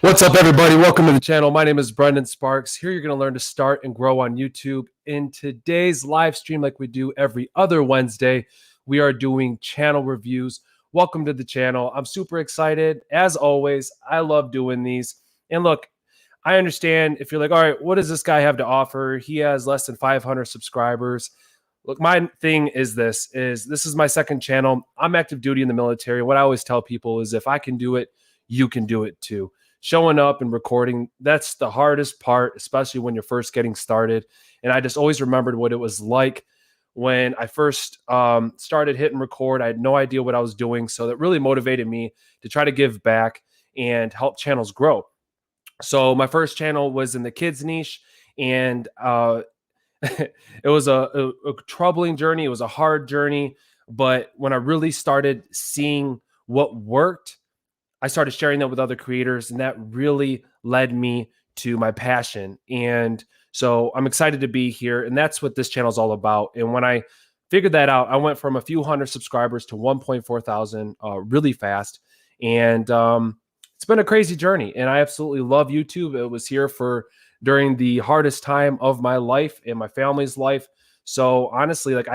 What's up, everybody? Welcome to the channel. My name is Brendan Sparks. Here you're going to learn to start and grow on YouTube. In today's live stream, like we do every other Wednesday, we are doing channel reviews. Welcome to the channel. I'm super excited. As always, I love doing these. And look, I understand if you're like, all right, what does this guy have to offer? He has less than 500 subscribers. Look, my thing is this is my second channel. I'm active duty in the military. What I always tell people is if I can do it, you can do it too. Showing up and recording, that's the hardest part, especially when you're first getting started. And I just always remembered what it was like when I first started hitting record. I had no idea what I was doing. So that really motivated me to try to give back and help channels grow. So my first channel was in the kids niche, and it was a troubling journey. It was a hard journey. But when I really started seeing what worked, I started sharing that with other creators, and that really led me to my passion. And so I'm excited to be here, and that's what this channel is all about. And when I figured that out, I went from a few hundred subscribers to 1.4 thousand really fast. And it's been a crazy journey, and I absolutely love YouTube. It was here during the hardest time of my life and my family's life. So honestly, like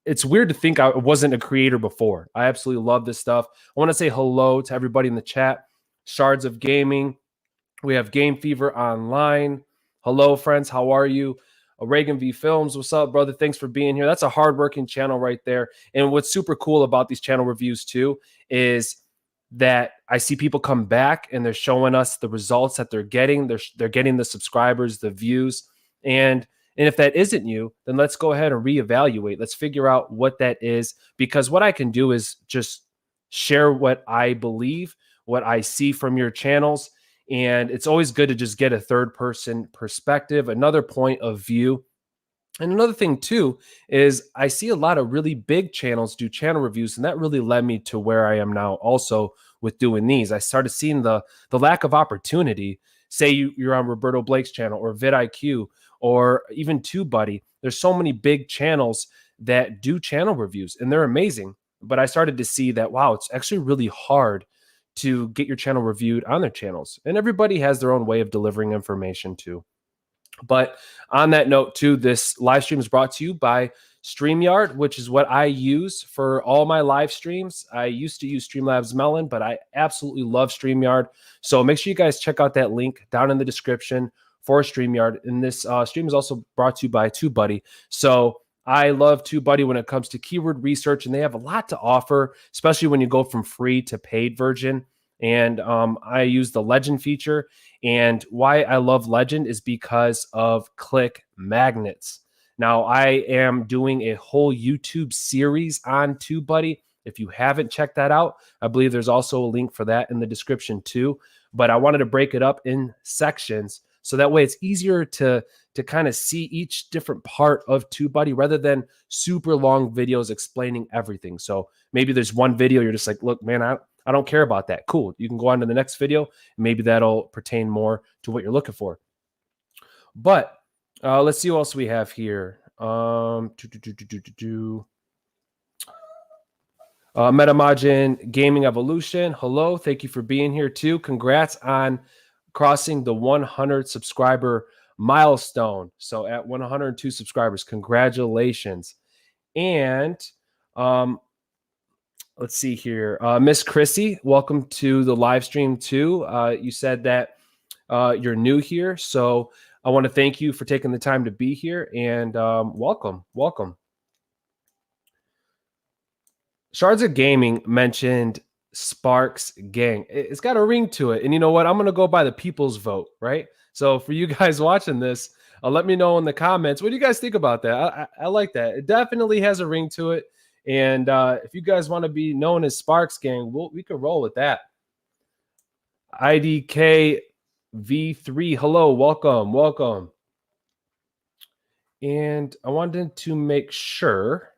it's weird to think I wasn't a creator before. I absolutely love this stuff. I want to say hello to everybody in the chat. Shards of Gaming. We have Game Fever Online. Hello, friends. How are you? Reagan V Films. What's up, brother? Thanks for being here. That's a hardworking channel right there. And what's super cool about these channel reviews too is that I see people come back and they're showing us the results that they're getting. They're getting the subscribers, the views, and if that isn't you, then let's go ahead and reevaluate. Let's figure out what that is, because what I can do is just share what I believe, what I see from your channels. And it's always good to just get a third person perspective, another point of view. And another thing too is I see a lot of really big channels do channel reviews, and that really led me to where I am now also with doing these. I started seeing the lack of opportunity. Say you're on Roberto Blake's channel or vidIQ or even TubeBuddy. There's so many big channels that do channel reviews, and they're amazing. But I started to see that, wow, it's actually really hard to get your channel reviewed on their channels. And everybody has their own way of delivering information too. But on that note too, this live stream is brought to you by Steamyard, which is what I use for all my live streams. I used to use Streamlabs Melon, but I absolutely love Steamyard. So make sure you guys check out that link down in the description for Steamyard. And this stream is also brought to you by TubeBuddy. So I love TubeBuddy when it comes to keyword research, and they have a lot to offer, especially when you go from free to paid version. And I use the Legend feature. And why I love Legend is because of click magnets. Now, I am doing a whole YouTube series on TubeBuddy. If you haven't checked that out, I believe there's also a link for that in the description too. But I wanted to break it up in sections, so that way it's easier to kind of see each different part of TubeBuddy rather than super long videos explaining everything. So maybe there's one video you're just like, look, man, I don't care about that. Cool. You can go on to the next video. Maybe that'll pertain more to what you're looking for. But let's see what else we have here. MetaMajin Gaming Evolution. Hello. Thank you for being here too. Congrats on crossing the 100 subscriber milestone. So at 102 subscribers, congratulations. And let's see here. Miss Khrissy, welcome to the live stream too. You said that you're new here. So I want to thank you for taking the time to be here, and welcome. Shards of Gaming mentioned Sparks Gang. It's got a ring to it. And you know what? I'm going to go by the people's vote, right? So for you guys watching this, let me know in the comments. What do you guys think about that? I like that. It definitely has a ring to it. And if you guys want to be known as Sparks Gang, we could roll with that. IDK V3, hello, welcome. And I wanted to make sure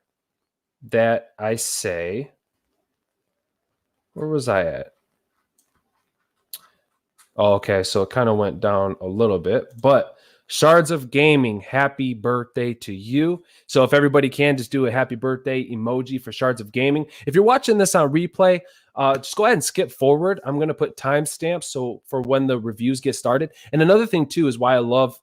that I say, where was I at? Oh, okay, so it kind of went down a little bit, but Shards of Gaming, happy birthday to you. So if everybody can, just do a happy birthday emoji for Shards of Gaming. If you're watching this on replay, just go ahead and skip forward. I'm going to put timestamps so for when the reviews get started. And another thing too is why I love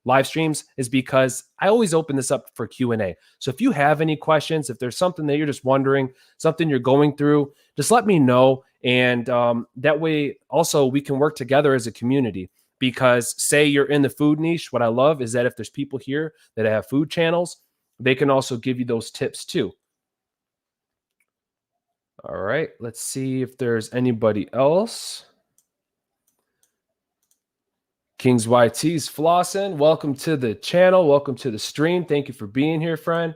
live streams is because I always open this up for Q&A. So if you have any questions, if there's something that you're just wondering, something you're going through, just let me know. And that way also we can work together as a community. Because say you're in the food niche, what I love is that if there's people here that have food channels, they can also give you those tips too. All right, let's see if there's anybody else. Kings YT's flossing. Welcome to the channel. Welcome to the stream. Thank you for being here, friend.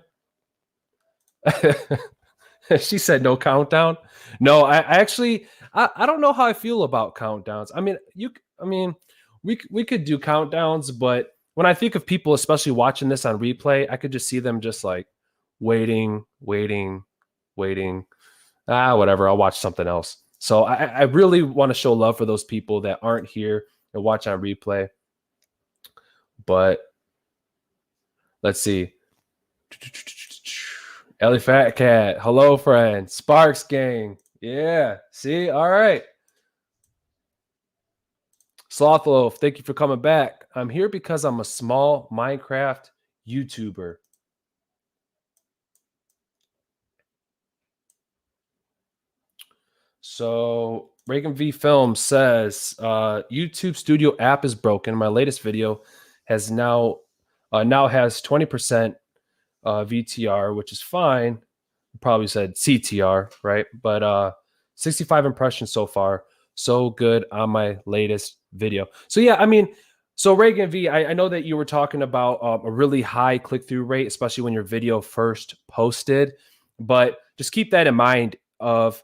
She said no countdown. No, I actually I don't know how I feel about countdowns. I mean, we could do countdowns, but when I think of people, especially watching this on replay, I could just see them just like waiting. Whatever. I'll watch something else. So I really want to show love for those people that aren't here and watch on replay. But let's see. Ellie Fat Cat. Hello, friend. Sparks gang. Yeah. See? All right. Slothloaf, thank you for coming back. I'm here because I'm a small Minecraft YouTuber. So Reagan V Film says YouTube Studio app is broken. My latest video has now has 20% VTR, which is fine. Probably said CTR, right? But 65 impressions so far. So good on my latest video. So yeah, I mean, so Reagan V, I know that you were talking about a really high click-through rate, especially when your video first posted. But just keep that in mind of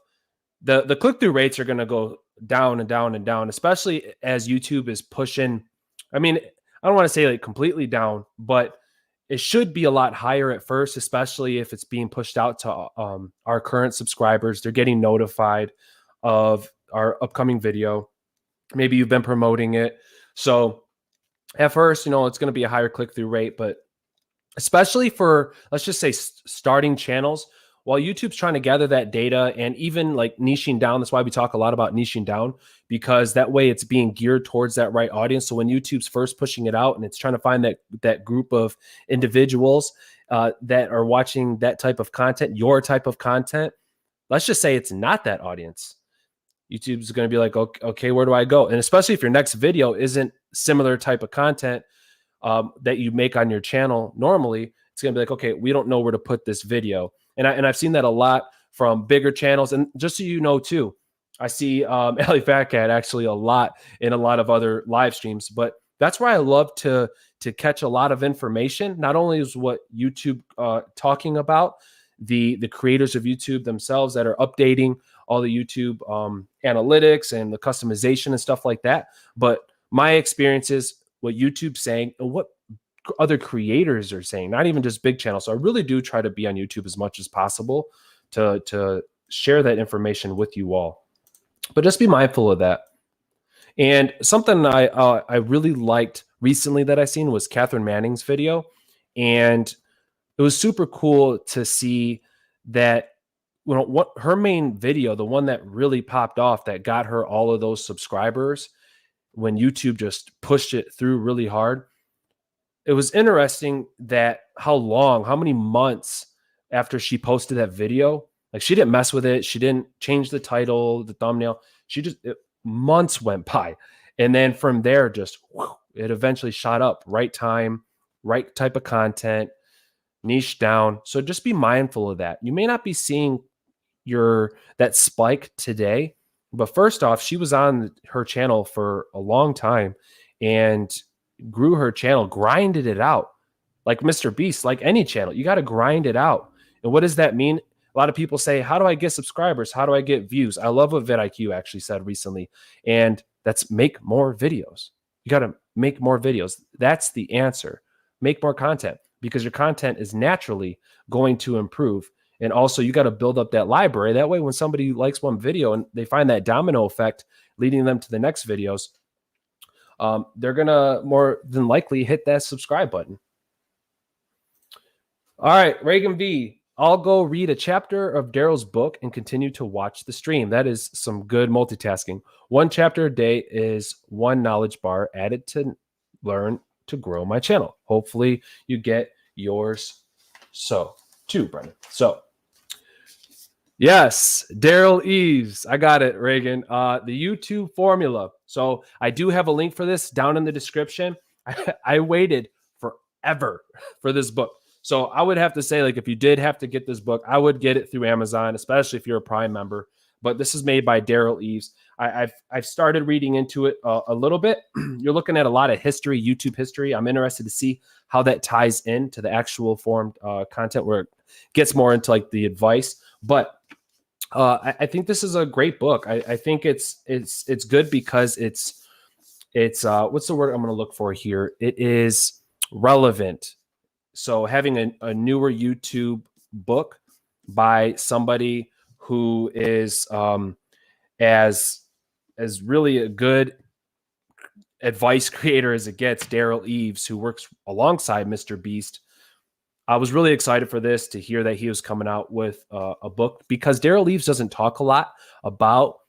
the click-through rates are going to go down and down and down, especially as YouTube is pushing. I mean, I don't want to say like completely down, but it should be a lot higher at first, especially if it's being pushed out to our current subscribers. They're getting notified of our upcoming video. Maybe you've been promoting it. So at first, you know, it's going to be a higher click-through rate, but especially for, let's just say, starting channels, while YouTube's trying to gather that data and even like niching down, that's why we talk a lot about niching down, because that way it's being geared towards that right audience. So when YouTube's first pushing it out and it's trying to find that group of individuals that are watching that type of content, your type of content, let's just say it's not that audience. YouTube's going to be like, okay, where do I go? And especially if your next video isn't similar type of content that you make on your channel normally, it's going to be like, okay, we don't know where to put this video. And I've seen that a lot from bigger channels. And just so you know, too, I see Ellie Fat Cat actually a lot in a lot of other live streams. But that's where I love to catch a lot of information. Not only is what YouTube talking about, the creators of YouTube themselves that are updating all the YouTube analytics and the customization and stuff like that, but my experiences, what YouTube's saying, and what other creators are saying, not even just big channels. So I really do try to be on YouTube as much as possible to share that information with you all. But just be mindful of that. And something I really liked recently that I seen was Catherine Manning's video. And it was super cool to see that, you know, what her main video, the one that really popped off, that got her all of those subscribers when YouTube just pushed it through really hard. It was interesting that how many months after she posted that video, like she didn't mess with it. She didn't change the title, the thumbnail. Months went by. And then from there, just it eventually shot up. Right time, right type of content, niche down. So just be mindful of that. You may not be seeing that spike today, but first off, she was on her channel for a long time and grew her channel, grinded it out like Mr. Beast, like any channel. You got to grind it out. And what does that mean? A lot of people say, how do I get subscribers? How do I get views? I love what vidIQ actually said recently, and that's make more videos. You got to make more videos. That's the answer. Make more content, because your content is naturally going to improve. And also you got to build up that library. That way, when somebody likes one video and they find that domino effect leading them to the next videos, they're going to more than likely hit that subscribe button. All right, Reagan V, I'll go read a chapter of Daryl's book and continue to watch the stream. That is some good multitasking. One chapter a day is one knowledge bar added to learn to grow my channel. Hopefully you get yours too, Brendan. So yes, Daryl Eves. I got it, Reagan. The YouTube formula. So I do have a link for this down in the description. I waited forever for this book. So I would have to say, like, if you did have to get this book, I would get it through Amazon, especially if you're a Prime member. But this is made by Daryl Eves. I've started reading into it a little bit. You're looking at a lot of history, YouTube history. I'm interested to see how that ties into the actual formed content where it gets more into like the advice. But I think this is a great book. I think it's good because it's what's the word I'm going to look for here? It is relevant. So having a newer YouTube book by somebody who is as really a good advice creator as it gets, Daryl Eves, who works alongside Mr. Beast. I was really excited for this, to hear that he was coming out with a book, because Daryl Eves doesn't talk a lot about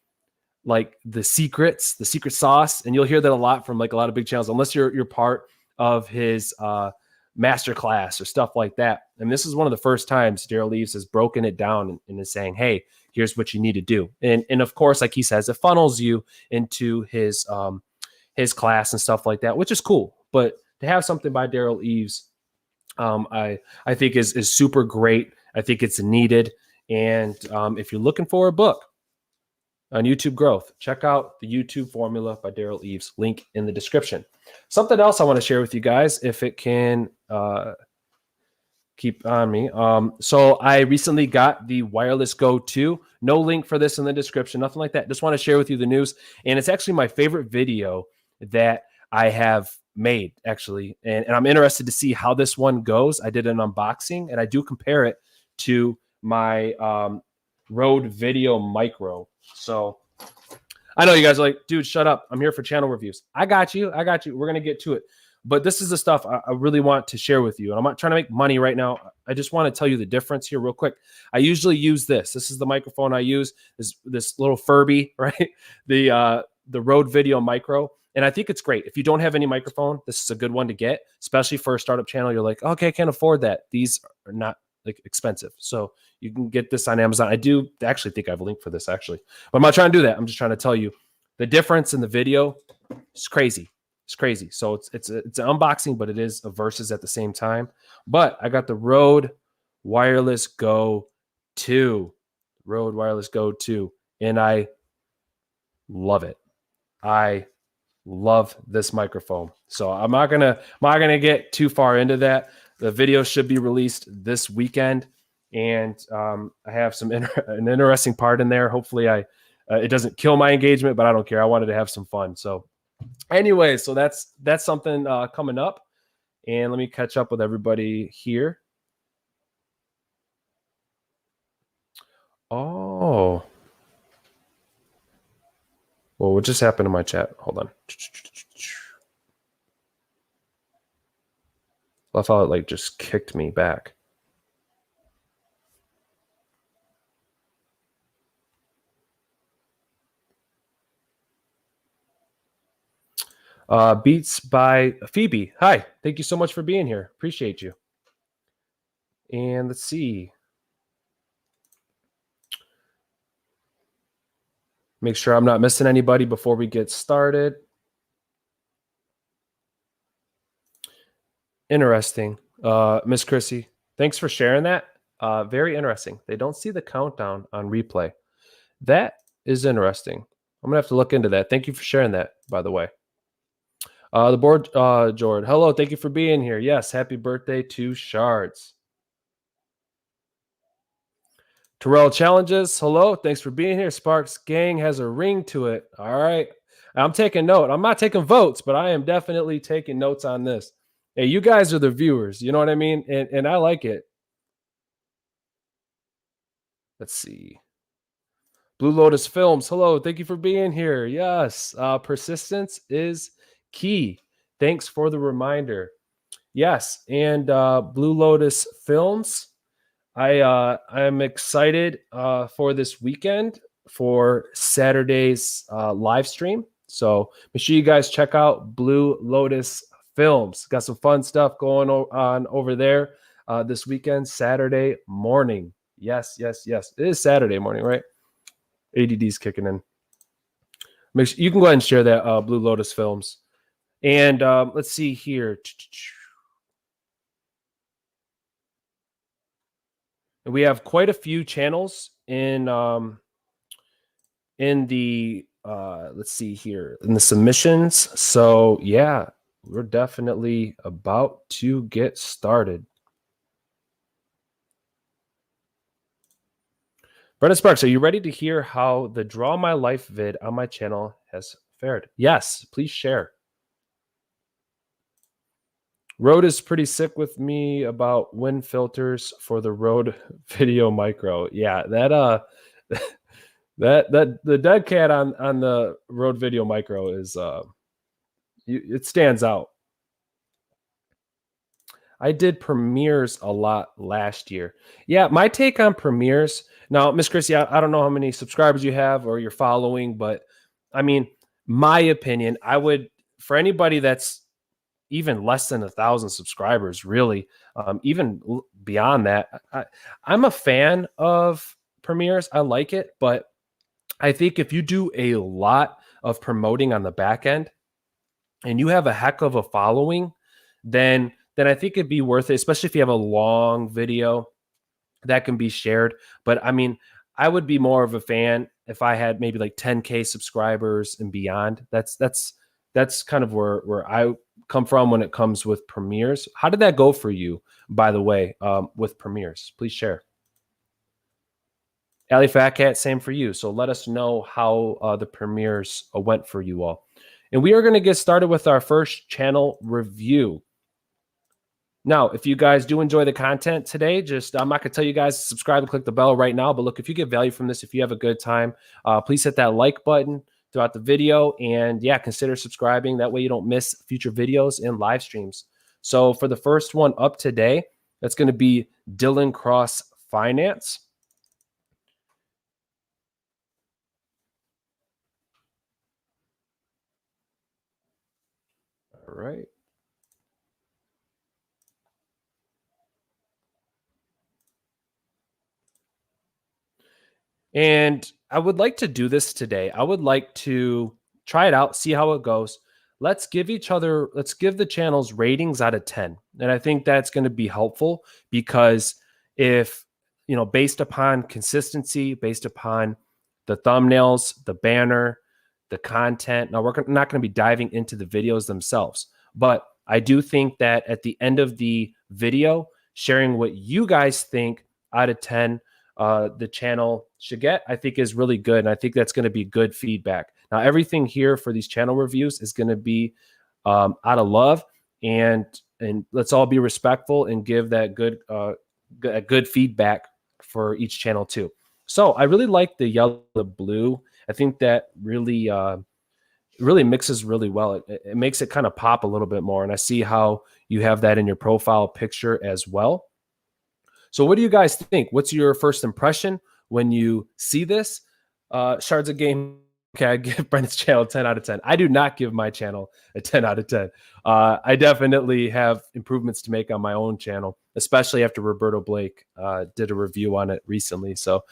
like the secret sauce. And you'll hear that a lot from like a lot of big channels, unless you're part of his master class or stuff like that. And this is one of the first times Daryl Eves has broken it down and is saying, hey, here's what you need to do. And of course, like he says, it funnels you into his class and stuff like that, which is cool. But to have something by Daryl Eves, I think is super great. I think it's needed. And if you're looking for a book on YouTube growth, check out the YouTube formula by Daryl Eves. Link in the description. Something else I want to share with you guys, if it can keep on me. So I recently got the Wireless Go 2. No link for this in the description, nothing like that. Just want to share with you the news. And it's actually my favorite video that I have made, actually. And I'm interested to see how this one goes. I did an unboxing, and I do compare it to my Rode Video Micro. So I know you guys are like, dude, shut up. I'm here for channel reviews. I got you. We're going to get to it. But this is the stuff I really want to share with you. And I'm not trying to make money right now. I just want to tell you the difference here real quick. I usually use this. This is the microphone I use, this little Furby, right? The Rode Video Micro. And I think it's great. If you don't have any microphone, this is a good one to get, especially for a startup channel. You're like, okay, I can't afford that. These are not like expensive. So you can get this on Amazon. I do actually think I have a link for this, actually. But I'm not trying to do that. I'm just trying to tell you the difference in the video is crazy. It's crazy. So it's an unboxing, but it is a versus at the same time. But I got the Rode Wireless Go 2. Rode Wireless Go 2. And I love it. I love this microphone. So I'm not gonna get too far into that. The video should be released this weekend, and I have an interesting part in there. Hopefully, it doesn't kill my engagement, but I don't care. I wanted to have some fun. So, anyway, so that's something coming up, and let me catch up with everybody here. Oh. Well, what just happened to my chat? Hold on. I thought it like just kicked me back. Beats by Phoebe. Hi. Thank you so much for being here. Appreciate you. And let's see. Make sure I'm not missing anybody before we get started. Interesting. Miss Khrissy, thanks for sharing that. Very interesting. They don't see the countdown on replay. That is interesting. I'm going to have to look into that. Thank you for sharing that, by the way. The board, Jordan. Hello, thank you for being here. Yes, happy birthday to Shards. Terrell Challenges. Hello, thanks for being here. Sparks Gang has a ring to it. All right. I'm taking note. I'm not taking votes, but I am definitely taking notes on this. Hey, you guys are the viewers. You know what I mean? And I like it. Let's see. Blue Lotus Films. Hello, thank you for being here. Yes, persistence is key. Thanks for the reminder. Yes, and Blue Lotus Films. I'm excited for this weekend for Saturday's live stream. So make sure you guys check out Blue Lotus Films. Got some fun stuff going on over there this weekend, Saturday morning. Yes. It is Saturday morning, right? ADD's kicking in. Make sure you can go ahead and share that Blue Lotus Films. And let's see here. And we have quite a few channels in the let's see here, in the submissions. So yeah, we're definitely about to get started. Brendan Sparks, are you ready to hear how the Draw My Life vid on my channel has fared? Yes, please share. Rode is pretty sick with me about wind filters for the Rode Video Micro. Yeah, that that the dead cat on the Rode Video Micro is it stands out. I did premieres a lot last year. Yeah, my take on premieres. Now, Miss Khrissy, I don't know how many subscribers you have or you're following, but I mean, my opinion, I would, for anybody that's even less than 1,000 subscribers, really, even beyond that, I'm a fan of premieres. I like it, but I think if you do a lot of promoting on the back end and you have a heck of a following, then I think it'd be worth it, especially if you have a long video that can be shared. But I mean, I would be more of a fan if I had maybe like 10K subscribers and beyond. That's kind of where I come from when it comes with premieres. How did that go for you, by the way, with premieres? Please share. Ali Fat Cat, same for you. So let us know how the premieres went for you all. And we are going to get started with our first channel review. Now, if you guys do enjoy the content today, I'm not going to tell you guys to subscribe and click the bell right now. But look, if you get value from this, if you have a good time, please hit that like button throughout the video. And yeah, consider subscribing. That way you don't miss future videos and live streams. So for the first one up today, that's going to be Dylan Cross Finance. All right. And I would like to do this today. I would like to try it out, see how it goes. Let's give the channels ratings out of 10. And I think that's going to be helpful because if, based upon consistency, based upon the thumbnails, the banner, the content. Now, we're not going to be diving into the videos themselves, but I do think that at the end of the video, sharing what you guys think out of 10 the channel should get, I think is really good. And I think that's going to be good feedback. Now, everything here for these channel reviews is going to be out of love, and let's all be respectful and give that good feedback for each channel too. So I really like the yellow, the blue. I think that really mixes really well. It makes it kind of pop a little bit more. And I see how you have that in your profile picture as well. So what do you guys think? What's your first impression when you see this? Shards of Game. Okay, I give Brendan's channel a 10 out of 10. I do not give my channel a 10 out of 10. I definitely have improvements to make on my own channel, especially after Roberto Blake did a review on it recently. So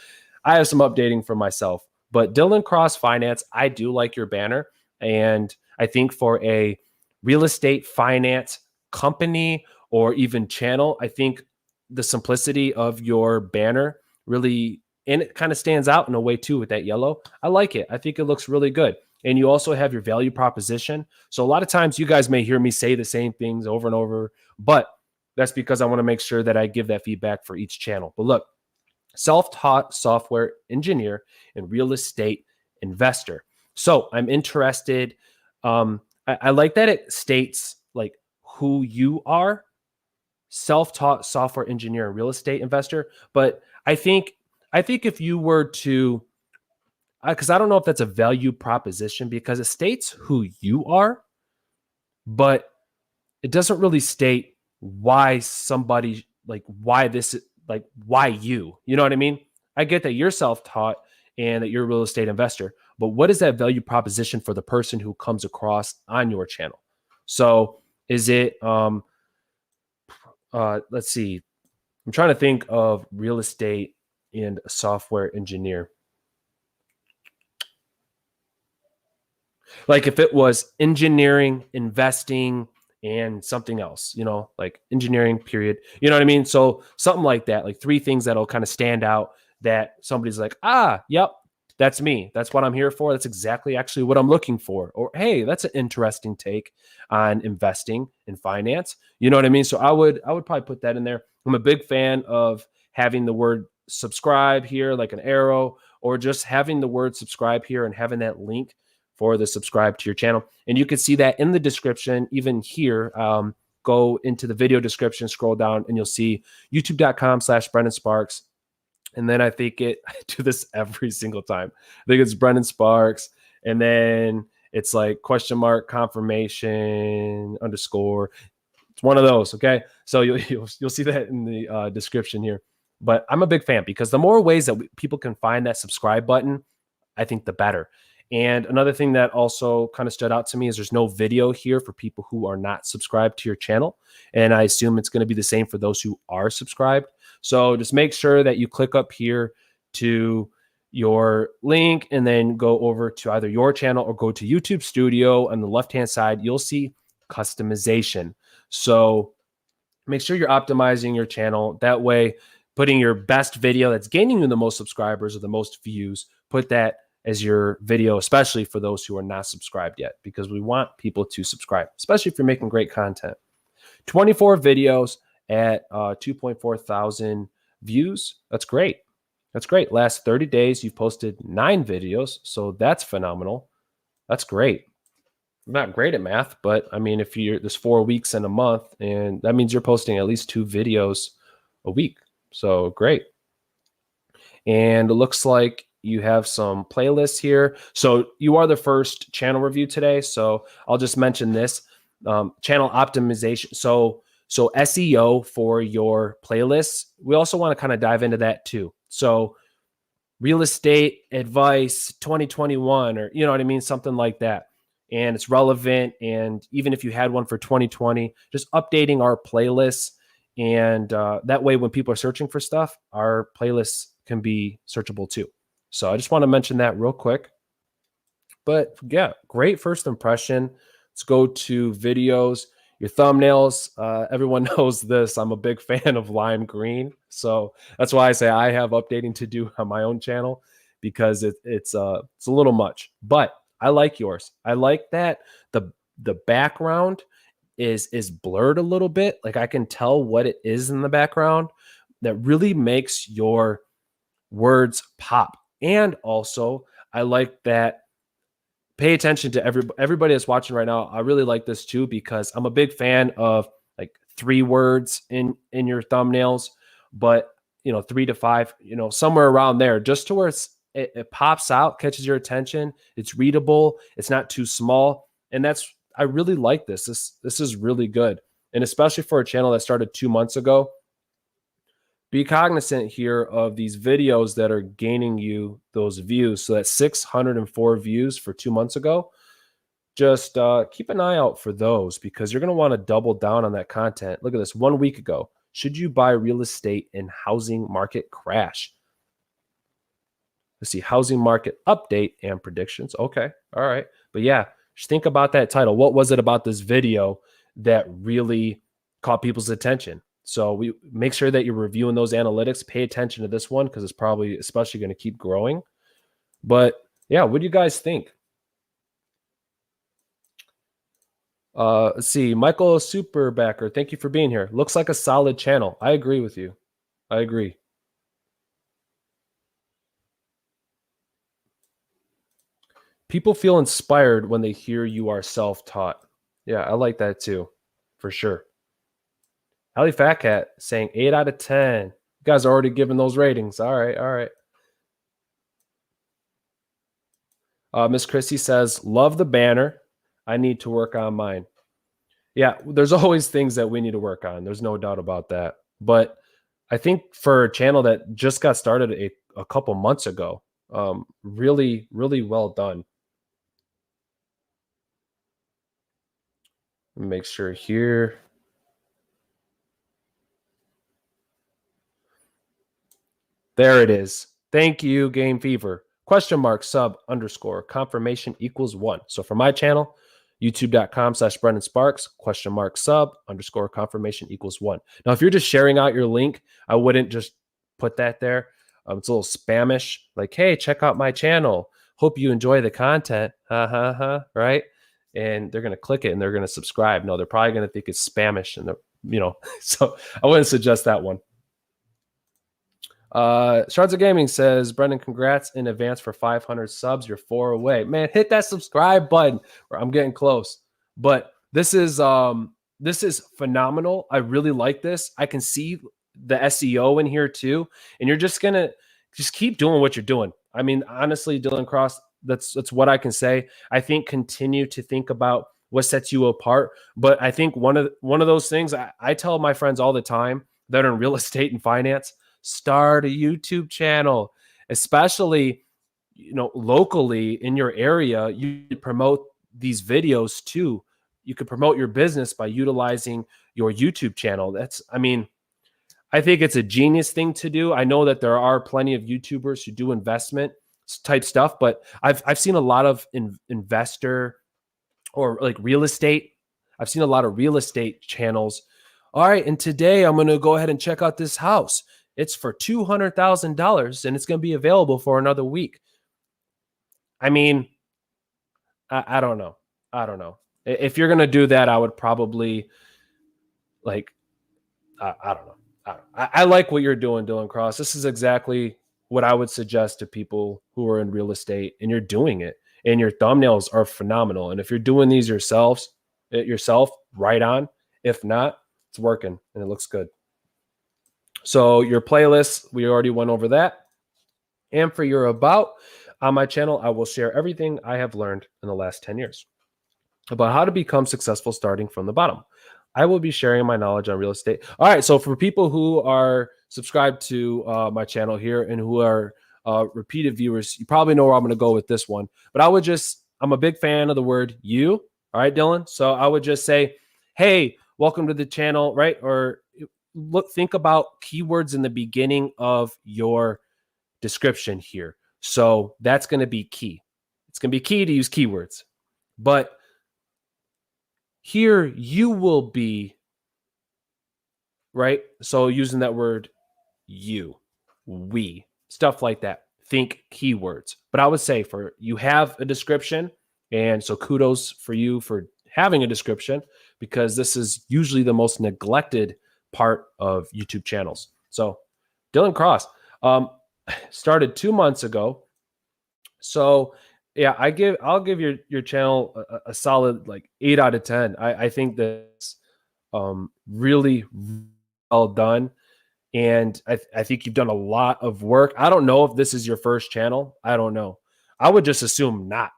I have some updating for myself. But Dylan Cross Finance, I do like your banner. And I think for a real estate finance company or even channel, I think the simplicity of your banner really, and it kind of stands out in a way too with that yellow. I like it. I think it looks really good. And you also have your value proposition. So a lot of times you guys may hear me say the same things over and over, but that's because I want to make sure that I give that feedback for each channel. But look, self-taught software engineer and real estate investor. So I'm interested. I like that it states like who you are. Self-taught software engineer and real estate investor. But I think if you were to, because I don't know if that's a value proposition because it states who you are, but it doesn't really state why somebody, like why this, like, why you? You know what I mean? I get that you're self-taught and that you're a real estate investor, but what is that value proposition for the person who comes across on your channel? So is it, let's see, I'm trying to think of real estate and a software engineer. Like if it was engineering, investing, and something else, you know, like engineering, period. You know what I mean? So something like that, like 3 things that'll kind of stand out that somebody's like, ah, yep, that's me. That's what I'm here for. That's exactly actually what I'm looking for. Or, hey, that's an interesting take on investing in finance. You know what I mean? So I would probably put that in there. I'm a big fan of having the word subscribe here, like an arrow, or just having the word subscribe here and having that link for the subscribe to your channel. And you can see that in the description, even here. Go into the video description, scroll down, and you'll see youtube.com/BrendonSparks. And then I think I do this every single time. I think it's Brendon Sparks. And then it's like question mark confirmation underscore. It's one of those. Okay. So you'll see that in the description here. But I'm a big fan because the more ways that people can find that subscribe button, I think the better. And another thing that also kind of stood out to me is there's no video here for people who are not subscribed to your channel. And I assume it's going to be the same for those who are subscribed. So just make sure that you click up here to your link and then go over to either your channel or go to YouTube Studio. On the left-hand side, you'll see customization. So make sure you're optimizing your channel. That way, putting your best video that's gaining you the most subscribers or the most views, put that as your video, especially for those who are not subscribed yet, because we want people to subscribe, especially if you're making great content. 24 videos at 2.4 thousand views. That's great. That's great. Last 30 days, you've posted 9 videos. So that's phenomenal. That's great. I'm not great at math, but I mean, if there's 4 weeks in a month, and that means you're posting at least 2 videos a week. So great. And it looks like you have some playlists here. So you are the first channel review today. So I'll just mention this channel optimization. So SEO for your playlists. We also want to kind of dive into that too. So real estate advice 2021, or you know what I mean? Something like that. And it's relevant. And even if you had one for 2020, just updating our playlists. And that way, when people are searching for stuff, our playlists can be searchable too. So I just want to mention that real quick. But yeah, great first impression. Let's go to videos. Your thumbnails, everyone knows this. I'm a big fan of lime green. So that's why I say I have updating to do on my own channel, because it's a little much. But I like yours. I like that the background is blurred a little bit. Like I can tell what it is in the background. That really makes your words pop. And also, I like that. Pay attention to everybody that's watching right now. I really like this too, because I'm a big fan of like 3 words in your thumbnails, but 3 to 5, somewhere around there, just to where it pops out, catches your attention. It's readable. It's not too small. And I really like this. This is really good. And especially for a channel that started 2 months ago, be cognizant here of these videos that are gaining you those views. So that's 604 views for 2 months ago. Just keep an eye out for those, because you're going to want to double down on that content. Look at this. 1 week ago, should you buy real estate in housing market crash? Let's see, housing market update and predictions. Okay. All right. But yeah, just think about that title. What was it about this video that really caught people's attention? So we make sure that you're reviewing those analytics. Pay attention to this one, because it's probably especially going to keep growing. But yeah, what do you guys think? Let's see. Michael Superbacker, thank you for being here. Looks like a solid channel. I agree with you. I agree. People feel inspired when they hear you are self-taught. Yeah, I like that too, for sure. Ali Fat Cat saying 8 out of 10. You guys are already giving those ratings. All right, all right. Miss Khrissy says, love the banner. I need to work on mine. Yeah, there's always things that we need to work on. There's no doubt about that. But I think for a channel that just got started a couple months ago, really, really well done. Make sure here. There it is. Thank you, Game Fever. Question mark sub underscore confirmation equals 1. So for my channel, youtube.com/BrendonSparks, question mark sub underscore confirmation equals 1. Now, if you're just sharing out your link, I wouldn't just put that there. It's a little spamish, like, hey, check out my channel. Hope you enjoy the content. Right? And they're going to click it and they're going to subscribe. No, they're probably going to think it's spamish. And, so I wouldn't suggest that one. Shards of Gaming says, Brendan, congrats in advance for 500 subs. You're 4 away. Man, hit that subscribe button. I'm getting close. But this is phenomenal. I really like this. I can see the SEO in here too. And you're just gonna keep doing what you're doing. I mean, honestly, Dylan Cross, that's what I can say. I think continue to think about what sets you apart. But I think one of those things I tell my friends all the time that are in real estate and finance, start a YouTube channel, especially, locally in your area. You promote these videos too. You could promote your business by utilizing your YouTube channel. I think it's a genius thing to do. I know that there are plenty of YouTubers who do investment type stuff, but I've seen a lot of investor or like real estate. I've seen a lot of real estate channels. All right, and today I'm going to go ahead and check out this house. It's for $200,000 and it's going to be available for another week. I mean, I don't know. I don't know. If you're going to do that, I would probably I don't know. I like what you're doing, Dylan Cross. This is exactly what I would suggest to people who are in real estate, and you're doing it. And your thumbnails are phenomenal. And if you're doing these yourself, right on. If not, it's working and it looks good. So your playlist, we already went over that. And for your about, on my channel, I will share everything I have learned in the last 10 years about how to become successful starting from the bottom. I will be sharing my knowledge on real estate. All right, so for people who are subscribed to my channel here and who are repeated viewers, you probably know where I'm going to go with this one. But I'm a big fan of the word you. All right, Dylan? So I would just say, hey, welcome to the channel, right? Or think about keywords in the beginning of your description here. So that's going to be key. It's going to be key to use keywords. But here you will be, right? So using that word you, we, stuff like that. Think keywords. But I would say you have a description. And so kudos for you for having a description, because this is usually the most neglected part of YouTube channels. So Dylan Cross started 2 months ago. So yeah, I'll give your channel a solid 8 out of 10. I think that's really well done. And I think you've done a lot of work. I don't know if this is your first channel. I don't know. I would just assume not,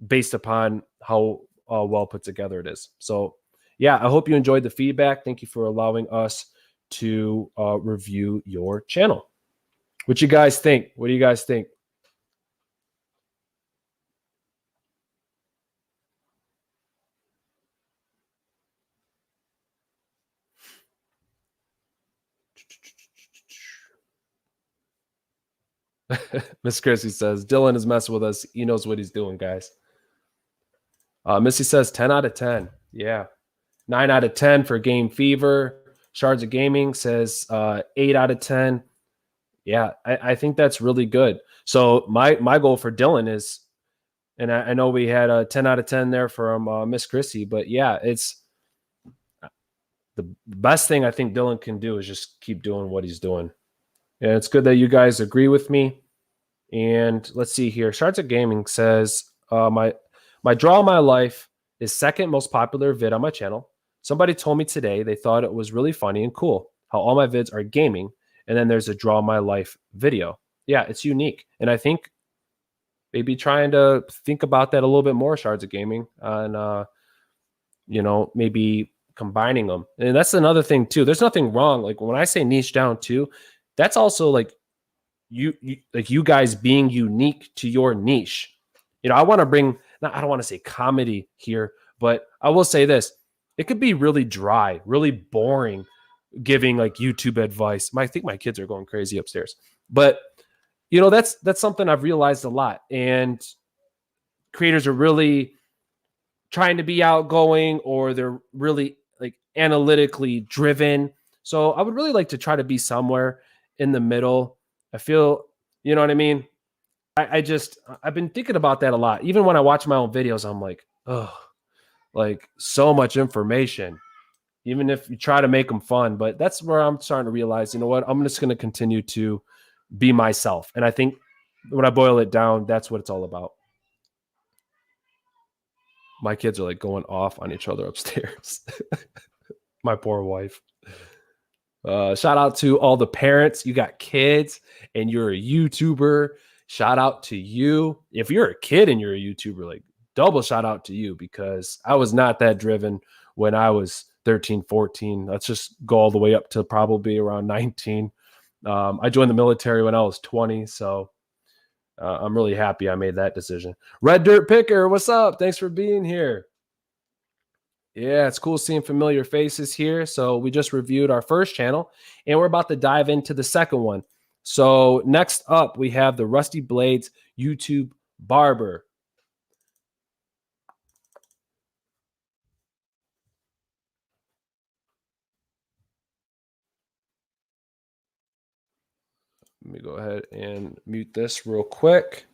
based upon how well put together it is. So yeah, I hope you enjoyed the feedback. Thank you for allowing us to review your channel. What you guys think? What do you guys think? Miss Khrissy says, Dylan is messing with us. He knows what he's doing, guys. Missy says 10 out of 10. Yeah. 9 out of 10 for Game Fever. Shards of Gaming says 8 out of 10. Yeah, I think that's really good. So my goal for Dylan is, and I know we had a 10 out of 10 there from Miss Khrissy, but yeah, it's the best thing I think Dylan can do is just keep doing what he's doing. And it's good that you guys agree with me. And let's see here. Shards of Gaming says, my Draw My Life is second most popular vid on my channel. Somebody told me today they thought it was really funny and cool how all my vids are gaming, and then there's a Draw My Life video. Yeah, it's unique. And I think maybe trying to think about that a little bit more, Shards of Gaming, on maybe combining them. And that's another thing too. There's nothing wrong. Like when I say niche down too, that's also like you guys being unique to your niche. You know, I want to bring, I don't want to say comedy here, but I will say this. It could be really dry, really boring giving like YouTube advice. I think my kids are going crazy upstairs. But you know, that's something I've realized a lot. And creators are really trying to be outgoing, or they're really like analytically driven. So I would really like to try to be somewhere in the middle. I feel, you know what I mean? I've been thinking about that a lot. Even when I watch my own videos, I'm like, oh, like so much information, even if you try to make them fun. But that's where I'm starting to realize, you know what, I'm just going to continue to be myself. And I think when I boil it down, that's what it's all about. My kids are like going off on each other upstairs. My poor wife. Shout out to all the parents. You got kids and you're a YouTuber. Shout out to you. If you're a kid and you're a YouTuber, like double shout out to you, because I was not that driven when I was 13, 14. Let's just go all the way up to probably around 19. I joined the military when I was 20. So I'm really happy I made that decision. Red Dirt Picker, what's up? Thanks for being here. Yeah, it's cool seeing familiar faces here. So we just reviewed our first channel and we're about to dive into the second one. So next up, we have the Rusty Blades YouTube Barber. Let me go ahead and mute this real quick.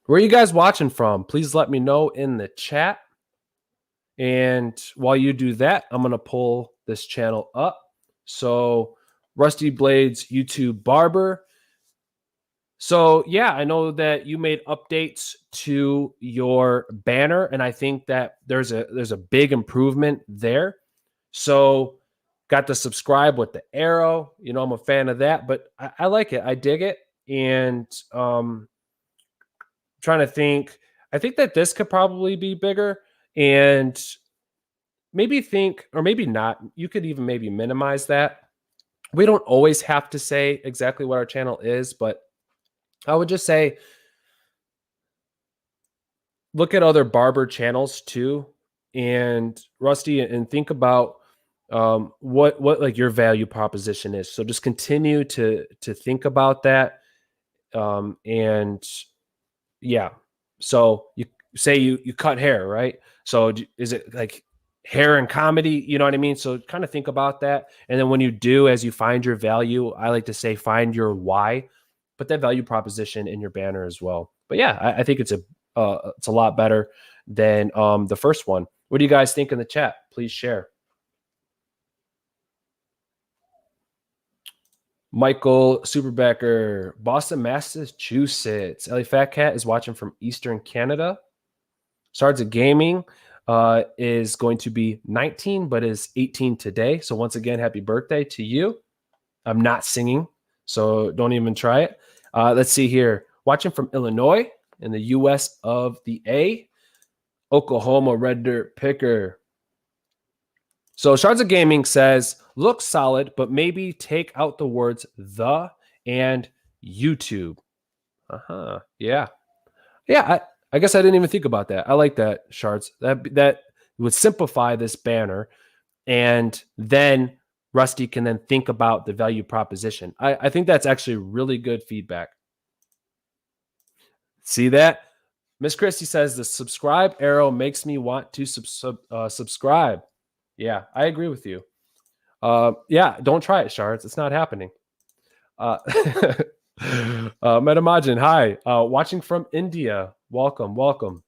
Where are you guys watching from? Please let me know in the chat. And while you do that, I'm going to pull this channel up. So Rusty Blades YouTube Barber. So yeah, I know that you made updates to your banner, and I think that there's a big improvement there. So got to subscribe with the arrow. You know, I'm a fan of that, but I like it. I dig it. And trying to think, I think that this could probably be bigger, and maybe think, or maybe not, you could even maybe minimize that. We don't always have to say exactly what our channel is, but I would just say look at other barber channels too, and Rusty, and think about what like your value proposition is. So just continue to think about that. And yeah, so you say you cut hair, right? So is it like hair and comedy? You know what I mean? So kind of think about that. And then when you do, as you find your value, I like to say find your why. Put that value proposition in your banner as well. But yeah, I think it's a lot better than the first one. What do you guys think in the chat? Please share. Michael Superbecker, Boston, Massachusetts. Ellie Fat Cat is watching from Eastern Canada. Starts at Gaming is going to be 19, but is 18 today. So once again, happy birthday to you. I'm not singing, so don't even try it. Let's see here. Watching from Illinois in the US of the A. Oklahoma Red Dirt Picker. So Shards of Gaming says, looks solid, but maybe take out the words the and YouTube. Yeah. Yeah, I guess I didn't even think about that. I like that, Shards. That would simplify this banner, and then Rusty can then think about the value proposition. I think that's actually really good feedback. See that? Miss Khrissy says the subscribe arrow makes me want to subscribe. Yeah, I agree with you. Yeah, don't try it, Shards. It's not happening. MetaMajin, hi. Watching from India. Welcome, welcome.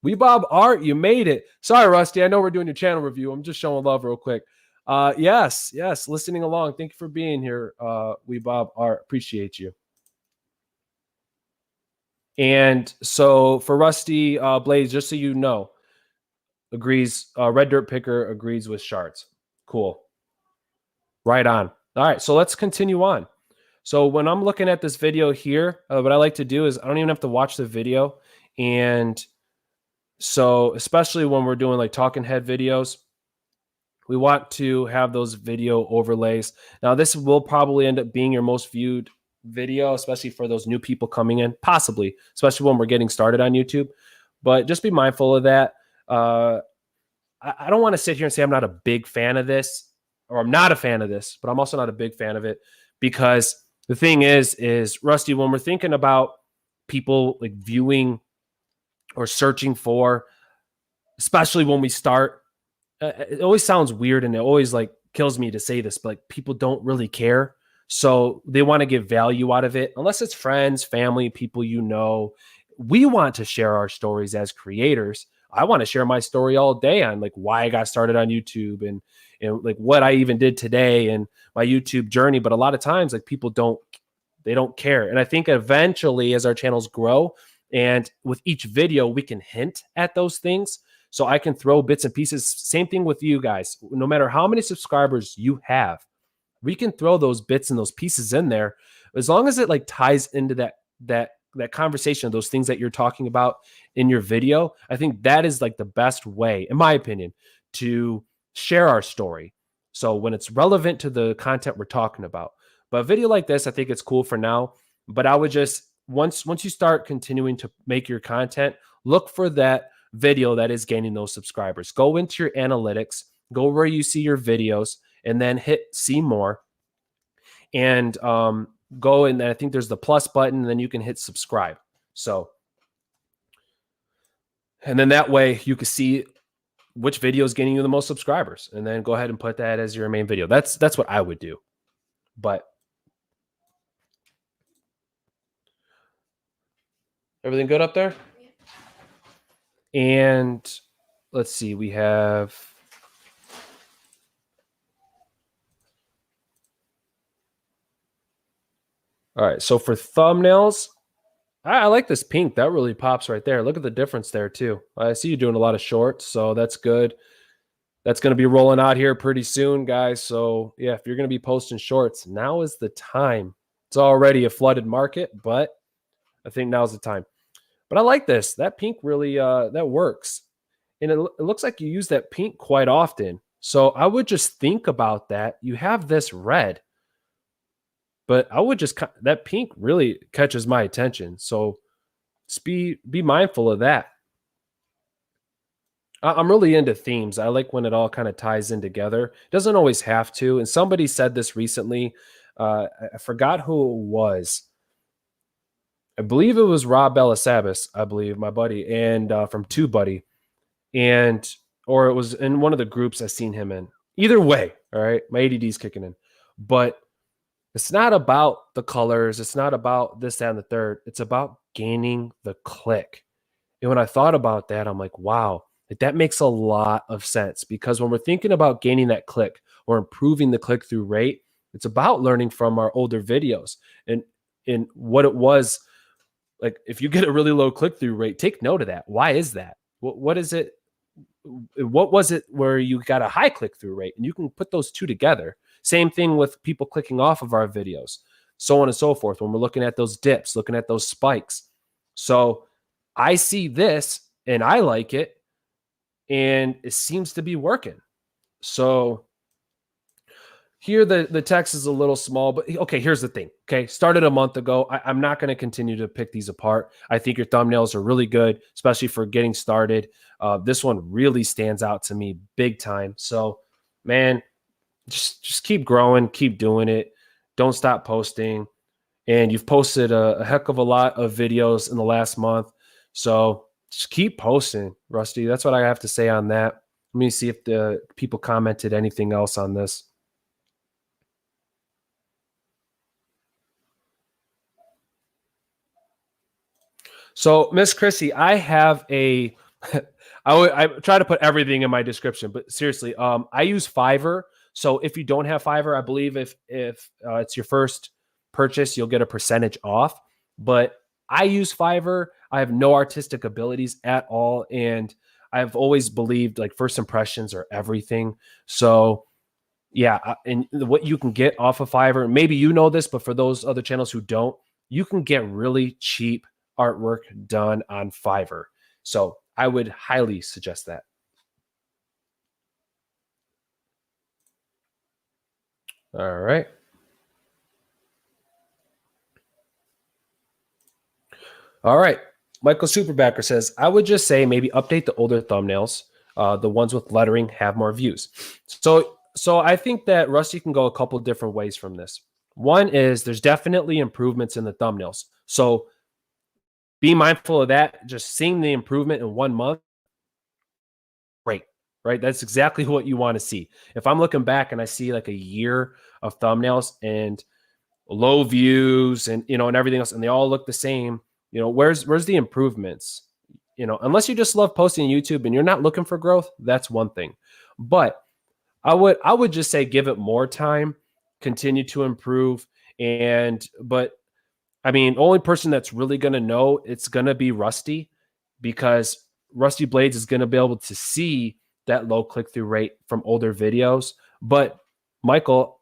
Weebob Art, you made it. Sorry, Rusty. I know we're doing your channel review. I'm just showing love real quick. Yes, listening along. Thank you for being here, Weebob Art. Appreciate you. And so for Rusty Blades, just so you know, agrees. Red Dirt Picker agrees with Shards. Cool. Right on. All right, so let's continue on. So when I'm looking at this video here, what I like to do is I don't even have to watch the video. And so especially when we're doing like talking head videos, We want to have those video overlays. Now, this will probably end up being your most viewed video, especially for those new people coming in, possibly, especially when we're getting started on YouTube. But just be mindful of that. I don't want to sit here and say I'm not a big fan of this, or I'm not a fan of this, but I'm also not a big fan of it, because the thing is Rusty, when we're thinking about people like viewing or searching for, especially when we start, it always sounds weird and it always like kills me to say this, but like people don't really care. So they want to get value out of it, unless it's friends, family, people you know. We want to share our stories as creators. I want to share my story all day on like why I got started on YouTube and like what I even did today and my YouTube journey. But a lot of times like people don't care. And I think eventually as our channels grow and with each video, we can hint at those things. So I can throw bits and pieces. Same thing with you guys. No matter how many subscribers you have, we can throw those bits and those pieces in there as long as it like ties into that conversation, those things that you're talking about in your video. I think that is like the best way, in my opinion, to share our story. So when it's relevant to the content we're talking about. But a video like this, I think it's cool for now. But I would just, once you start continuing to make your content, look for that video that is gaining those subscribers. Go into your analytics, go where you see your videos, and then hit see more. And go, and then I think there's the plus button, and then you can hit subscribe. So, and then that way you can see which video is getting you the most subscribers, and then go ahead and put that as your main video. That's what I would do. But everything good up there? And let's see, we have all right. So for thumbnails, I like this pink. That really pops right there. Look at the difference there too. I see you doing a lot of shorts, so that's good. That's going to be rolling out here pretty soon, guys. So yeah, if you're going to be posting shorts, now is the time. It's already a flooded market, but I think now's the time. But I like this. That pink really, that works. And it looks like you use that pink quite often. So I would just think about that. You have this red, but I would just, that pink really catches my attention. So just be mindful of that. I'm really into themes. I like when it all kind of ties in together. It doesn't always have to. And somebody said this recently. I forgot who it was. I believe it was Rob Belasabas, I believe, my buddy, and from TubeBuddy. And, or it was in one of the groups I seen him in. Either way, all right, my ADD's kicking in. But it's not about the colors. It's not about this, that, and the third. It's about gaining the click. And when I thought about that, I'm like, wow, that makes a lot of sense, because when we're thinking about gaining that click or improving the click-through rate, it's about learning from our older videos and what it was. Like if you get a really low click-through rate, take note of that. Why is that? What is it? What was it where you got a high click-through rate? And you can put those two together. Same thing with people clicking off of our videos, so on and so forth. When we're looking at those dips, looking at those spikes. So I see this and I like it, and it seems to be working. So here the text is a little small, but okay, here's the thing. Okay, started a month ago. I'm not going to continue to pick these apart. I think your thumbnails are really good, especially for getting started. This one really stands out to me big time. So, man, just keep growing, keep doing it. Don't stop posting. And you've posted a heck of a lot of videos in the last month. So just keep posting, Rusty. That's what I have to say on that. Let me see if the people commented anything else on this. So, Miss Khrissy, I have a I try to put everything in my description, but seriously, I use Fiverr. So if you don't have Fiverr, I believe if it's your first purchase, you'll get a percentage off. But I use Fiverr. I have no artistic abilities at all, and I've always believed like first impressions are everything. So yeah, and what you can get off of Fiverr, maybe you know this, but for those other channels who don't, you can get really cheap artwork done on Fiverr. So I would highly suggest that. All right. All right. Michael Superbacker says, I would just say maybe update the older thumbnails. The ones with lettering have more views. So I think that Rusty can go a couple different ways from this. One is there's definitely improvements in the thumbnails. So be mindful of that. Just seeing the improvement in 1 month, great, right? That's exactly what you want to see. If I'm looking back and I see like a year of thumbnails and low views and and everything else, and they all look the same, where's the improvements? Unless you just love posting on YouTube and you're not looking for growth, that's one thing. But I would just say give it more time, continue to improve, but I mean, only person that's really going to know it's going to be Rusty, because Rusty Blades is going to be able to see that low click-through rate from older videos. But Michael,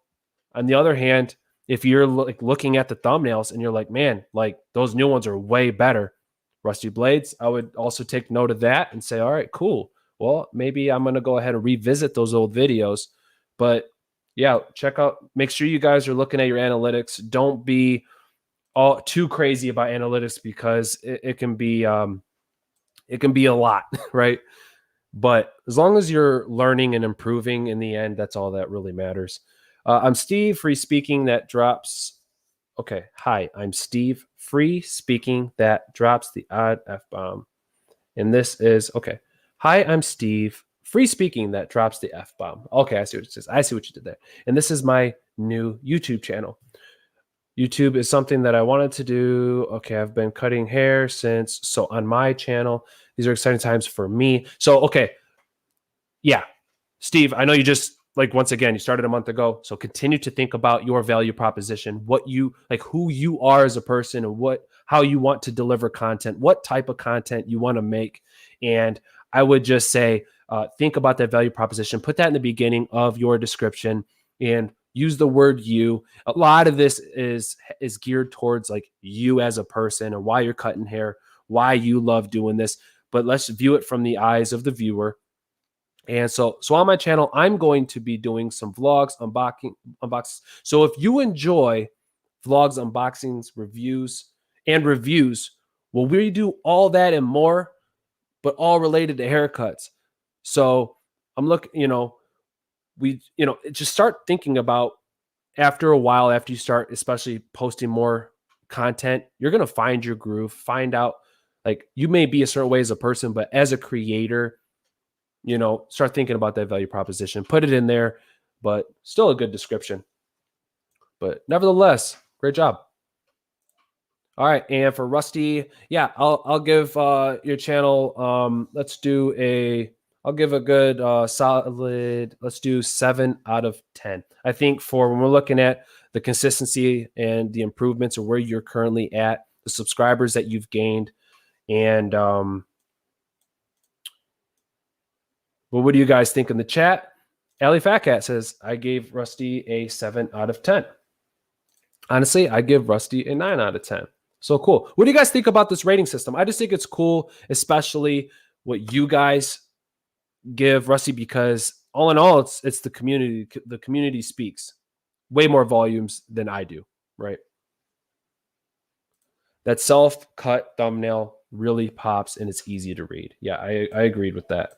on the other hand, if you're like looking at the thumbnails and you're like, man, like those new ones are way better, Rusty Blades, I would also take note of that and say, all right, cool. Well, maybe I'm going to go ahead and revisit those old videos. But yeah, make sure you guys are looking at your analytics. Don't be all too crazy about analytics, because it can be a lot, right? But as long as you're learning and improving in the end, that's all that really matters. I'm Steve, free speaking that drops. Okay, hi, I'm Steve, free speaking that drops the odd F-bomb. And this is, okay, hi, I'm Steve, free speaking that drops the F-bomb. Okay, I see what it says. I see what you did there. And this is my new YouTube channel. YouTube is something that I wanted to do. Okay, I've been cutting hair so on my channel, these are exciting times for me. So, okay, yeah, Steve, I know you just, like, once again, you started a month ago. So continue to think about your value proposition, who you are as a person, and how you want to deliver content, what type of content you want to make. And I would just say, think about that value proposition, put that in the beginning of your description, and use the word you. A lot of this is geared towards like you as a person and why you're cutting hair, why you love doing this. But let's view it from the eyes of the viewer. And so on my channel, I'm going to be doing some vlogs, unboxing. So if you enjoy vlogs, unboxings, reviews, well, we do all that and more, but all related to haircuts. So I'm looking, just start thinking about, after a while, after you start, especially posting more content, you're going to find your groove, find out, like, you may be a certain way as a person, but as a creator, start thinking about that value proposition, put it in there, but still a good description. But nevertheless, great job. All right. And for Rusty, yeah, I'll give your channel, I'll give a good solid, let's do 7 out of 10. I think for when we're looking at the consistency and the improvements, or where you're currently at, the subscribers that you've gained, and well, what do you guys think in the chat? Ali Fatcat says, I gave Rusty a 7 out of 10. Honestly, I give Rusty a 9 out of 10. So cool. What do you guys think about this rating system? I just think it's cool, especially what you guys give Rusty, because all in all, it's the community. The community speaks way more volumes than I do, right? That self-cut thumbnail really pops and it's easy to read. Yeah, I agreed with that.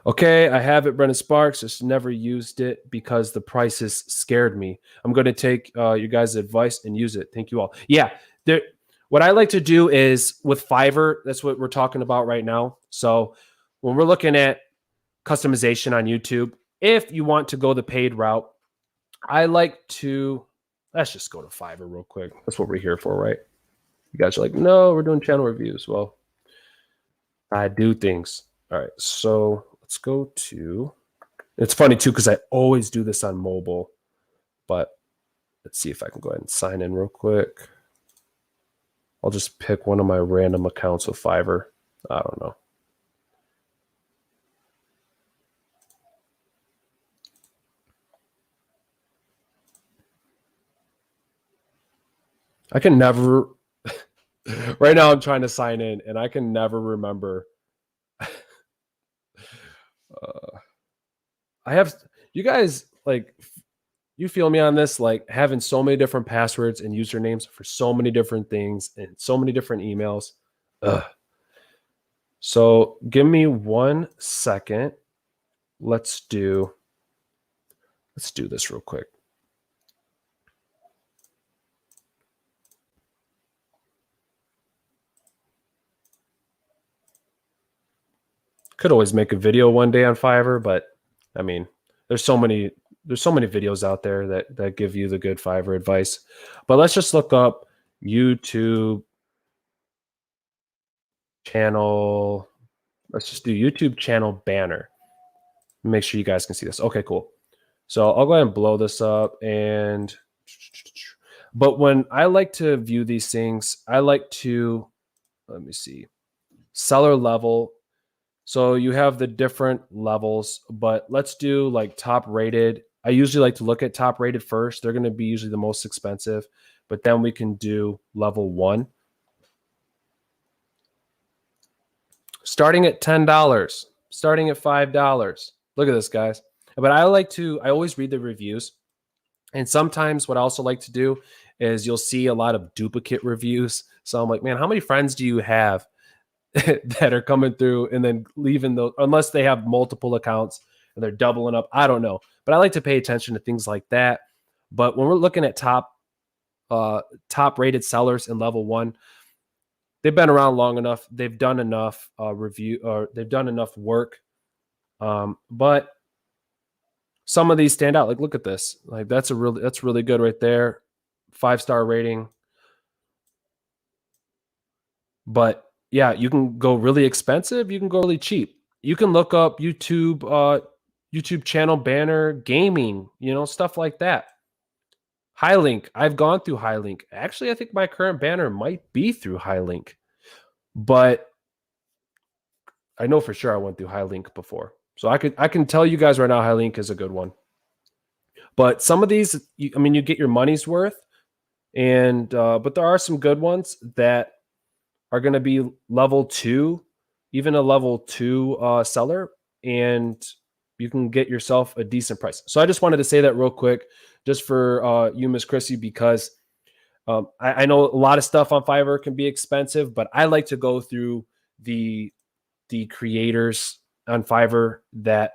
Okay, I have it, Brendan Sparks. Just never used it because the prices scared me. I'm going to take you guys' advice and use it. Thank you all. Yeah, what I like to do is with Fiverr, that's what we're talking about right now. So when we're looking at customization on YouTube, if you want to go the paid route, I like to, let's just go to Fiverr real quick. That's what we're here for, right? You guys are like, no, we're doing channel reviews. Well, I do things. All right, so let's go to, it's funny too, because I always do this on mobile, but let's see if I can go ahead and sign in real quick. I'll just pick one of my random accounts with Fiverr. I don't know. I can never, right now I'm trying to sign in and I can never remember. I have, you guys, like, you feel me on this, like having so many different passwords and usernames for so many different things and so many different emails. Ugh. So give me 1 second. Let's do this real quick. Could always make a video one day on Fiverr, but I mean, there's so many videos out there that give you the good Fiverr advice. But let's just look up YouTube channel. Let's just do YouTube channel banner. Make sure you guys can see this. Okay, cool. So I'll go ahead and blow this up. But when I like to view these things, I like to, let me see, seller level. So you have the different levels, but let's do like top rated. I usually like to look at top rated first. They're going to be usually the most expensive, but then we can do level 1. Starting at $10, starting at $5. Look at this, guys. But I always read the reviews. And sometimes what I also like to do is you'll see a lot of duplicate reviews. So I'm like, man, how many friends do you have that are coming through and then leaving those, unless they have multiple accounts and they're doubling up? I don't know. But I like to pay attention to things like that. But when we're looking at top rated sellers in level 1, they've been around long enough. They've done enough they've done enough work. But some of these stand out. Like, look at this. Like, that's really good right there. 5-star rating. But yeah, you can go really expensive. You can go really cheap. You can look up YouTube channel banner gaming, stuff like that. Highlink. I've gone through Highlink. Actually, I think my current banner might be through Highlink, but I know for sure I went through Highlink before. So I can tell you guys right now, Highlink is a good one. But some of these, you get your money's worth, and but there are some good ones that are going to be level 2, even a level 2 seller, and you can get yourself a decent price. So I just wanted to say that real quick, just for you, Miss Khrissy, because I know a lot of stuff on Fiverr can be expensive, but I like to go through the creators on Fiverr that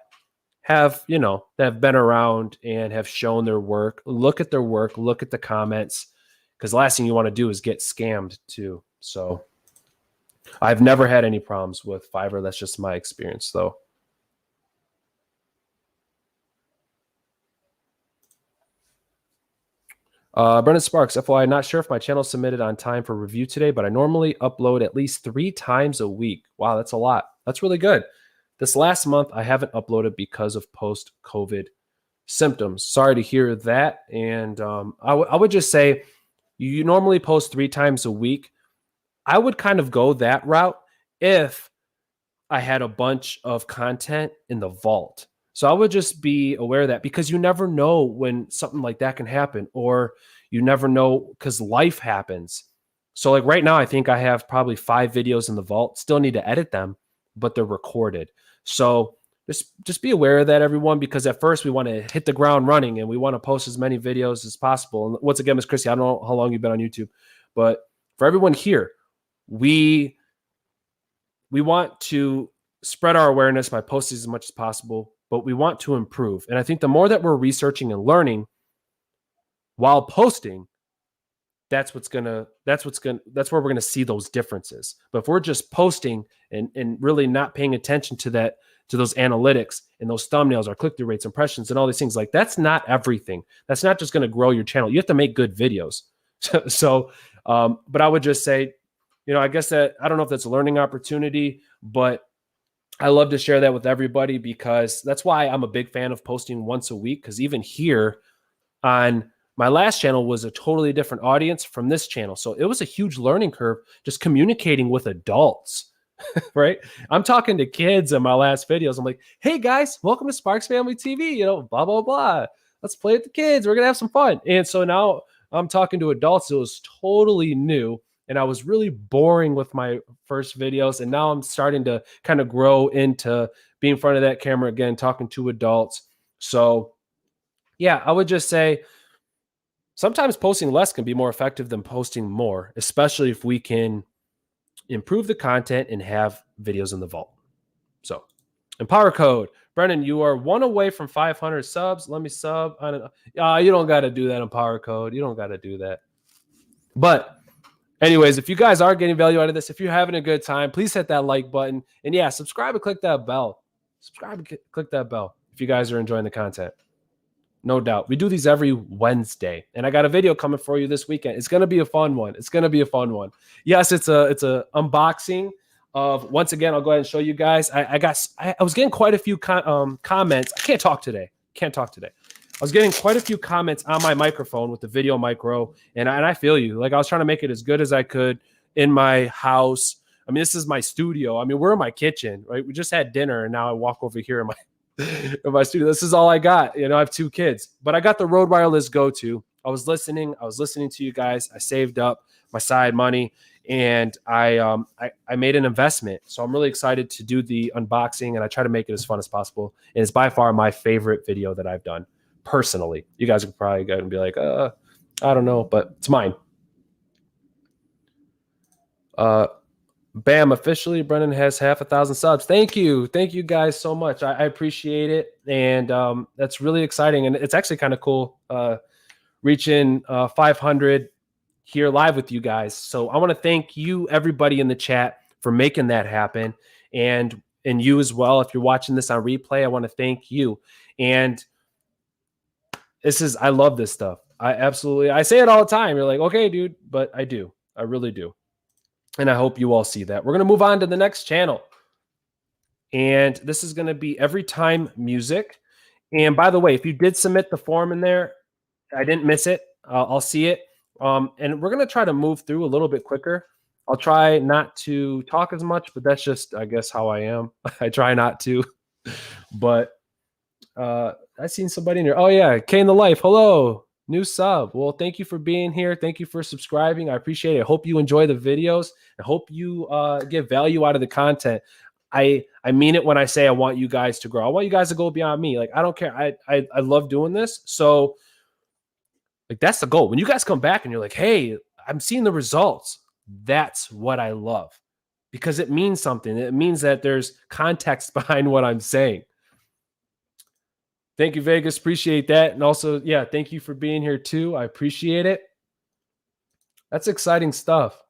have been around and have shown their work. Look at their work, look at the comments, because the last thing you want to do is get scammed too. So I've never had any problems with Fiverr. That's just my experience, though. Brendan Sparks, FYI, not sure if my channel submitted on time for review today, but I normally upload at least 3 times a week. Wow, that's a lot. That's really good. This last month, I haven't uploaded because of post-COVID symptoms. Sorry to hear that. And I would just say, you normally post 3 times a week. I would kind of go that route if I had a bunch of content in the vault. So I would just be aware of that, because you never know when something like that can happen, or you never know because life happens. So like right now, I think I have probably 5 videos in the vault. Still need to edit them, but they're recorded. So just be aware of that, everyone, because at first we want to hit the ground running and we want to post as many videos as possible. And once again, Ms. Khrissy, I don't know how long you've been on YouTube, but for everyone here, we want to spread our awareness by posting as much as possible, but we want to improve. And I think the more that we're researching and learning while posting, that's where we're going to see those differences. But if we're just posting and really not paying attention to those analytics and those thumbnails, our click-through rates, impressions, and all these things, like, that's not everything. That's not just going to grow your channel. You have to make good videos. But I would just say, I guess that, I don't know if that's a learning opportunity, but I love to share that with everybody, because that's why I'm a big fan of posting once a week. Because even here on my last channel was a totally different audience from this channel. So it was a huge learning curve just communicating with adults, right? I'm talking to kids in my last videos. I'm like, hey guys, welcome to Sparks Family TV, blah, blah, blah. Let's play with the kids. We're going to have some fun. And so now I'm talking to adults. It was totally new. And I was really boring with my first videos. And now I'm starting to kind of grow into being in front of that camera again, talking to adults. So yeah, I would just say sometimes posting less can be more effective than posting more, especially if we can improve the content and have videos in the vault. So, Empower Code. Brennan, you are 1 away from 500 subs. Let me sub. I don't know. You don't got to do that, Empower Code. You don't got to do that. But anyways, if you guys are getting value out of this, if you're having a good time, please hit that like button. And yeah, subscribe and click that bell. Subscribe and click that bell if you guys are enjoying the content. No doubt. We do these every Wednesday. And I got a video coming for you this weekend. It's going to be a fun one. It's going to be a fun one. Yes, it's a unboxing of, once again, I'll go ahead and show you guys. I was getting quite a few comments. I can't talk today. I was getting quite a few comments on my microphone with the Video Micro, and I feel you. Like, I was trying to make it as good as I could in my house. I mean, this is my studio. I mean, we're in my kitchen, right? We just had dinner, and now I walk over here in my studio. This is all I got. You know, I have 2 kids, but I got the Rode Wireless Go 2. I was listening to you guys. I saved up my side money, and I made an investment. So I'm really excited to do the unboxing, and I try to make it as fun as possible. And it's by far my favorite video that I've done personally. You guys could probably go and be like, I don't know, but it's mine. Bam, officially, Brennan has 500,000 subs. Thank you guys so much. I appreciate it, and that's really exciting, and it's actually kind of cool reaching 500 here live with you guys. So I want to thank you, everybody in the chat, for making that happen, and you as well. If you're watching this on replay, I want to thank you. And I love this stuff. I say it all the time. You're like, okay, dude, but I do. I really do. And I hope you all see that. We're going to move on to the next channel. And this is going to be EverytimeMusic. And by the way, if you did submit the form in there, I didn't miss it. I'll see it. And we're going to try to move through a little bit quicker. I'll try not to talk as much, but that's just, I guess, how I am. I try not to. But I seen somebody in here. Oh, yeah. Kane the Life. Hello. New sub. Well, thank you for being here. Thank you for subscribing. I appreciate it. I hope you enjoy the videos. I hope you get value out of the content. I mean it when I say I want you guys to grow. I want you guys to go beyond me. Like, I don't care. I love doing this. So, like, that's the goal. When you guys come back and you're like, hey, I'm seeing the results. That's what I love, because it means something. It means that there's context behind what I'm saying. Thank you, Vegas. Appreciate that. And also, yeah, thank you for being here too. I appreciate it. That's exciting stuff.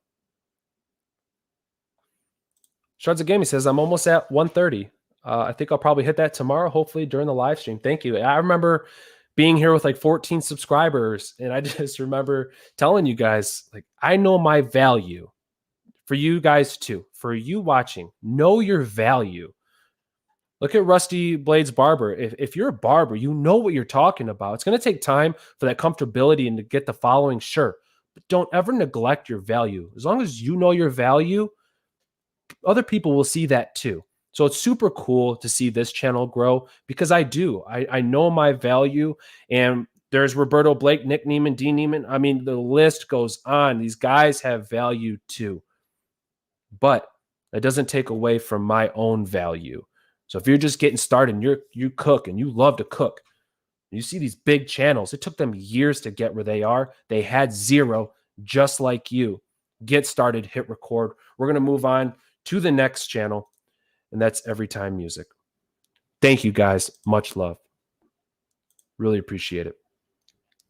Shards of Gaming says, I'm almost at 130. I think I'll probably hit that tomorrow, hopefully during the live stream. Thank you. I remember being here with like 14 subscribers, and I just remember telling you guys, like, I know my value. For you guys too. For you watching, know your value. Look at Rusty Blades Barber. If you're a barber, you know what you're talking about. It's going to take time for that comfortability and to get the following, sure. But don't ever neglect your value. As long as you know your value, other people will see that too. So it's super cool to see this channel grow, because I do. I know my value. And there's Roberto Blake, Nick Neiman, Dean Neiman. I mean, the list goes on. These guys have value too. But that doesn't take away from my own value. So if you're just getting started and you cook and you love to cook, you see these big channels, it took them years to get where they are. They had 0, just like you. Get started, hit record. We're going to move on to the next channel, and that's EverytimeMusic. Thank you, guys. Much love. Really appreciate it.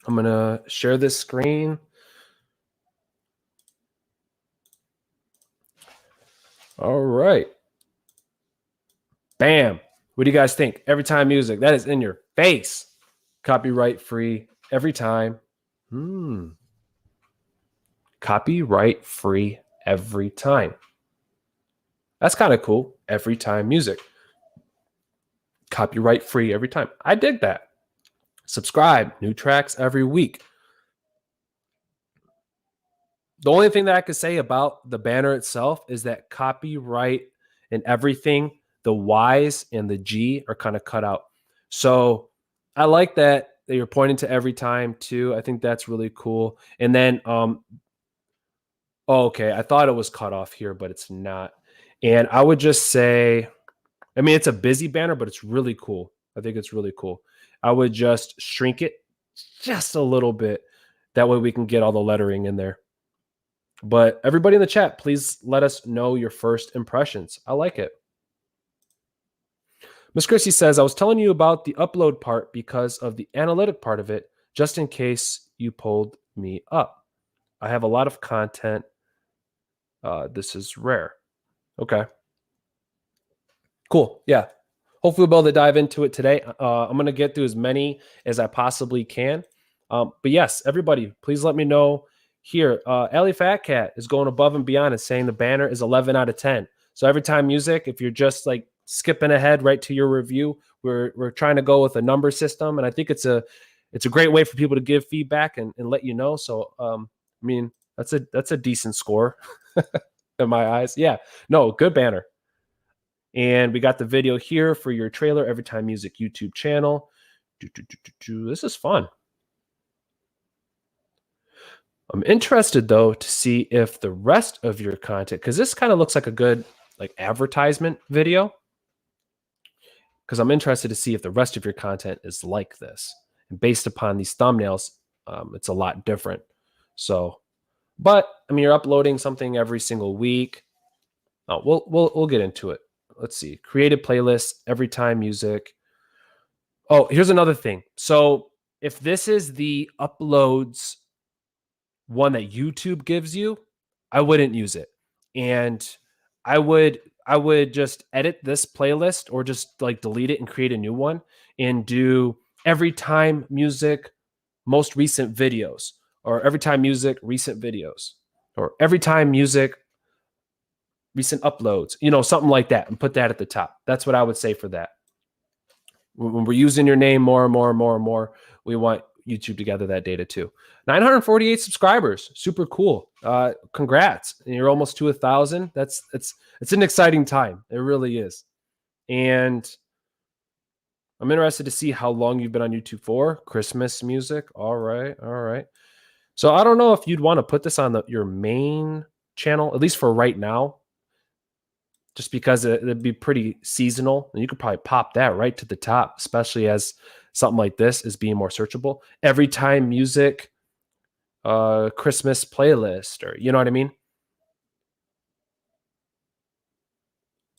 I'm going to share this screen. All right. Bam. What do you guys think? EverytimeMusic. That is in your face. Copyright free every time. Copyright free every time. That's kind of cool. EverytimeMusic. Copyright free every time. I dig that. Subscribe. New tracks every week. The only thing that I could say about the banner itself is that copyright and everything, the Y's and the G are kind of cut out. So I like that you're pointing to every time too. I think that's really cool. And then, okay, I thought it was cut off here, but it's not. And I would just say, I mean, it's a busy banner, but it's really cool. I think it's really cool. I would just shrink it just a little bit. That way we can get all the lettering in there. But everybody in the chat, please let us know your first impressions. I like it. Miss Khrissy says, I was telling you about the upload part because of the analytic part of it, just in case you pulled me up. I have a lot of content. This is rare. Okay. Cool. Yeah. Hopefully we'll be able to dive into it today. I'm going to get through as many as I possibly can. But yes, everybody, please let me know here. Ellie Fat Cat is going above and beyond and saying the banner is 11 out of 10. So EverytimeMusic, if you're just like skipping ahead right to your review, we're trying to go with a number system. And I think it's a great way for people to give feedback and let you know. So, I mean, that's a decent score in my eyes. Yeah, no, good banner. And we got the video here for your trailer, EverytimeMusic YouTube channel. This is fun. I'm interested, though, to see if the rest of your content, because this kind of looks like a good like advertisement video, because I'm interested to see if the rest of your content is like this. And based upon these thumbnails, it's a lot different. So, but I mean, you're uploading something every single week. Oh, we'll get into it. Let's see. Created playlists, EverytimeMusic. Oh, here's another thing. So if this is the uploads one that YouTube gives you, I wouldn't use it. And I would just edit this playlist or just like delete it and create a new one and do EverytimeMusic most recent videos, or EverytimeMusic recent videos, or EverytimeMusic recent uploads, something like that, and put that at the top. That's what I would say for that. When we're using your name more and more and more and more, we want YouTube to gather that data too. 948 subscribers, super cool. Congrats, you're almost to 1,000. It's an exciting time. It really is. And I'm interested to see how long you've been on YouTube for. Christmas music, all right. So I don't know if you'd want to put this on your main channel, at least for right now, just because it'd be pretty seasonal, and you could probably pop that right to the top, especially as something like this is being more searchable. EverytimeMusic Christmas playlist, or you know what I mean?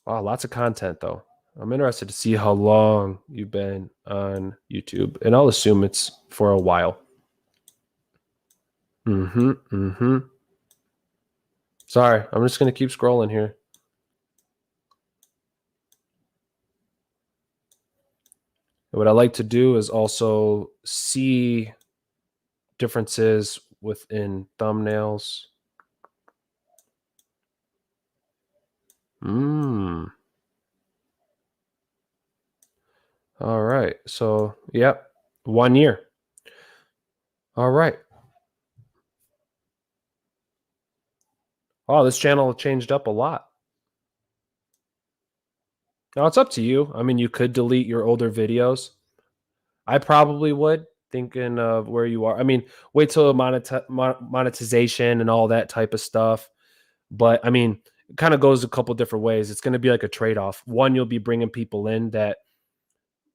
Wow, lots of content though. I'm interested to see how long you've been on YouTube, and I'll assume it's for a while. Sorry, I'm just going to keep scrolling here. What I like to do is also see differences within thumbnails. All right. So, yep, 1 year. All right. Oh, this channel changed up a lot. Now, it's up to you. I mean, you could delete your older videos. I probably would, thinking of where you are. I mean, wait till monetization and all that type of stuff. But, I mean, it kind of goes a couple different ways. It's going to be like a trade-off. One, you'll be bringing people in that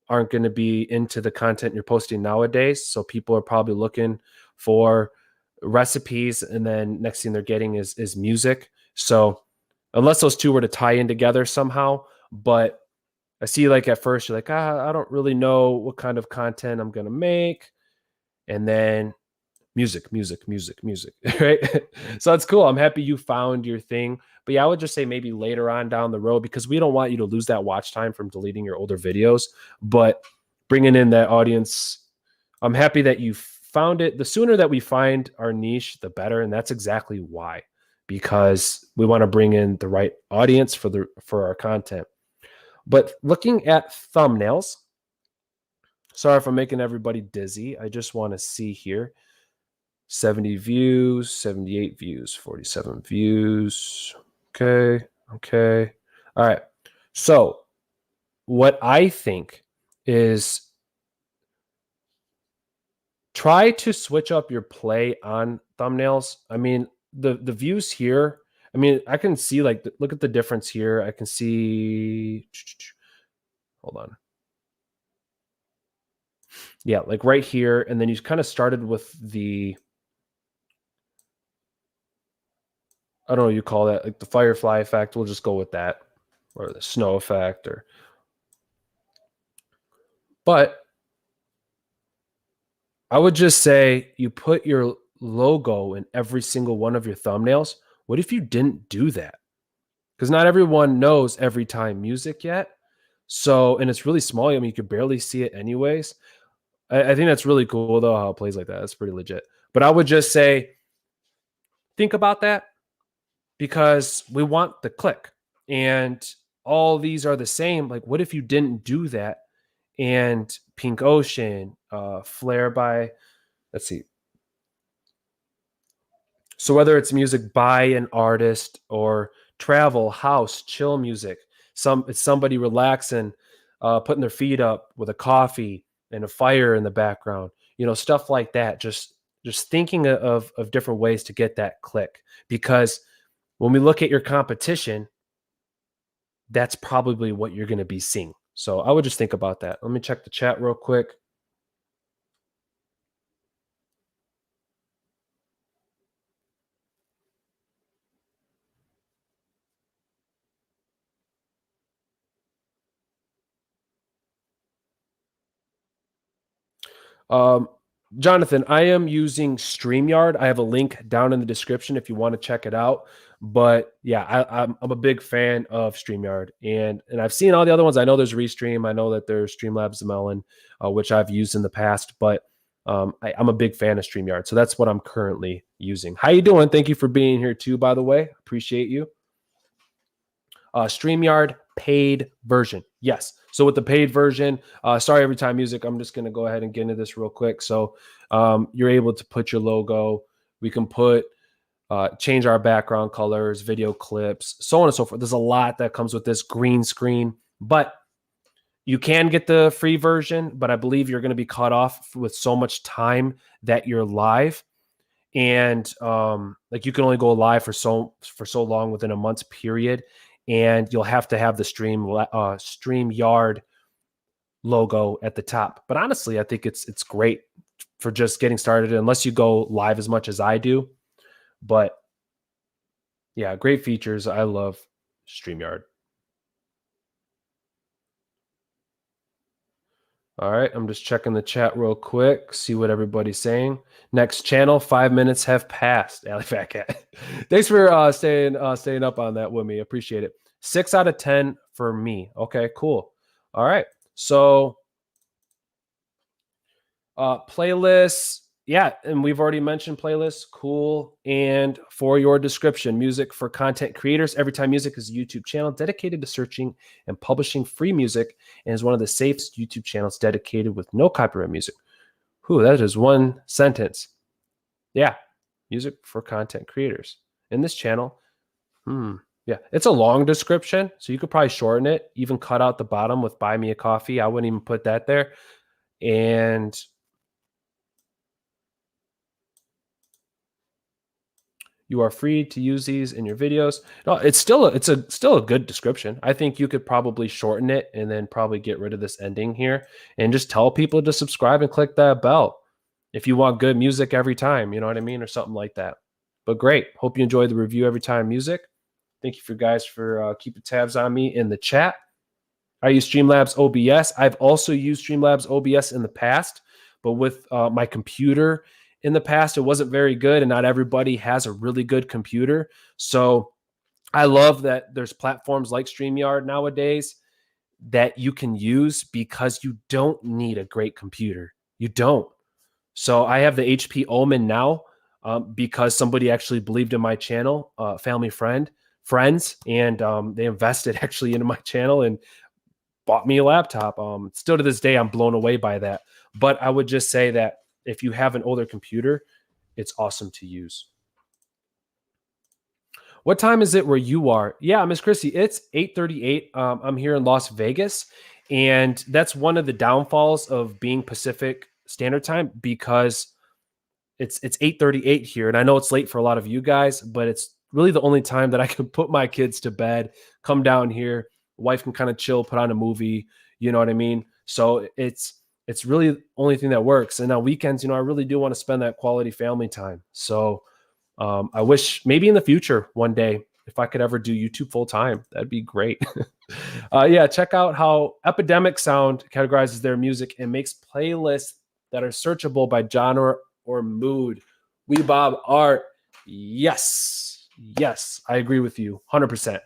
aren't going to be into the content you're posting nowadays. So people are probably looking for recipes, and then next thing they're getting is music. So unless those two were to tie in together somehow, but I see like at first you're like, I don't really know what kind of content I'm going to make. And then music, right? So it's cool. I'm happy you found your thing. But yeah, I would just say maybe later on down the road, because we don't want you to lose that watch time from deleting your older videos, but bringing in that audience. I'm happy that you found it. The sooner that we find our niche, the better. And that's exactly why, because we want to bring in the right audience for our content. But looking at thumbnails, sorry if I'm making everybody dizzy. I just want to see here. 70 views, 78 views, 47 views. Okay. All right. So what I think is try to switch up your play on thumbnails. I mean, the views here, I mean, I can see like, look at the difference here. I can see, hold on. Yeah, like right here. And then you kind of started with the, I don't know what you call that, like the firefly effect. We'll just go with that, or the snow effect, but I would just say you put your logo in every single one of your thumbnails. What if you didn't do that? Because not everyone knows EverytimeMusic yet. So, and it's really small. I mean, you could barely see it anyways. I think that's really cool though, how it plays like that. That's pretty legit. But I would just say, think about that, because we want the click, and all these are the same. Like, what if you didn't do that? And Pink Ocean, Flare by, let's see. So whether it's music by an artist or travel, house, chill music, it's somebody relaxing, putting their feet up with a coffee and a fire in the background, stuff like that. Just thinking of different ways to get that click, because when we look at your competition, that's probably what you're going to be seeing. So I would just think about that. Let me check the chat real quick. Jonathan, I am using StreamYard. I have a link down in the description if you want to check it out. But yeah, I'm a big fan of StreamYard, and I've seen all the other ones. I know there's Restream. I know that there's Streamlabs Melon, which I've used in the past. But I'm a big fan of StreamYard, so that's what I'm currently using. How you doing? Thank you for being here too, by the way. Appreciate you. StreamYard paid version. Yes. So with the paid version, sorry, EverytimeMusic, I'm just going to go ahead and get into this real quick. So you're able to put your logo. We can change our background colors, video clips, so on and so forth. There's a lot that comes with this green screen, but you can get the free version, but I believe you're going to be cut off with so much time that you're live. And like you can only go live for so long within a month's period. And you'll have to have the StreamYard logo at the top. But honestly, I think it's great for just getting started, unless you go live as much as I do. But yeah, great features. I love StreamYard. All right, I'm just checking the chat real quick, see what everybody's saying. Next channel, 5 minutes have passed. Alley Fat Cat. Thanks for staying up on that with me. Appreciate it. 6 out of 10 for me. Okay, cool. All right. So playlists, yeah, and we've already mentioned playlists. Cool. And for your description, music for content creators. EverytimeMusic is a YouTube channel dedicated to searching and publishing free music, and is one of the safest YouTube channels dedicated with no copyright music. Whew, that is one sentence. Yeah, music for content creators. In this channel, yeah, it's a long description, so you could probably shorten it, even cut out the bottom with buy me a coffee. I wouldn't even put that there. And you are free to use these in your videos. No, it's still a good description. I think you could probably shorten it and then probably get rid of this ending here and just tell people to subscribe and click that bell if you want good music every time, you know what I mean, or something like that. But great. Hope you enjoyed the review EverytimeMusic. Thank you for guys for keeping tabs on me in the chat. I use Streamlabs OBS. I've also used Streamlabs OBS in the past, but with my computer in the past, it wasn't very good, and not everybody has a really good computer. So I love that there's platforms like StreamYard nowadays that you can use, because you don't need a great computer. You don't. So I have the HP Omen now because somebody actually believed in my channel, family friends, and they invested actually into my channel and bought me a laptop. Still to this day, I'm blown away by that. But I would just say that if you have an older computer, it's awesome to use. What time is it where you are? Yeah, Miss Khrissy, it's 8:38. I'm here in Las Vegas, and that's one of the downfalls of being Pacific Standard Time, because it's 8:38 here, and I know it's late for a lot of you guys, but it's really the only time that I can put my kids to bed, come down here, wife can kind of chill, put on a movie, you know what I mean? So it's it's really the only thing that works. And on weekends, I really do want to spend that quality family time. So I wish maybe in the future one day, if I could ever do YouTube full time, that'd be great. Yeah, check out how Epidemic Sound categorizes their music and makes playlists that are searchable by genre or mood. Weebob Art, yes, I agree with you 100%.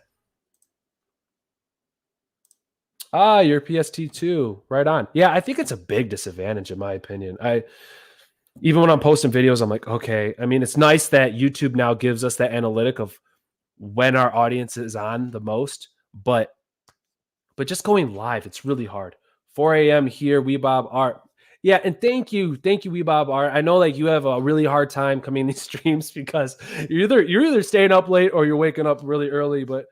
Your PST2, right on. Yeah, I think it's a big disadvantage in my opinion. Even when I'm posting videos, I'm like, okay. I mean, it's nice that YouTube now gives us that analytic of when our audience is on the most, but just going live, it's really hard. 4 a.m. here, Weebob Art. Yeah, and thank you, Weebob Art. I know like you have a really hard time coming to these streams because you're either staying up late or you're waking up really early. But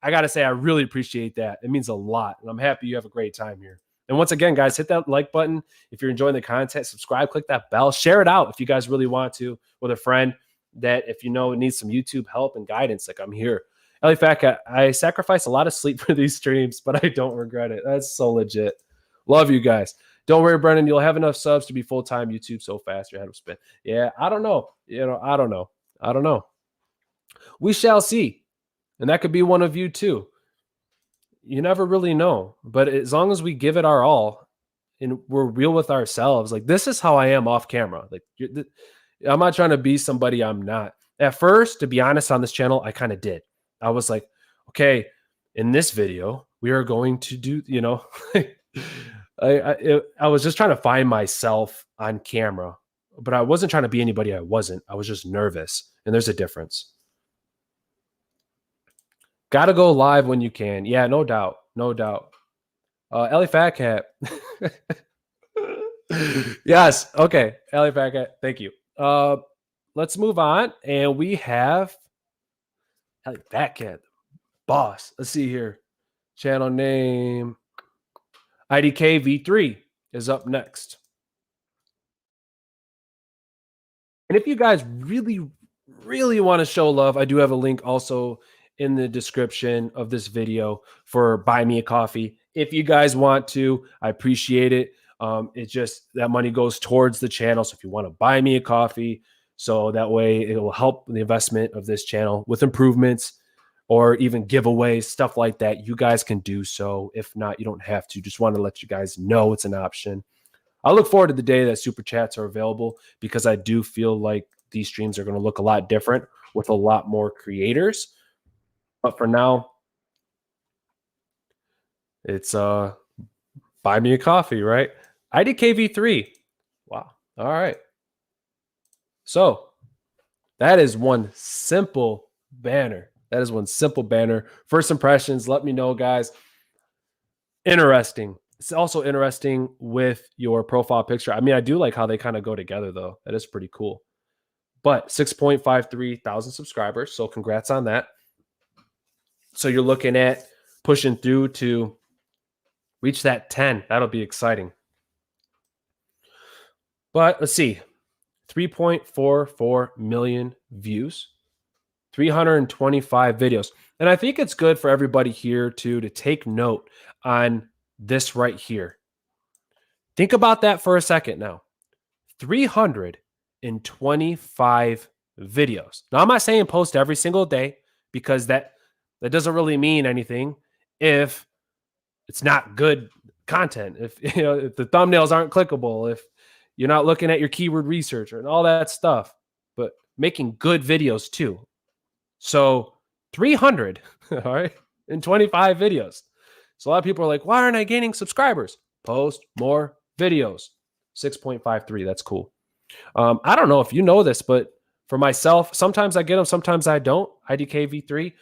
I gotta say, I really appreciate that. It means a lot, and I'm happy you have a great time here. And once again, guys, hit that like button if you're enjoying the content. Subscribe, click that bell, share it out if you guys really want to with a friend that if needs some YouTube help and guidance. Like I'm here. Ellie Fat Cat, I sacrifice a lot of sleep for these streams, but I don't regret it. That's so legit. Love you guys. Don't worry, Brennan. You'll have enough subs to be full-time YouTube so fast your head will spin. Yeah, I don't know. I don't know. We shall see. And that could be one of you too. You never really know. But as long as we give it our all and we're real with ourselves, like this is how I am off camera. Like I'm not trying to be somebody I'm not. At first, to be honest, on this channel, I kind of did. I was like, okay, in this video, we are going to do, I was just trying to find myself on camera, but I wasn't trying to be anybody I wasn't. I was just nervous. And there's a difference. Got to go live when you can. Yeah, no doubt. Ellie Fat Cat. Yes. Okay. Ellie Fat Cat. Thank you. Let's move on. And we have Ellie Fat Cat. Boss. Let's see here. Channel name. IDK V3 is up next. And if you guys really, really want to show love, I do have a link also in the description of this video for Buy Me a Coffee. If you guys want to, I appreciate it. It's just that money goes towards the channel. So if you want to buy me a coffee, so that way it will help the investment of this channel with improvements or even giveaways, stuff like that, you guys can do so. If not, you don't have to. Just want to let you guys know it's an option. I look forward to the day that super chats are available because I do feel like these streams are going to look a lot different with a lot more creators. But for now, it's buy me a coffee, right? IDKV3. Wow. All right. So that is one simple banner. First impressions, let me know, guys. Interesting. It's also interesting with your profile picture. I mean, I do like how they kind of go together, though. That is pretty cool. But 6.53 thousand subscribers. So congrats on that. So you're looking at pushing through to reach that 10. That'll be exciting. But let's see. 3.44 million views. 325 videos. And I think it's good for everybody here to take note on this right here. Think about that for a second now. 325 videos. Now, I'm not saying post every single day because that doesn't really mean anything if it's not good content. If if the thumbnails aren't clickable, if you're not looking at your keyword research and all that stuff, but making good videos too. So 300, all right, and 25 videos. So a lot of people are like, why aren't I gaining subscribers? Post more videos. 6.53, that's cool. I don't know if you know this, but for myself, sometimes I get them, sometimes I don't. IDKV3.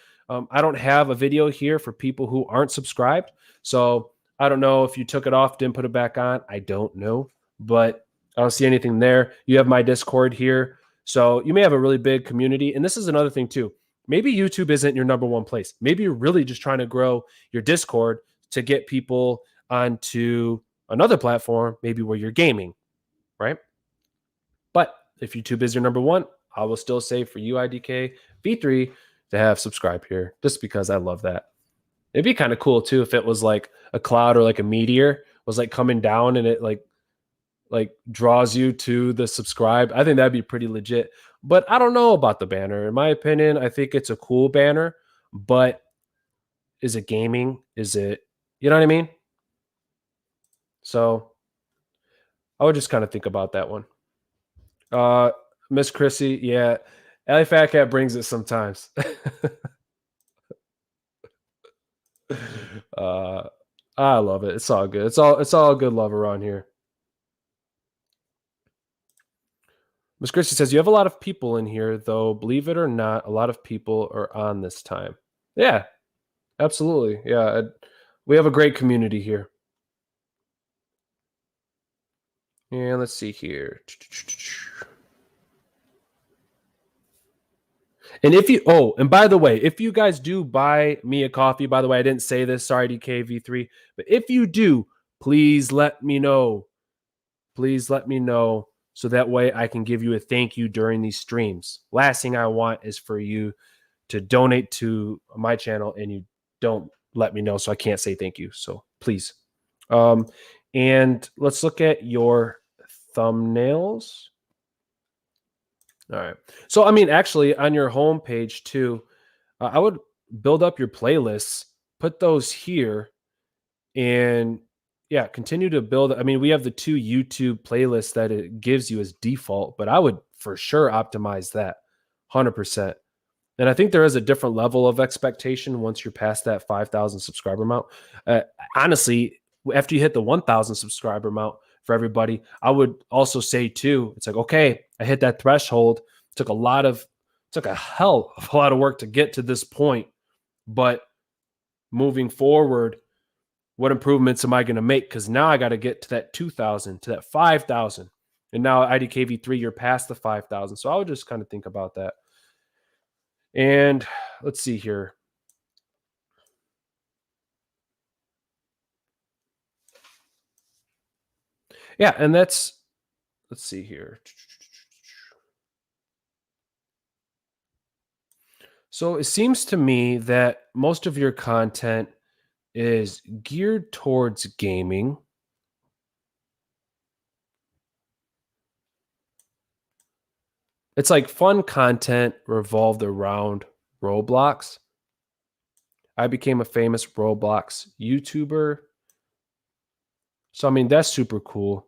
I don't have a video here for people who aren't subscribed. So I don't know if you took it off, didn't put it back on. I don't know, but I don't see anything there. You have my Discord here. So you may have a really big community. And this is another thing too. Maybe YouTube isn't your number one place. Maybe you're really just trying to grow your Discord to get people onto another platform, maybe where you're gaming, right? But if YouTube is your number one, I will still say for you, IDK V3, to have subscribe here, just because I love that. It'd be kind of cool too if it was like a cloud or like a meteor was like coming down and it like like draws you to the subscribe, I think that'd be pretty legit. But I don't know about the banner. In my opinion, I think it's a cool banner, but is it gaming? Is it, you know what I mean? So I would just kind of think about that one. Miss Khrissy, yeah. Ellie Fat Cat brings it sometimes. I love it. It's all good. It's all good love around here. Miss Khrissy says, you have a lot of people in here, though. Believe it or not, a lot of people are on this time. Yeah, absolutely. Yeah, we have a great community here. And let's see here. And if you, and by the way, if you guys do buy me a coffee, by the way, I didn't say this, sorry, DKV3, but if you do, please let me know. Please let me know so that way I can give you a thank you during these streams. Last thing I want is for you to donate to my channel and you don't let me know, so I can't say thank you. So please. And let's look at your thumbnails. All right. So, I mean, actually, on your home page too, I would build up your playlists, put those here, and yeah, continue to build. I mean, we have the 2 YouTube playlists that it gives you as default, but I would for sure optimize that 100%. And I think there is a different level of expectation once you're past that 5,000 subscriber amount. Honestly, after you hit the 1,000 subscriber amount for everybody, I would also say too, it's like, okay, I hit that threshold. Took a hell of a lot of work to get to this point, but moving forward, what improvements am I going to make? Because now I got to get to that 2,000, to that 5,000. And now IDKV3, you're past the 5,000. So I would just kind of think about that. And let's see here. Yeah, and let's see here. So it seems to me that most of your content is geared towards gaming. It's like fun content revolved around Roblox. I became a famous Roblox YouTuber. So I mean, that's super cool.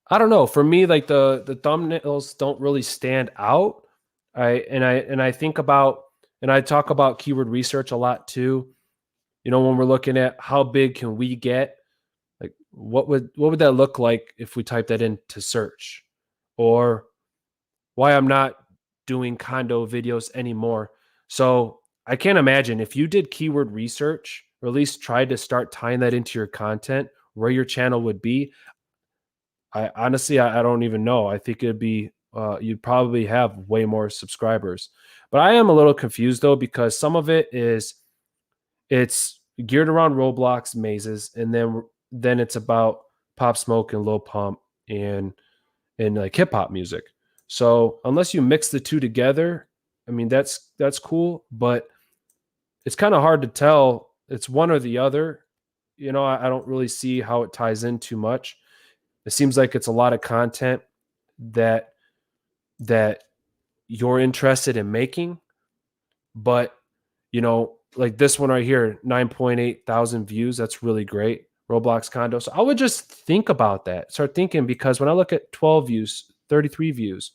I don't know. For me, like the thumbnails don't really stand out. I think about, and I talk about keyword research a lot too. You know, when we're looking at how big can we get, like what would that look like if we type that into search, or why I'm not doing condo videos anymore. So I can't imagine if you did keyword research, or at least tried to start tying that into your content, where your channel would be. I honestly, I don't even know. I think it'd be, you'd probably have way more subscribers. But I am a little confused though, because some of it is, it's geared around Roblox mazes, and then it's about Pop Smoke and Lil Pump and like hip hop music. So unless you mix the two together, I mean, that's cool, but it's kind of hard to tell. It's one or the other. You know, I don't really see how it ties in too much. It seems like it's a lot of content that you're interested in making, but you know, like this one right here, 9.8 thousand views. That's really great. Roblox condo. So I would just think about that. Start thinking, because when I look at 12 views, 33 views,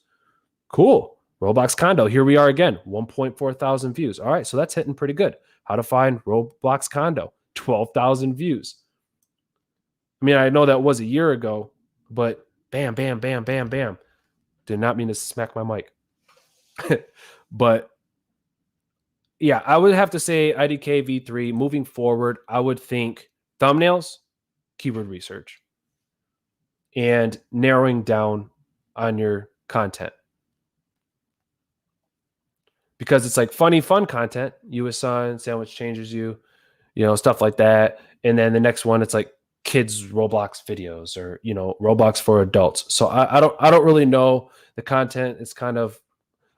cool. Roblox condo. Here we are again, 1.4 thousand views. All right, so that's hitting pretty good. How to find Roblox condo, 12,000 views. I mean, I know that was a year ago, but bam, bam, bam, bam, bam. Did not mean to smack my mic. But yeah, I would have to say IDK V3 moving forward. I would think thumbnails, keyword research, and narrowing down on your content. Because it's like funny, fun content, you a son, sandwich changes you, you know, stuff like that. And then the next one, it's like kids Roblox videos, or, you know, Roblox for adults. So I don't really know. The content is kind of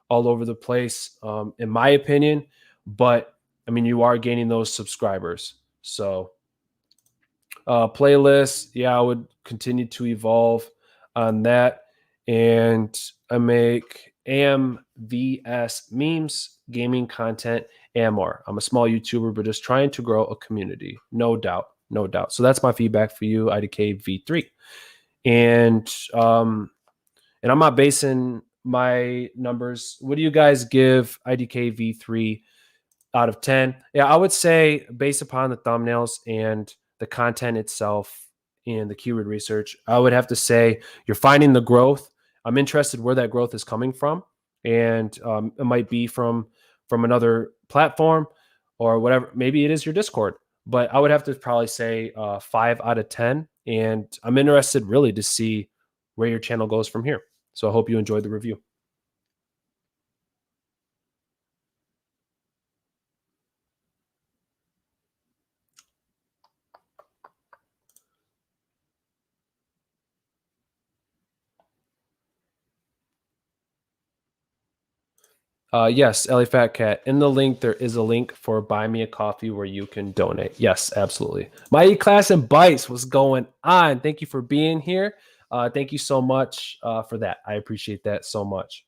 all over the place, in my opinion. But I mean, you are gaining those subscribers. So Playlist, yeah, I would continue to evolve on that. And I make AMVS memes, gaming content, and more. I'm a small YouTuber, but just trying to grow a community. No doubt. No doubt. So that's my feedback for you, IDK V3. And I'm not basing my numbers. What do you guys give IDK V3 out of 10? Yeah, I would say based upon the thumbnails and the content itself and the keyword research, I would have to say you're finding the growth. I'm interested where that growth is coming from, and it might be from another platform or whatever. Maybe it is your Discord, but I would have to probably say 5 out of 10. And I'm interested really to see where your channel goes from here. So I hope you enjoyed the review. Yes, Ellie Fat Cat. In the link, there is a link for Buy Me a Coffee where you can donate. Yes, absolutely. My E-Class and Bites, what's going on? Thank you for being here. Thank you so much for that. I appreciate that so much.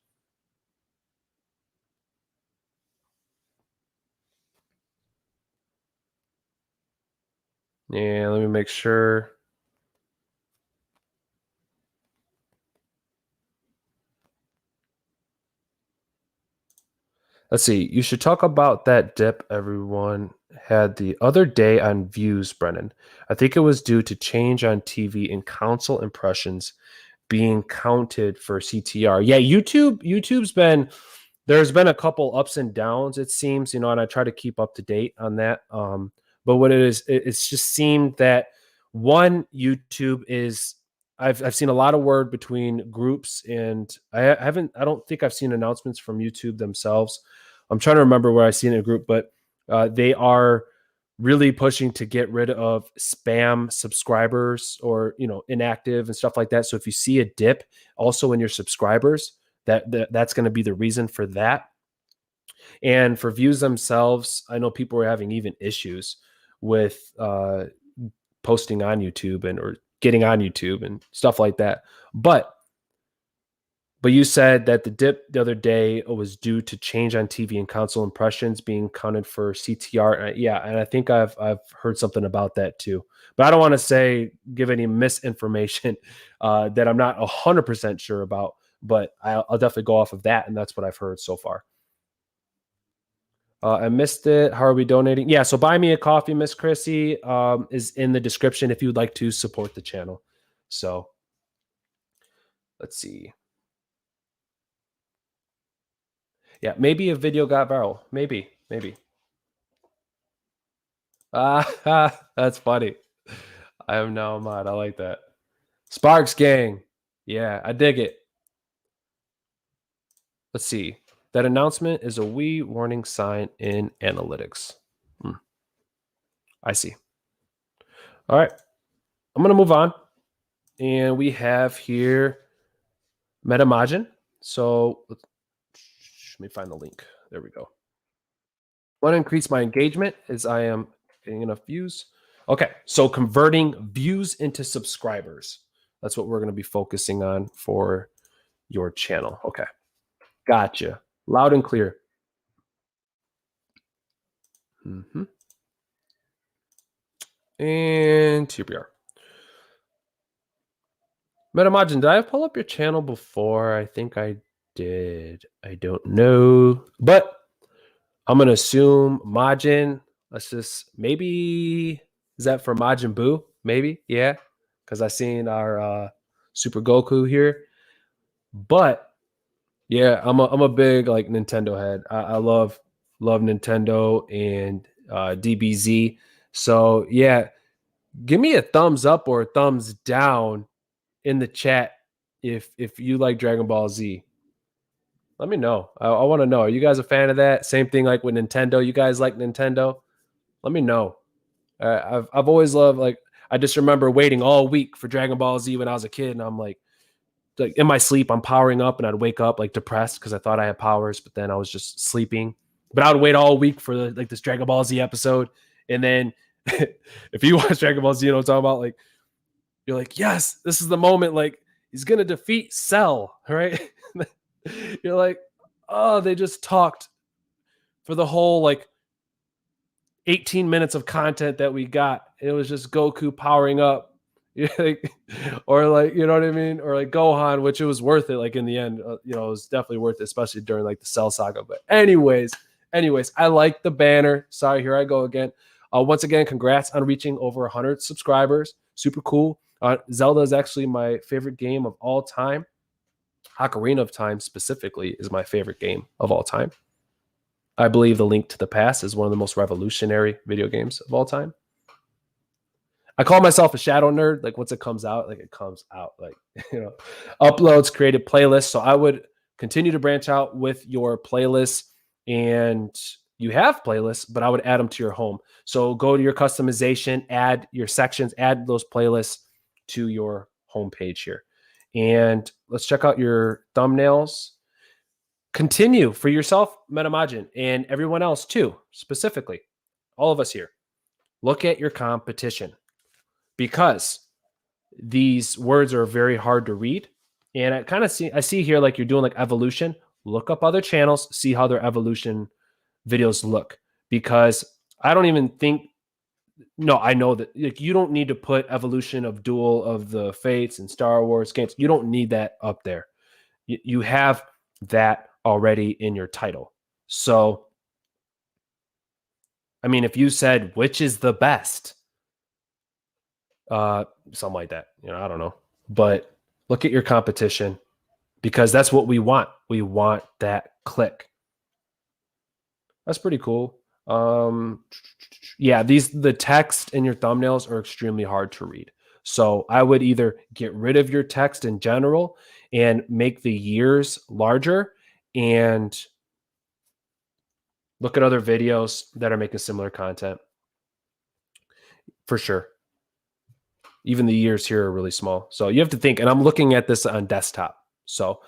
Yeah, let me make sure. Let's see. You should talk about that dip everyone had the other day on views, Brennan. I think it was due to change on TV and console impressions being counted for CTR. Yeah, YouTube's been there's been a couple ups and downs, it seems, and I try to keep up to date on that. But what it is, it's just seemed that one, YouTube is I've seen a lot of word between groups, and I don't think I've seen announcements from YouTube themselves. I'm trying to remember where I've seen a group, but they are really pushing to get rid of spam subscribers or inactive and stuff like that. So if you see a dip also in your subscribers, that's going to be the reason for that. And for views themselves, I know people were having even issues with posting on YouTube or getting on YouTube and stuff like that. But you said that the dip the other day was due to change on TV and console impressions being counted for CTR. Yeah, and I think I've heard something about that too. But I don't want to give any misinformation that I'm not 100% sure about. But I'll definitely go off of that, and that's what I've heard so far. I missed it. How are we donating? Yeah, so buy me a coffee, Miss Khrissy, is in the description if you would like to support the channel. So let's see. Yeah, maybe a video got viral. Maybe. That's funny. I am now a mod. I like that. Sparks gang. Yeah, I dig it. Let's see. That announcement is a wee warning sign in analytics. I see. All right. I'm going to move on. And we have here MetaMajin. So let me find the link. There we go. I want to increase my engagement as I am getting enough views. Okay, so converting views into subscribers. That's what we're going to be focusing on for your channel. Okay, gotcha. Loud and clear. And here we are. MetaMajin, did I pull up your channel before? I think I did. I don't know. But I'm going to assume Majin. Let's just maybe, is that for Majin Buu? Maybe, yeah. Because I seen our Super Goku here. But yeah, I'm a big like Nintendo head. I love Nintendo and DBZ. So yeah, give me a thumbs up or a thumbs down in the chat if you like Dragon Ball Z. Let me know. I want to know. Are you guys a fan of that? Same thing like with Nintendo. You guys like Nintendo? Let me know. I've always loved, like, I just remember waiting all week for Dragon Ball Z when I was a kid, and I'm like in my sleep, I'm powering up, and I'd wake up like depressed because I thought I had powers, but then I was just sleeping. But I would wait all week for this Dragon Ball Z episode, and then if you watch Dragon Ball Z, you know what I'm talking about? Like, you're like, yes, this is the moment. Like, he's going to defeat Cell, right? You're like, oh, they just talked for the whole like 18 minutes of content that we got. It was just Goku powering up. Or like, you know what I mean? Or like Gohan, which it was worth it. Like in the end, you know, it was definitely worth it, especially during like the Cell saga. But anyways, I like the banner. Sorry, here I go again. Once again, congrats on reaching over 100 subscribers. Super cool. Zelda is actually my favorite game of all time. Ocarina of Time specifically is my favorite game of all time. I believe The Link to the Past is one of the most revolutionary video games of all time. I call myself a shadow nerd. Like once it comes out, like it comes out. Like, you know, uploads, created playlists. So I would continue to branch out with your playlists, and you have playlists, but I would add them to your home. So go to your customization, add your sections, add those playlists to your homepage here. And let's check out your thumbnails. Continue for yourself, MetaMajin, and everyone else too, specifically, all of us here. Look at your competition, because these words are very hard to read. And I see here, like you're doing like evolution. Look up other channels, see how their evolution videos look, because I don't even think, no, I know that like you don't need to put evolution of Duel of the Fates and Star Wars games. You don't need that up there. You have that already in your title. So, I mean, if you said, which is the best, something like that, you know, I don't know, but look at your competition, because that's what we want. We want that click. That's pretty cool. Yeah, the text in your thumbnails are extremely hard to read. So I would either get rid of your text in general and make the years larger, and look at other videos that are making similar content. For sure. Even the years here are really small. So you have to think, and I'm looking at this on desktop. So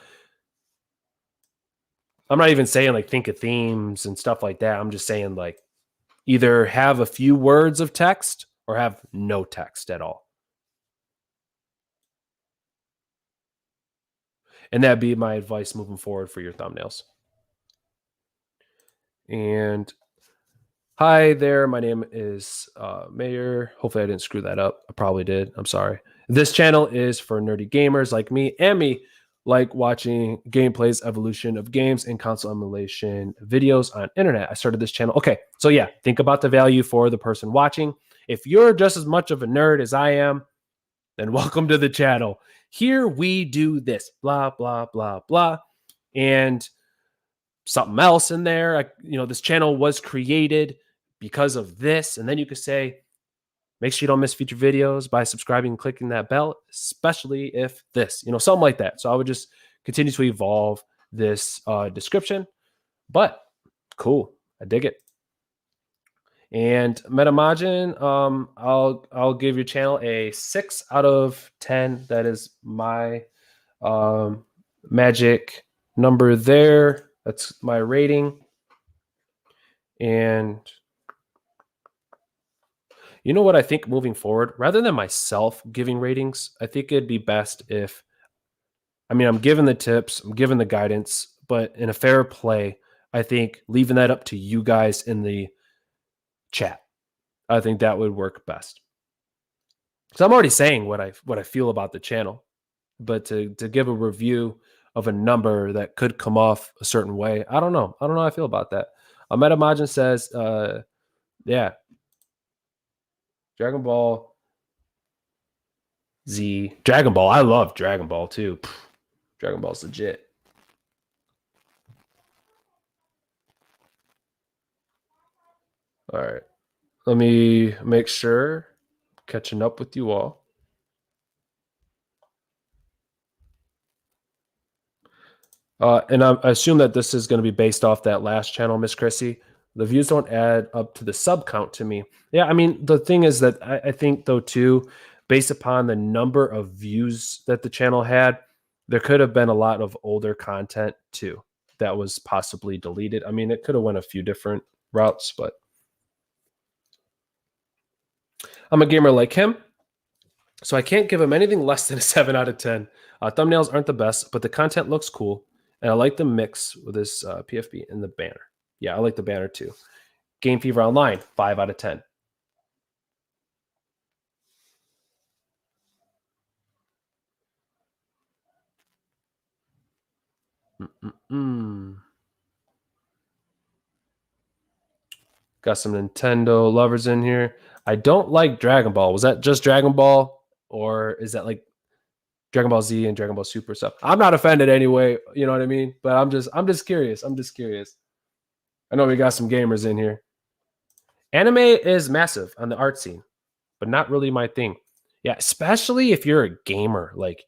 I'm not even saying like think of themes and stuff like that. I'm just saying like either have a few words of text or have no text at all. And that'd be my advice moving forward for your thumbnails. And hi there, my name is Mayor. Hopefully I didn't screw that up. I probably did. I'm sorry. This channel is for nerdy gamers like me, and me like watching gameplays, evolution of games, and console emulation videos on internet. I started this channel. Okay, so yeah, think about the value for the person watching. If you're just as much of a nerd as I am, then welcome to the channel. Here we do this, blah, blah, blah, blah, and something else in there. You know, this channel was created because of this. And then you could say, make sure you don't miss future videos by subscribing and clicking that bell, especially if this, you know, something like that. So I would just continue to evolve this description, but cool. I dig it. And MetaMajin, I'll give your channel a 6 out of 10. That is my magic number there. That's my rating. And you know what I think moving forward, rather than myself giving ratings, I think it'd be best if, I mean, I'm giving the tips, I'm giving the guidance, but in a fair play, I think leaving that up to you guys in the chat, I think that would work best. So I'm already saying what I feel about the channel, but to give a review of a number that could come off a certain way, I don't know. I don't know how I feel about that. MetaMajin says, yeah, Dragon Ball Z. Dragon Ball. I love Dragon Ball too. Dragon Ball's legit. All right. Let me make sure. Catching up with you all. And I assume that this is going to be based off that last channel, Miss Khrissy. The views don't add up to the sub count to me. Yeah, I mean, the thing is that I think, though, too, based upon the number of views that the channel had, there could have been a lot of older content, too, that was possibly deleted. I mean, it could have went a few different routes, but I'm a gamer like him, so I can't give him anything less than a 7 out of 10. Thumbnails aren't the best, but the content looks cool, and I like the mix with this PFP and the banner. Yeah, I like the banner too. Game Fever Online, 5 out of 10. Got some Nintendo lovers in here. I don't like Dragon Ball. Was that just Dragon Ball, or is that like Dragon Ball Z and Dragon Ball Super stuff? I'm not offended anyway. You know what I mean? But I'm just curious. I'm just curious. I know we got some gamers in here. Anime is massive on the art scene, but not really my thing. Yeah, especially if you're a gamer. Like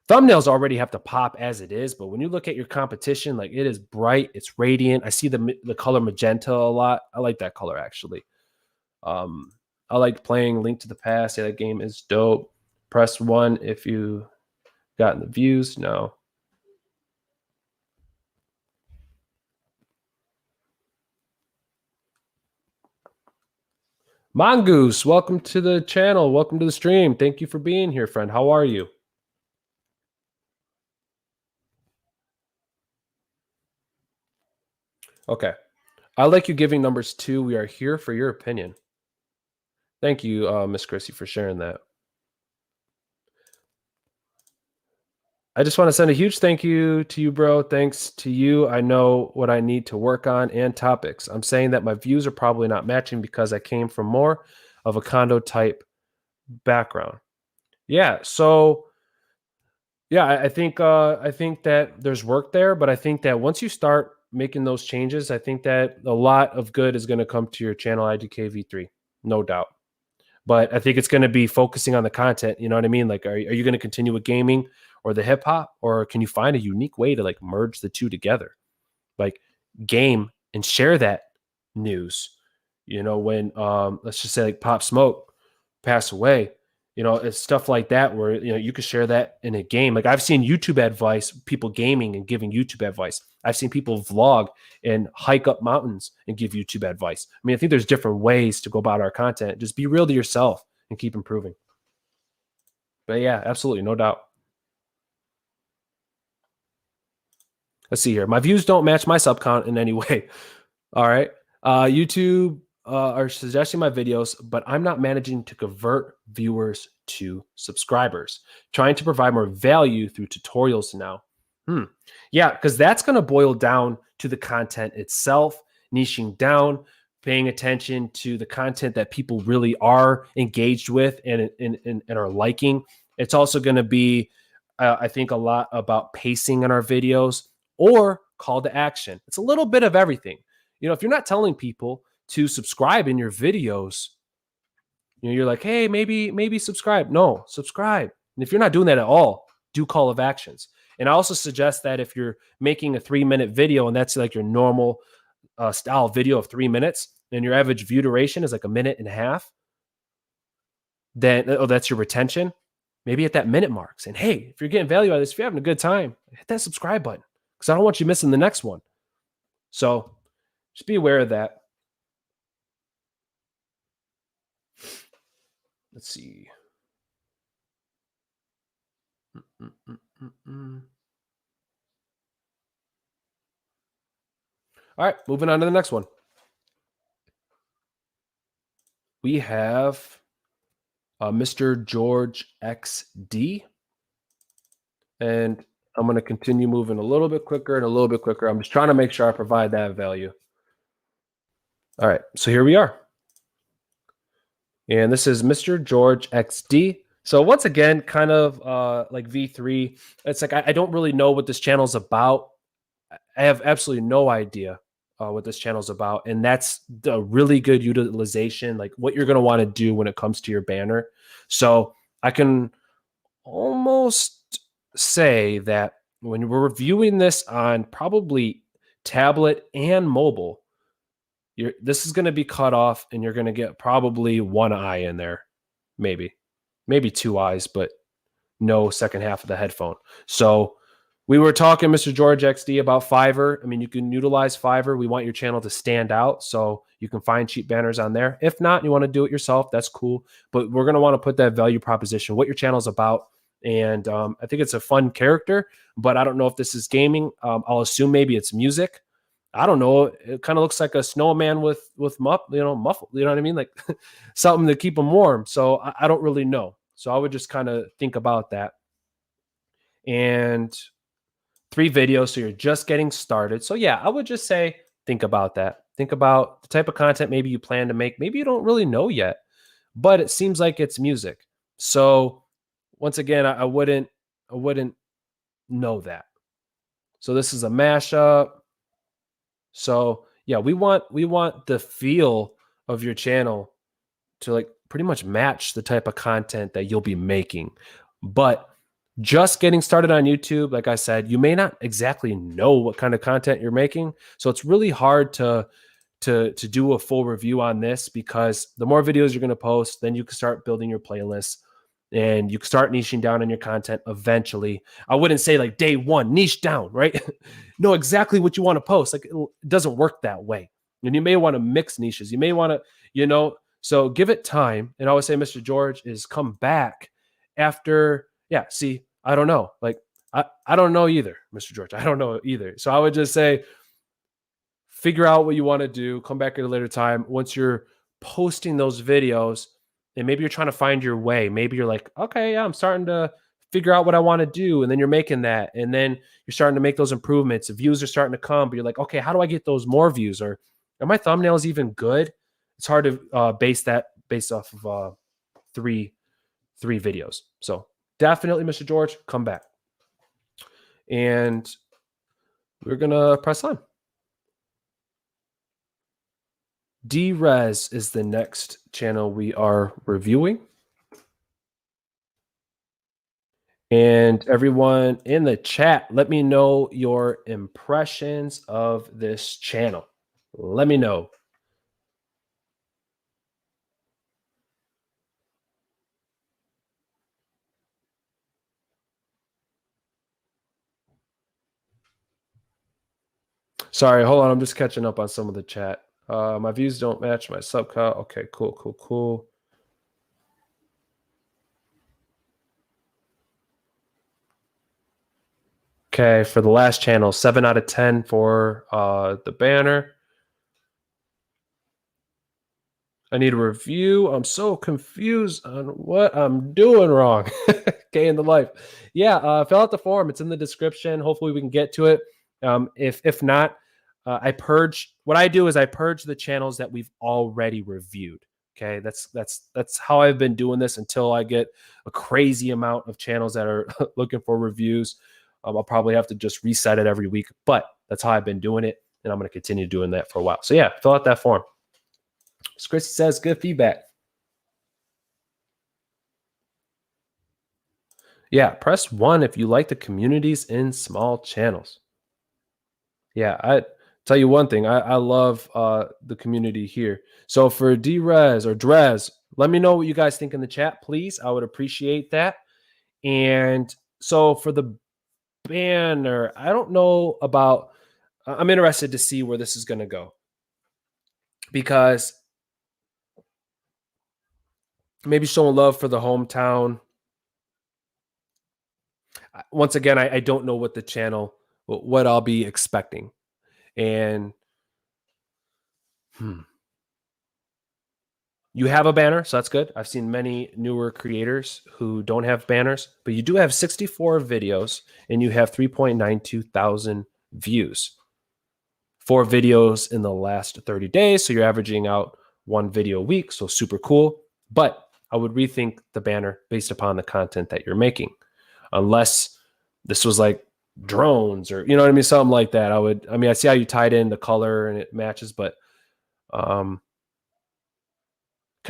thumbnails already have to pop as it is, but when you look at your competition, like it is bright, it's radiant. I see the color magenta a lot. I like that color actually. I like playing Link to the Past. Yeah, that game is dope. Press 1 if you gotten the views. No. Mongoose, welcome to the channel. Welcome to the stream. Thank you for being here, friend. How are you? Okay. I like you giving numbers too. We are here for your opinion. Thank you, Miss Khrissy, for sharing that. I just want to send a huge thank you to you, bro. Thanks to you, I know what I need to work on and topics. I'm saying that my views are probably not matching because I came from more of a condo type background. Yeah, so yeah, I think that there's work there, but I think that once you start making those changes, I think that a lot of good is going to come to your channel IDKV3, no doubt. But I think it's going to be focusing on the content. You know what I mean? Like, are you going to continue with gaming or the hip hop, or can you find a unique way to like merge the two together? Like game and share that news. You know, when let's just say like Pop Smoke passed away, you know, it's stuff like that where you know you could share that in a game. Like I've seen YouTube advice, people gaming and giving YouTube advice. I've seen people vlog and hike up mountains and give YouTube advice. I mean, I think there's different ways to go about our content. Just be real to yourself and keep improving. But yeah, absolutely, no doubt. Let's see here. My views don't match my sub count in any way. All right. YouTube are suggesting my videos, but I'm not managing to convert viewers to subscribers. Trying to provide more value through tutorials now. Yeah, because that's going to boil down to the content itself, niching down, paying attention to the content that people really are engaged with and are liking. It's also going to be, I think, a lot about pacing in our videos or call to action. It's a little bit of everything. You know, if you're not telling people to subscribe in your videos, you know, you're like, hey, maybe subscribe. No, subscribe. And if you're not doing that at all, do call of actions. And I also suggest that if you're making a 3-minute video and that's like your normal style video of 3 minutes and your average view duration is like 1.5 minutes, then that's your retention. Maybe at that minute mark saying, hey, if you're getting value out of this, if you're having a good time, hit that subscribe button because I don't want you missing the next one. So just be aware of that. Let's see. All right, moving on to the next one. We have MrGeorgeXd. And I'm going to continue moving a little bit quicker and a little bit quicker. I'm just trying to make sure I provide that value. All right, so here we are. And this is MrGeorgeXd. So once again, kind of like V3, it's like I don't really know what this channel is about. I have absolutely no idea what this channel is about. And that's the really good utilization, like what you're going to want to do when it comes to your banner. So I can almost say that when we're reviewing this on probably tablet and mobile, this is going to be cut off and you're going to get probably one eye in there, maybe 2 eyes, but no second half of the headphone. So We were talking, MrGeorgeXd, about Fiverr. I mean, you can utilize Fiverr. We want your channel to stand out, so you can find cheap banners on there. If not, you want to do it yourself, that's cool. But we're going to want to put that value proposition, what your channel is about. And I think it's a fun character, but I don't know if this is gaming. I'll assume maybe it's music. I don't know. It kind of looks like a snowman with muffled, you know what I mean? Like something to keep them warm. So I don't really know. So I would just kind of think about that. And 3 videos, so you're just getting started. So yeah, I would just say think about that. Think about the type of content maybe you plan to make. Maybe you don't really know yet, but it seems like it's music. So once again, I wouldn't know that. So this is a mashup. So yeah, we want the feel of your channel to like pretty much match the type of content that you'll be making. But just getting started on YouTube, like I said, you may not exactly know what kind of content you're making. So it's really hard to do a full review on this, because the more videos you're going to post, then you can start building your playlists and you can start niching down on your content eventually. I wouldn't say like day one, niche down, right? Know exactly what you want to post. Like it doesn't work that way. And you may want to mix niches. You may want to, so give it time. And I always say, Mr. George, is come back after, yeah, see, I don't know. Like, I don't know either, Mr. George. I don't know either. So I would just say, figure out what you want to do. Come back at a later time. Once you're posting those videos, and maybe you're trying to find your way. Maybe you're like, okay, yeah, I'm starting to figure out what I want to do. And then you're making that. And then you're starting to make those improvements. The views are starting to come, but you're like, okay, how do I get those more views? Or are my thumbnails even good? It's hard to base off of 3 videos. So definitely, Mr. George, come back. And we're going to press on. DREZ is the next channel we are reviewing. And everyone in the chat, let me know your impressions of this channel. Let me know. Sorry, hold on. I'm just catching up on some of the chat. My views don't match my sub count. Okay, cool. Okay, for the last channel, 7 out of 10 for the banner. I need a review. I'm so confused on what I'm doing wrong. Okay, in the life. Yeah, fill out the form. It's in the description. Hopefully we can get to it. If not, I purge. What I do is I purge the channels that we've already reviewed. Okay, that's how I've been doing this until I get a crazy amount of channels that are looking for reviews. I'll probably have to just reset it every week, but that's how I've been doing it, and I'm going to continue doing that for a while. So yeah, fill out that form. Khrissy says good feedback. Yeah, press 1 if you like the communities in small channels. Yeah, I tell you one thing. I love the community here. So for DREZ or DREZ, let me know what you guys think in the chat, please. I would appreciate that. And so for the banner, I don't know about, I'm interested to see where this is going to go, because maybe showing love for the hometown. Once again, I don't know what the channel, what I'll be expecting. And you have a banner, so that's good. I've seen many newer creators who don't have banners, but you do have 64 videos and you have 3.92 thousand views. 4 videos in the last 30 days, so you're averaging out 1 video a week, so super cool. But I would rethink the banner based upon the content that you're making. Unless this was like drones or, you know what I mean, something like that. I see how you tied in the color and it matches, but kind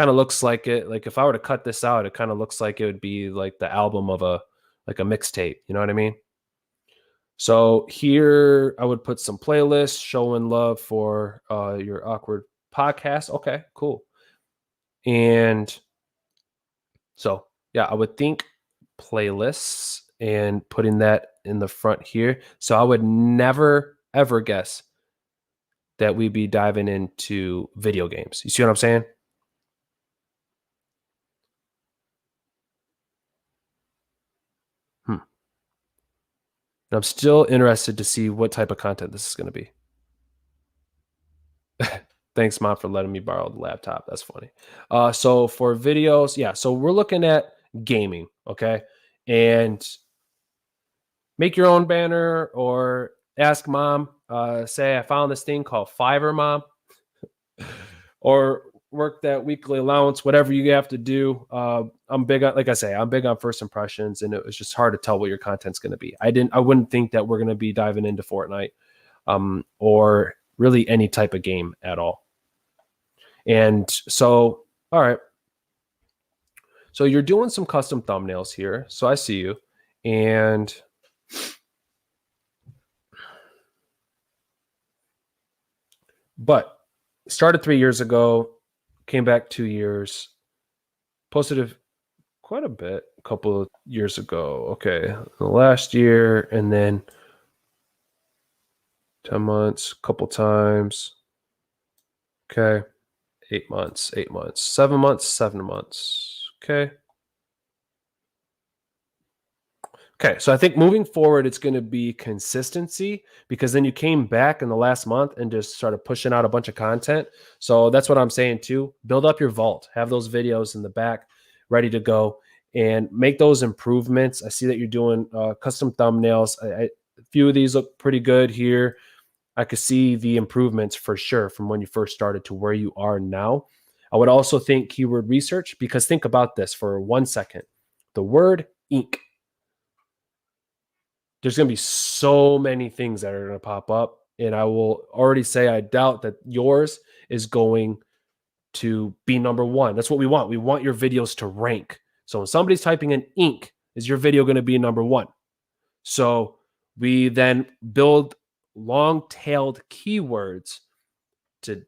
of looks like it, like if I were to cut this out, it kind of looks like it would be like the album of a mixtape, you know what I mean? So here I would put some playlists showing love for your awkward podcast. Okay, cool. And so yeah, I would think playlists, and putting that in the front here. So I would never, ever guess that we'd be diving into video games. You see what I'm saying? I'm still interested to see what type of content this is going to be. Thanks, Mom, for letting me borrow the laptop. That's funny. So for videos, yeah, so we're looking at gaming, okay? And make your own banner or ask Mom, say, I found this thing called Fiverr, Mom, or work that weekly allowance, whatever you have to do. I'm big on, like I say, I'm big on first impressions, and it was just hard to tell what your content's going to be. I wouldn't think that we're going to be diving into Fortnite, or really any type of game at all. And so, all right. So you're doing some custom thumbnails here. So I see you. And but started 3 years ago, came back 2 years, posted quite a bit a couple of years ago. Okay, the last year, and then 10 months, a couple times. Okay, 8 months, 8 months, 7 months, 7 months. Okay. Okay, so I think moving forward, it's going to be consistency, because then you came back in the last month and just started pushing out a bunch of content. So that's what I'm saying too. Build up your vault, have those videos in the back ready to go, and make those improvements. I see that you're doing custom thumbnails. A few of these look pretty good here. I could see the improvements for sure from when you first started to where you are now. I would also think keyword research, because think about this for 1 second. The word ink. There's going to be so many things that are going to pop up. And I will already say, I doubt that yours is going to be number one. That's what we want. We want your videos to rank. So when somebody's typing in ink, is your video going to be number one? So we then build long-tailed keywords to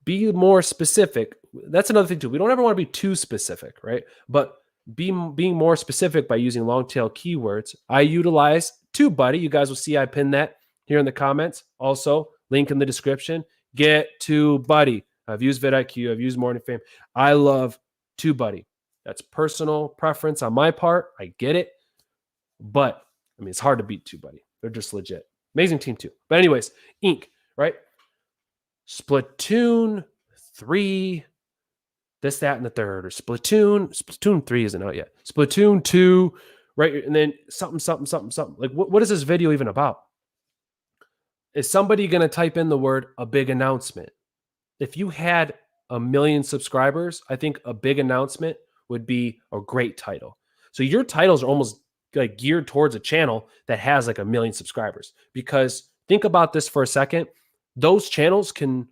be more specific. That's another thing too. We don't ever want to be too specific, right? But being more specific by using long tail keywords. I utilize TubeBuddy. You guys will see I pinned that here in the comments. Also, link in the description. Get TubeBuddy. I've used vidIQ. I've used Morning Fame. I love TubeBuddy. That's personal preference on my part. I get it. But, I mean, it's hard to beat TubeBuddy. They're just legit. Amazing team too. But anyways, ink, right? Splatoon 3... this, that, and the third, or Splatoon 3 isn't out yet. Splatoon 2, right? And then something. Like, what is this video even about? Is somebody going to type in the word a big announcement? If you had 1 million subscribers, I think a big announcement would be a great title. So your titles are almost like geared towards a channel that has like 1 million subscribers. Because think about this for a second. Those channels can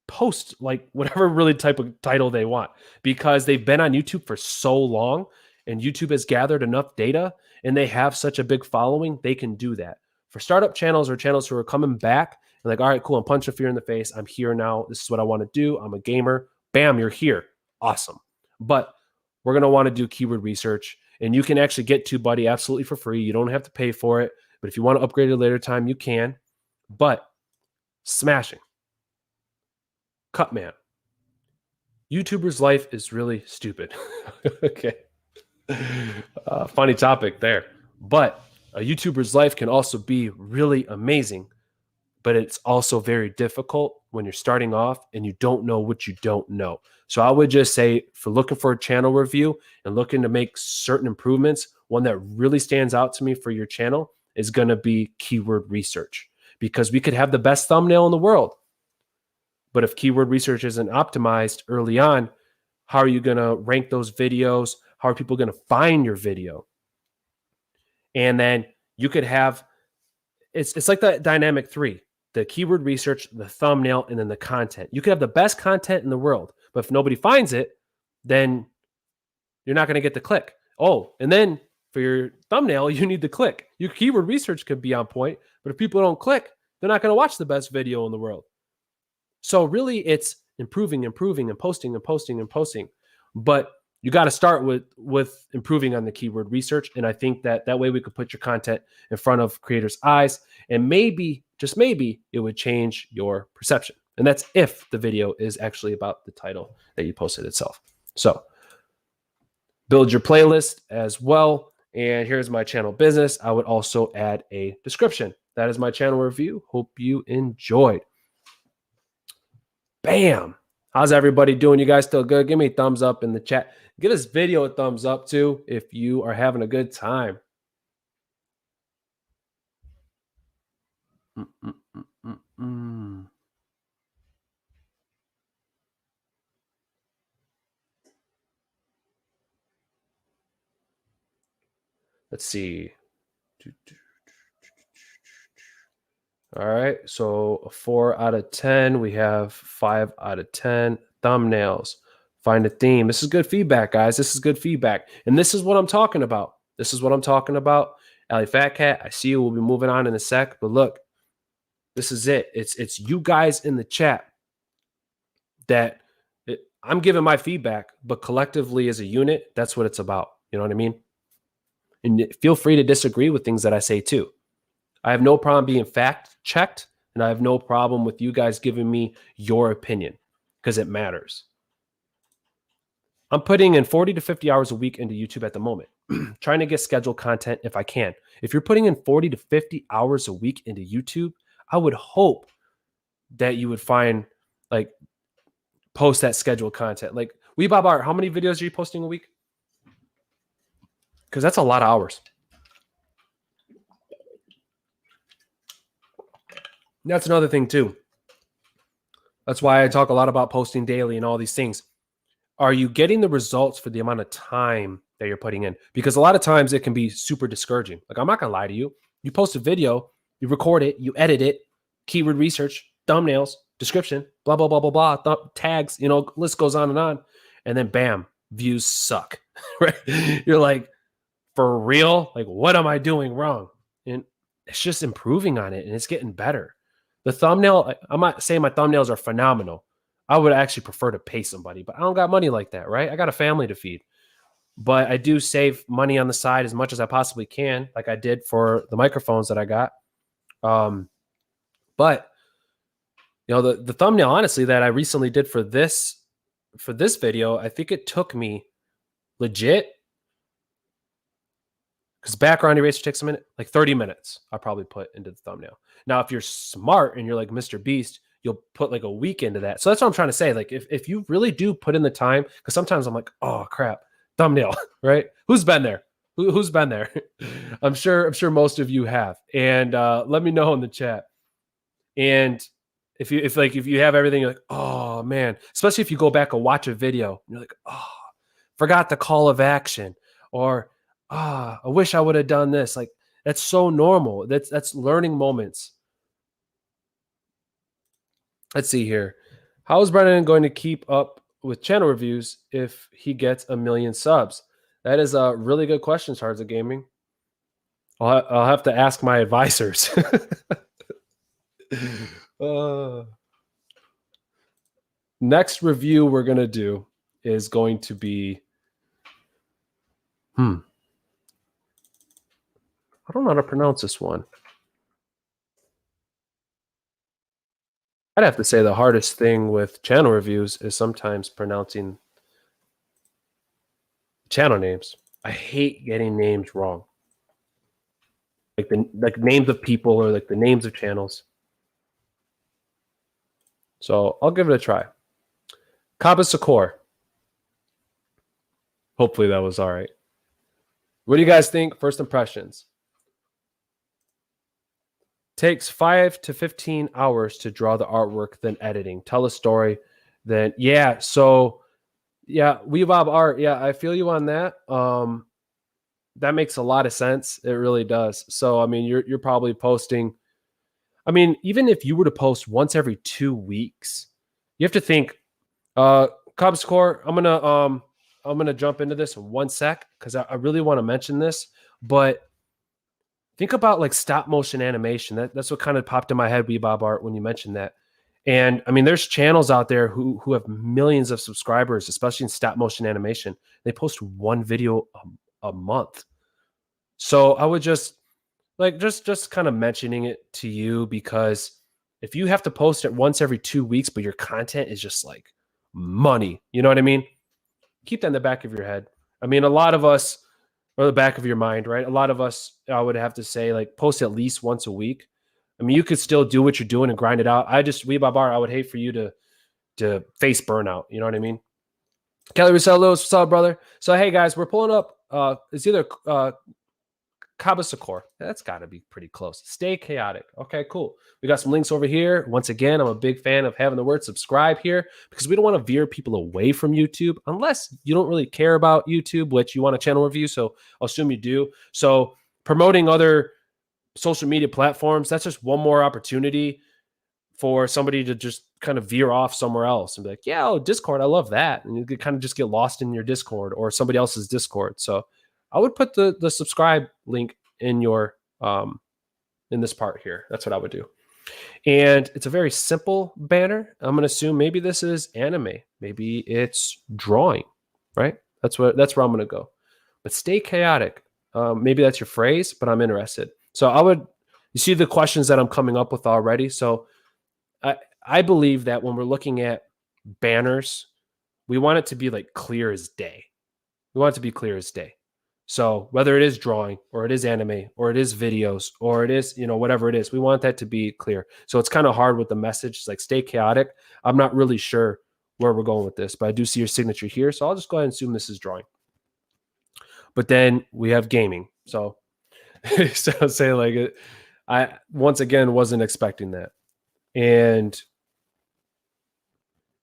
post like whatever really type of title they want, because they've been on YouTube for so long, and YouTube has gathered enough data, and they have such a big following, they can do that. For startup channels or channels who are coming back and like, all right, cool, I'm punching fear in the face. I'm here now. This is what I want to do. I'm a gamer. Bam, you're here. Awesome. But we're going to want to do keyword research, and you can actually get TubeBuddy absolutely for free. You don't have to pay for it, but if you want to upgrade at a later time, you can. But smashing. Cutman. YouTuber's life is really stupid. Okay. Funny topic there. But a YouTuber's life can also be really amazing, but it's also very difficult when you're starting off and you don't know what you don't know. So I would just say, for looking for a channel review and looking to make certain improvements, one that really stands out to me for your channel is going to be keyword research, because we could have the best thumbnail in the world, but if keyword research isn't optimized early on, how are you going to rank those videos? How are people going to find your video? And then you could have, it's like the dynamic 3, the keyword research, the thumbnail, and then the content. You could have the best content in the world, but if nobody finds it, then you're not going to get the click. Oh, and then for your thumbnail, you need the click. Your keyword research could be on point, but if people don't click, they're not going to watch the best video in the world. So really, it's improving, and posting. But you got to start with improving on the keyword research. And I think that way we could put your content in front of creators' eyes, and maybe, just maybe, it would change your perception. And that's if the video is actually about the title that you posted itself. So build your playlist as well. And here's my channel business. I would also add a description. That is my channel review. Hope you enjoyed. Bam. How's everybody doing? You guys still good? Give me a thumbs up in the chat. Give this video a thumbs up too if you are having a good time. Let's see. All right, so a 4 out of 10. We have 5 out of 10. Thumbnails. Find a theme. This is good feedback, guys. This is good feedback. And this is what I'm talking about. This is what I'm talking about. Ali Fat Cat, I see you. We'll be moving on in a sec. But look, this is it. It's you guys in the chat that I'm giving my feedback, but collectively as a unit, that's what it's about. You know what I mean? And feel free to disagree with things that I say too. I have no problem being fact checked, and I have no problem with you guys giving me your opinion because it matters. I'm putting in 40 to 50 hours a week into YouTube at the moment, trying to get scheduled content if I can. If you're putting in 40 to 50 hours a week into YouTube, I would hope that you would find, like, post that scheduled content. Like, Weebob Art, how many videos are you posting a week? Because that's a lot of hours. That's another thing too. That's why I talk a lot about posting daily and all these things. Are you getting the results for the amount of time that you're putting in? Because a lot of times it can be super discouraging. Like, I'm not going to lie to you. You post a video, you record it, you edit it, keyword research, thumbnails, description, blah, blah, blah, blah, blah, tags, you know, list goes on. And then bam, views suck, right? You're like, for real? Like, what am I doing wrong? And it's just improving on it, and it's getting better. The thumbnail, I'm not saying my thumbnails are phenomenal. I would actually prefer to pay somebody, but I don't got money like that, right? I got a family to feed. But I do save money on the side as much as I possibly can, like I did for the microphones that I got. But you know, the thumbnail, honestly, that I recently did for this video, I think it took me legit, because background eraser takes a minute, like 30 minutes I'll probably put into the thumbnail. Now, if you're smart and you're like Mr. Beast, you'll put like a week into that. So that's what I'm trying to say. Like, if you really do put in the time, because sometimes I'm like, oh crap, thumbnail, right? Who's been there? Who's been there? I'm sure most of you have. And let me know in the chat. And if you have everything, you're like, oh man, especially if you go back and watch a video, you're like, oh, forgot the call of action, or I wish I would have done this. Like, that's so normal. That's learning moments. Let's see here. How is Brennan going to keep up with channel reviews if he gets 1 million subs? That is a really good question, Shards of Gaming. I'll have to ask my advisors. Next review we're going to do is going to be I don't know how to pronounce this one. I'd have to say the hardest thing with channel reviews is sometimes pronouncing channel names. I hate getting names wrong. Like names of people, or like the names of channels. So I'll give it a try. Kabosekore. Hopefully that was all right. What do you guys think? First impressions. Takes 5 to 15 hours to draw the artwork, then editing. Tell a story, then yeah. So yeah, Weebob Art. Yeah, I feel you on that. That makes a lot of sense. It really does. So I mean, you're probably posting. I mean, even if you were to post once every 2 weeks, you have to think. Kabosekore, I'm gonna jump into this in 1 sec because I really want to mention this, but. Think about like stop motion animation. That's what kind of popped in my head, Weebob Art, when you mentioned that. And I mean, there's channels out there who have millions of subscribers, especially in stop motion animation. They post one video a month. So I would just kind of mentioning it to you, because if you have to post it once every 2 weeks, but your content is just like money, you know what I mean? Keep that in the back of your head. I mean, a lot of us, or the back of your mind, right? A lot of us, I would have to say, like, post at least once a week. I mean, you could still do what you're doing and grind it out. I would hate for you to face burnout. You know what I mean? Kelly Rosello, what's up, brother? So, hey, guys, we're pulling up. It's either Kabosekore. That's got to be pretty close. Stay chaotic. Okay, cool. We got some links over here. Once again, I'm a big fan of having the word subscribe here, because we don't want to veer people away from YouTube unless you don't really care about YouTube, which you want a channel review. So I'll assume you do. So promoting other social media platforms, that's just one more opportunity for somebody to just kind of veer off somewhere else and be like, yeah, oh, Discord, I love that. And you could kind of just get lost in your Discord or somebody else's Discord. So I would put the subscribe link in your in this part here. That's what I would do. And it's a very simple banner. I'm gonna assume maybe this is anime, maybe it's drawing, right? That's where I'm gonna go. But stay chaotic. Maybe that's your phrase, but I'm interested. So you see the questions that I'm coming up with already. So I believe that when we're looking at banners, we want it to be like clear as day. We want it to be clear as day. So whether it is drawing or it is anime or it is videos or it is, whatever it is, we want that to be clear. So it's kind of hard with the message. It's like, stay chaotic. I'm not really sure where we're going with this, but I do see your signature here. So I'll just go ahead and assume this is drawing. But then we have gaming. So, so say like it, I once again wasn't expecting that. And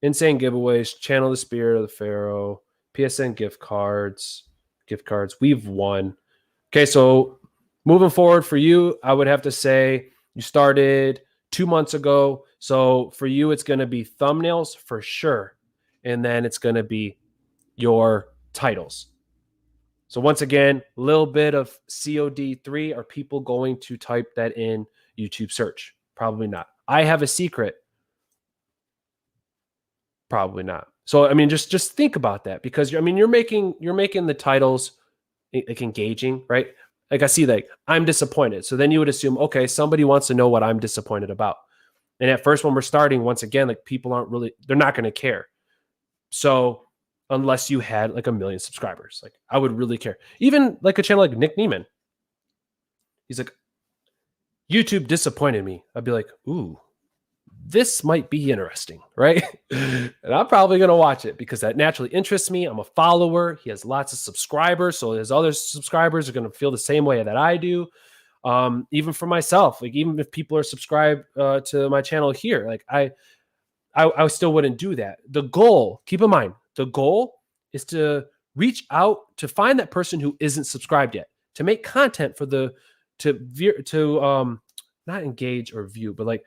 insane giveaways, channel the spirit of the Pharaoh, PSN gift cards. We've won. Okay, so moving forward for you, I would have to say you started 2 months ago. So for you, it's going to be thumbnails for sure. And then it's going to be your titles. So once again, a little bit of COD3. Are people going to type that in YouTube search? Probably not. I have a secret. Probably not. So I mean, just think about that, because you're making the titles like engaging, right? Like I see like I'm disappointed. So then you would assume, okay, somebody wants to know what I'm disappointed about. And at first, when we're starting, once again, like people they're not going to care. So unless you had like 1 million subscribers, like I would really care. Even like a channel like Nick Neiman, he's like, YouTube disappointed me. I'd be like, ooh, this might be interesting, right? And I'm probably going to watch it because that naturally interests me. I'm a follower. He has lots of subscribers. So his other subscribers are going to feel the same way that I do. Even for myself, like even if people are subscribed to my channel here, like I still wouldn't do that. The goal, keep in mind, the goal is to reach out to find that person who isn't subscribed yet, to make content for to not engage or view, but like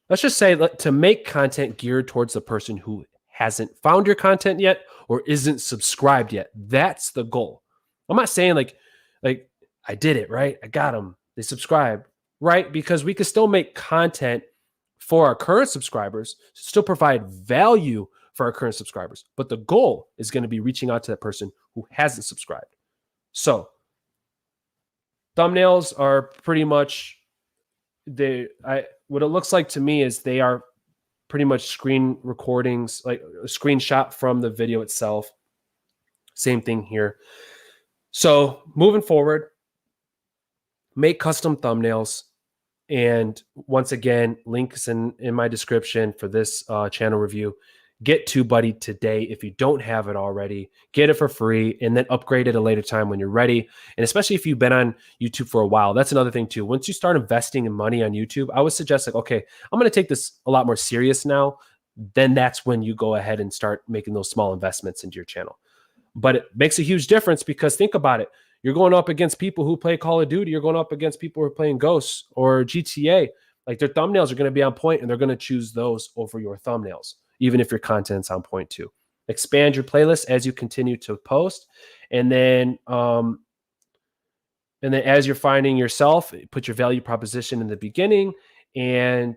let's just say to make content geared towards the person who hasn't found your content yet or isn't subscribed yet. That's the goal. I'm not saying like I did it, right? I got them. They subscribe, right? Because we can still make content for our current subscribers, still provide value for our current subscribers. But the goal is going to be reaching out to that person who hasn't subscribed. So thumbnails are pretty much what it looks like to me is they are pretty much screen recordings, like a screenshot from the video itself. Same thing here. So moving forward, make custom thumbnails. And once again, links in my description for this channel review. Get TubeBuddy today if you don't have it already. Get it for free and then upgrade it at a later time when you're ready. And especially if you've been on YouTube for a while, that's another thing too. Once you start investing in money on YouTube, I would suggest like, okay, I'm going to take this a lot more serious now. Then that's when you go ahead and start making those small investments into your channel. But it makes a huge difference because think about it. You're going up against people who play Call of Duty. You're going up against people who are playing Ghosts or GTA. Like their thumbnails are going to be on point and they're going to choose those over your thumbnails, even if your content's on point too. Expand your playlist as you continue to post. And then And then as you're finding yourself, put your value proposition in the beginning, and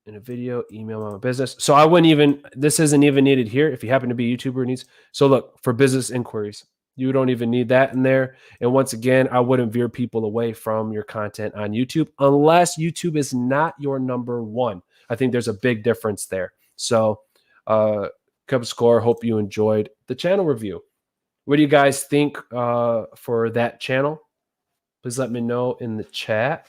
in a video, email my business. So I wouldn't even, this isn't even needed here if you happen to be a YouTuber needs. So look, for business inquiries, you don't even need that in there. And once again, I wouldn't veer people away from your content on YouTube unless YouTube is not your number one. I think there's a big difference there. So Kabosekore, hope you enjoyed the channel review. What do you guys think for that channel? Please let me know in the chat.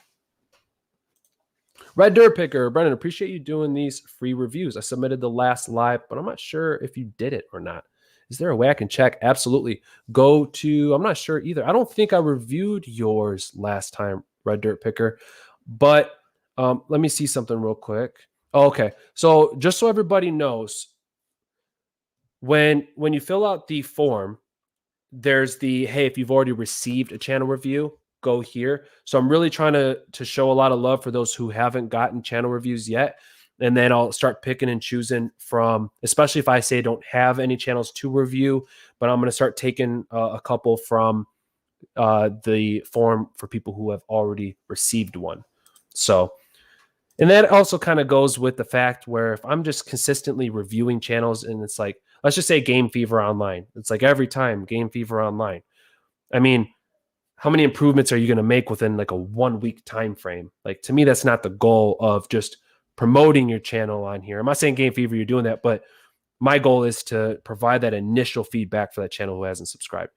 Red Dirt Picker, Brennan, appreciate you doing these free reviews. I submitted the last live, but I'm not sure if you did it or not. Is there a way I can check? Absolutely. Go to, I'm not sure either. I don't think I reviewed yours last time, Red Dirt Picker, but let me see something real quick. Oh, okay. So just so everybody knows, when you fill out the form, there's the, hey, if you've already received a channel review, go here. So I'm really trying to show a lot of love for those who haven't gotten channel reviews yet. And then I'll start picking and choosing from, especially if I say I don't have any channels to review, but I'm going to start taking a couple from the form for people who have already received one. So, and that also kind of goes with the fact where if I'm just consistently reviewing channels and it's like, let's just say Game Fever Online. It's like every time Game Fever Online. I mean, how many improvements are you going to make within like a 1 week time frame? Like, to me, that's not the goal of just promoting your channel on here. I'm not saying Game Fever, you're doing that, but my goal is to provide that initial feedback for that channel who hasn't subscribed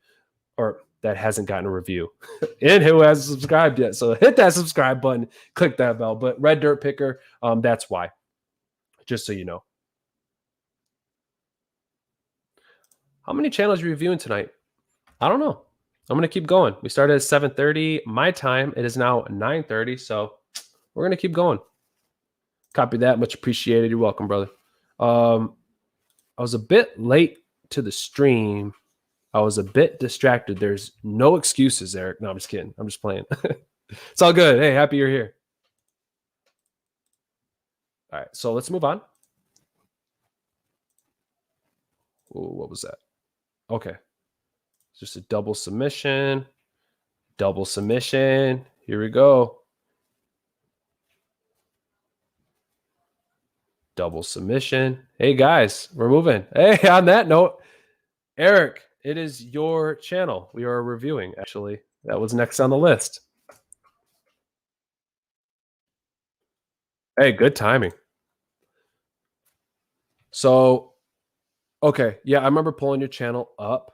or that hasn't gotten a review and who hasn't subscribed yet. So hit that subscribe button, click that bell. But Red Dirt Picker, that's why, just so you know. How many channels are you reviewing tonight? I don't know. I'm going to keep going. We started at 7:30 my time. It is now 9:30, so we're going to keep going. Copy that. Much appreciated. You're welcome, brother. I was a bit late to the stream. I was a bit distracted. There's no excuses, Eric. No, I'm just kidding. I'm just playing. It's all good. Hey, happy you're here. All right, so let's move on. Ooh, what was that? Okay. Just a double submission. Double submission. Here we go. Double submission. Hey, guys, we're moving. Hey, on that note, Eric, it is your channel. We are reviewing, actually. That was next on the list. Hey, good timing. So, okay. Yeah, I remember pulling your channel up.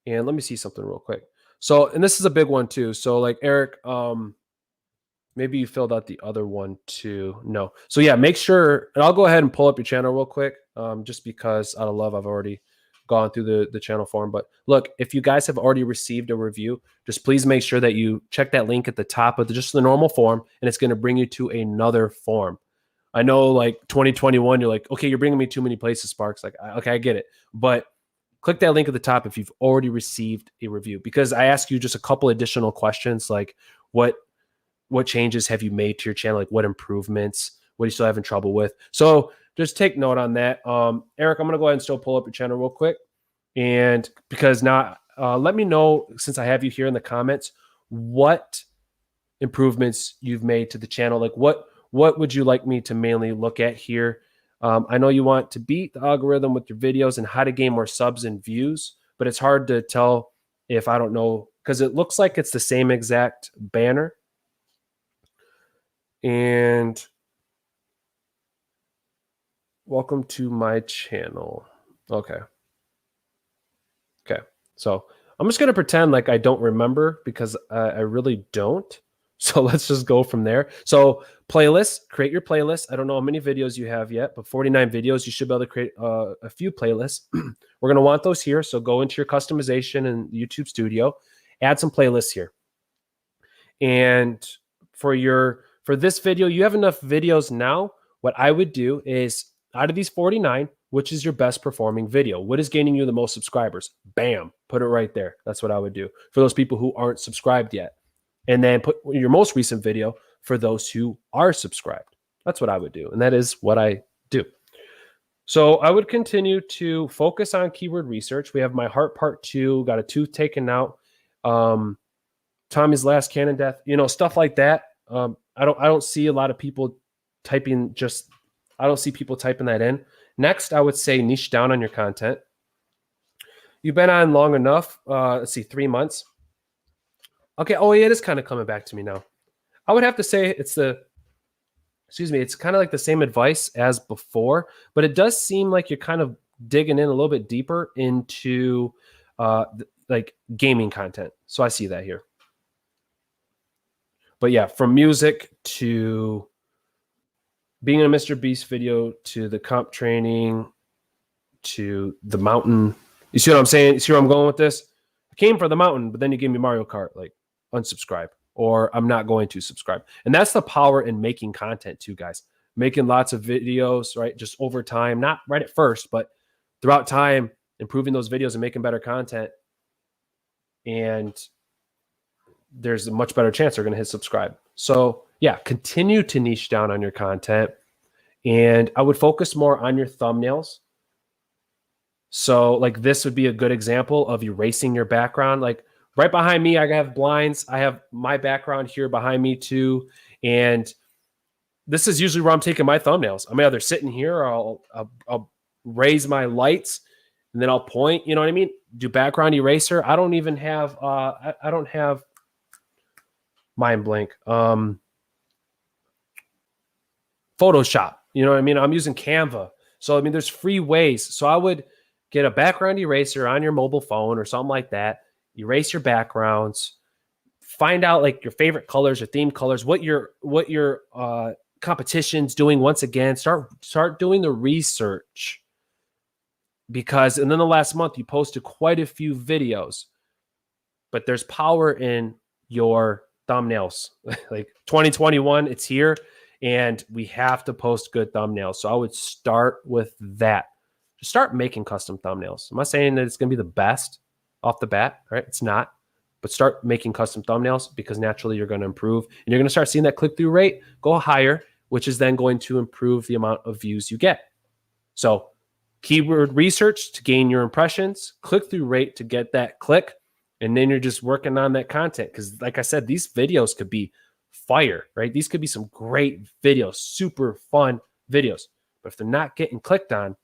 And let me see something real quick. So, and this is a big one too. So like Eric, maybe you filled out the other one too. No. So yeah, make sure, and I'll go ahead and pull up your channel real quick. Just because out of love, I've already gone through the channel form. But look, if you guys have already received a review, just please make sure that you check that link at the top of just the normal form, and it's going to bring you to another form. I know like 2021, you're like, okay, you're bringing me too many places, Sparks. Like, okay, I get it. But click that link at the top if you've already received a review, because I ask you just a couple additional questions like what changes have you made to your channel? Like what improvements? What are you still having trouble with? So just take note on that. Eric, I'm going to go ahead and still pull up your channel real quick. And because now let me know, since I have you here in the comments, what improvements you've made to the channel. Like what would you like me to mainly look at here? I know you want to beat the algorithm with your videos and how to gain more subs and views, but it's hard to tell if I don't know, because it looks like it's the same exact banner. And welcome to my channel. Okay. Okay. So I'm just going to pretend like I don't remember, because I really don't. So let's just go from there. So playlists, create your playlist. I don't know how many videos you have yet, but 49 videos, you should be able to create a few playlists. We're going to want those here. So go into your customization in YouTube Studio, add some playlists here. And for this video, you have enough videos now. What I would do is, out of these 49, which is your best performing video? What is gaining you the most subscribers? Bam, put it right there. That's what I would do for those people who aren't subscribed yet. And then put your most recent video for those who are subscribed. That's what I would do. And that is what I do. So I would continue to focus on keyword research. We have my heart part 2, got a tooth taken out. Tommy's last cannon death, you know, stuff like that. I don't see a lot of people typing I don't see people typing that in. Next, I would say niche down on your content. You've been on long enough. Let's see, 3 months. Okay. Oh, yeah, it is kind of coming back to me now. I would have to say it's it's kind of like the same advice as before, but it does seem like you're kind of digging in a little bit deeper into like gaming content. So I see that here. But yeah, from music to being in a Mr. Beast video to the comp training to the mountain. You see what I'm saying? You see where I'm going with this? I came for the mountain, but then you gave me Mario Kart. Like, unsubscribe, or I'm not going to subscribe. And that's the power in making content too, guys. Making lots of videos, right? Just over time, not right at first, but throughout time, improving those videos and making better content. And there's a much better chance they're going to hit subscribe. So yeah, continue to niche down on your content. And I would focus more on your thumbnails. So like this would be a good example of erasing your background. Like right behind me, I have blinds. I have my background here behind me too. And this is usually where I'm taking my thumbnails. I'm either sitting here or I'll raise my lights and then I'll point, you know what I mean? Do background eraser. I don't even have, I don't have mind blank. Photoshop, you know what I mean? I'm using Canva. So, I mean, there's free ways. So I would get a background eraser on your mobile phone or something like that. Erase your backgrounds. Find out like your favorite colors or theme colors, what your competition's doing. Once again, start doing the research, because and then the last month you posted quite a few videos, but there's power in your thumbnails. Like 2021, it's here, and we have to post good thumbnails. So I would start with that. Just start making custom thumbnails. I'm not saying that it's going to be the best off the bat, right? It's not. But start making custom thumbnails, because naturally you're going to improve, and you're going to start seeing that click-through rate go higher, which is then going to improve the amount of views you get. So keyword research to gain your impressions, click-through rate to get that click, and then you're just working on that content. Because like I said, these videos could be fire, right? These could be some great videos, super fun videos. But if they're not getting clicked on,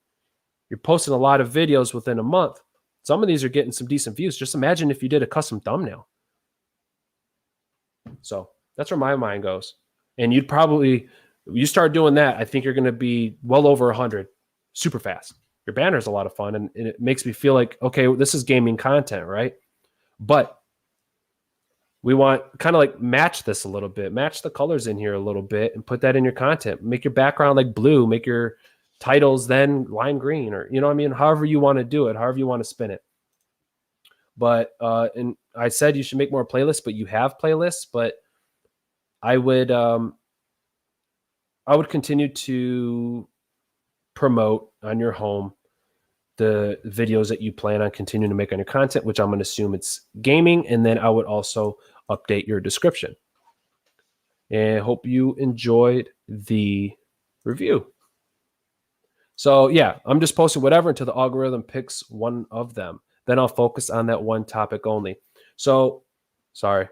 you're posting a lot of videos within a month. Some of these are getting some decent views. Just imagine if you did a custom thumbnail. So that's where my mind goes. And you start doing that, I think you're going to be well over 100 super fast. Your banner is a lot of fun, and it makes me feel like, okay, this is gaming content, right? But we want kind of like match this a little bit, match the colors in here a little bit, and put that in your content. Make your background like blue, make your titles then lime green, or, you know what I mean? However you want to do it, however you want to spin it. But, and I said you should make more playlists, but you have playlists, but I would continue to promote on your home the videos that you plan on continuing to make on your content, which I'm going to assume it's gaming. And then I would also update your description. And I hope you enjoyed the review. So yeah, I'm just posting whatever until the algorithm picks one of them. Then I'll focus on that one topic only. So sorry.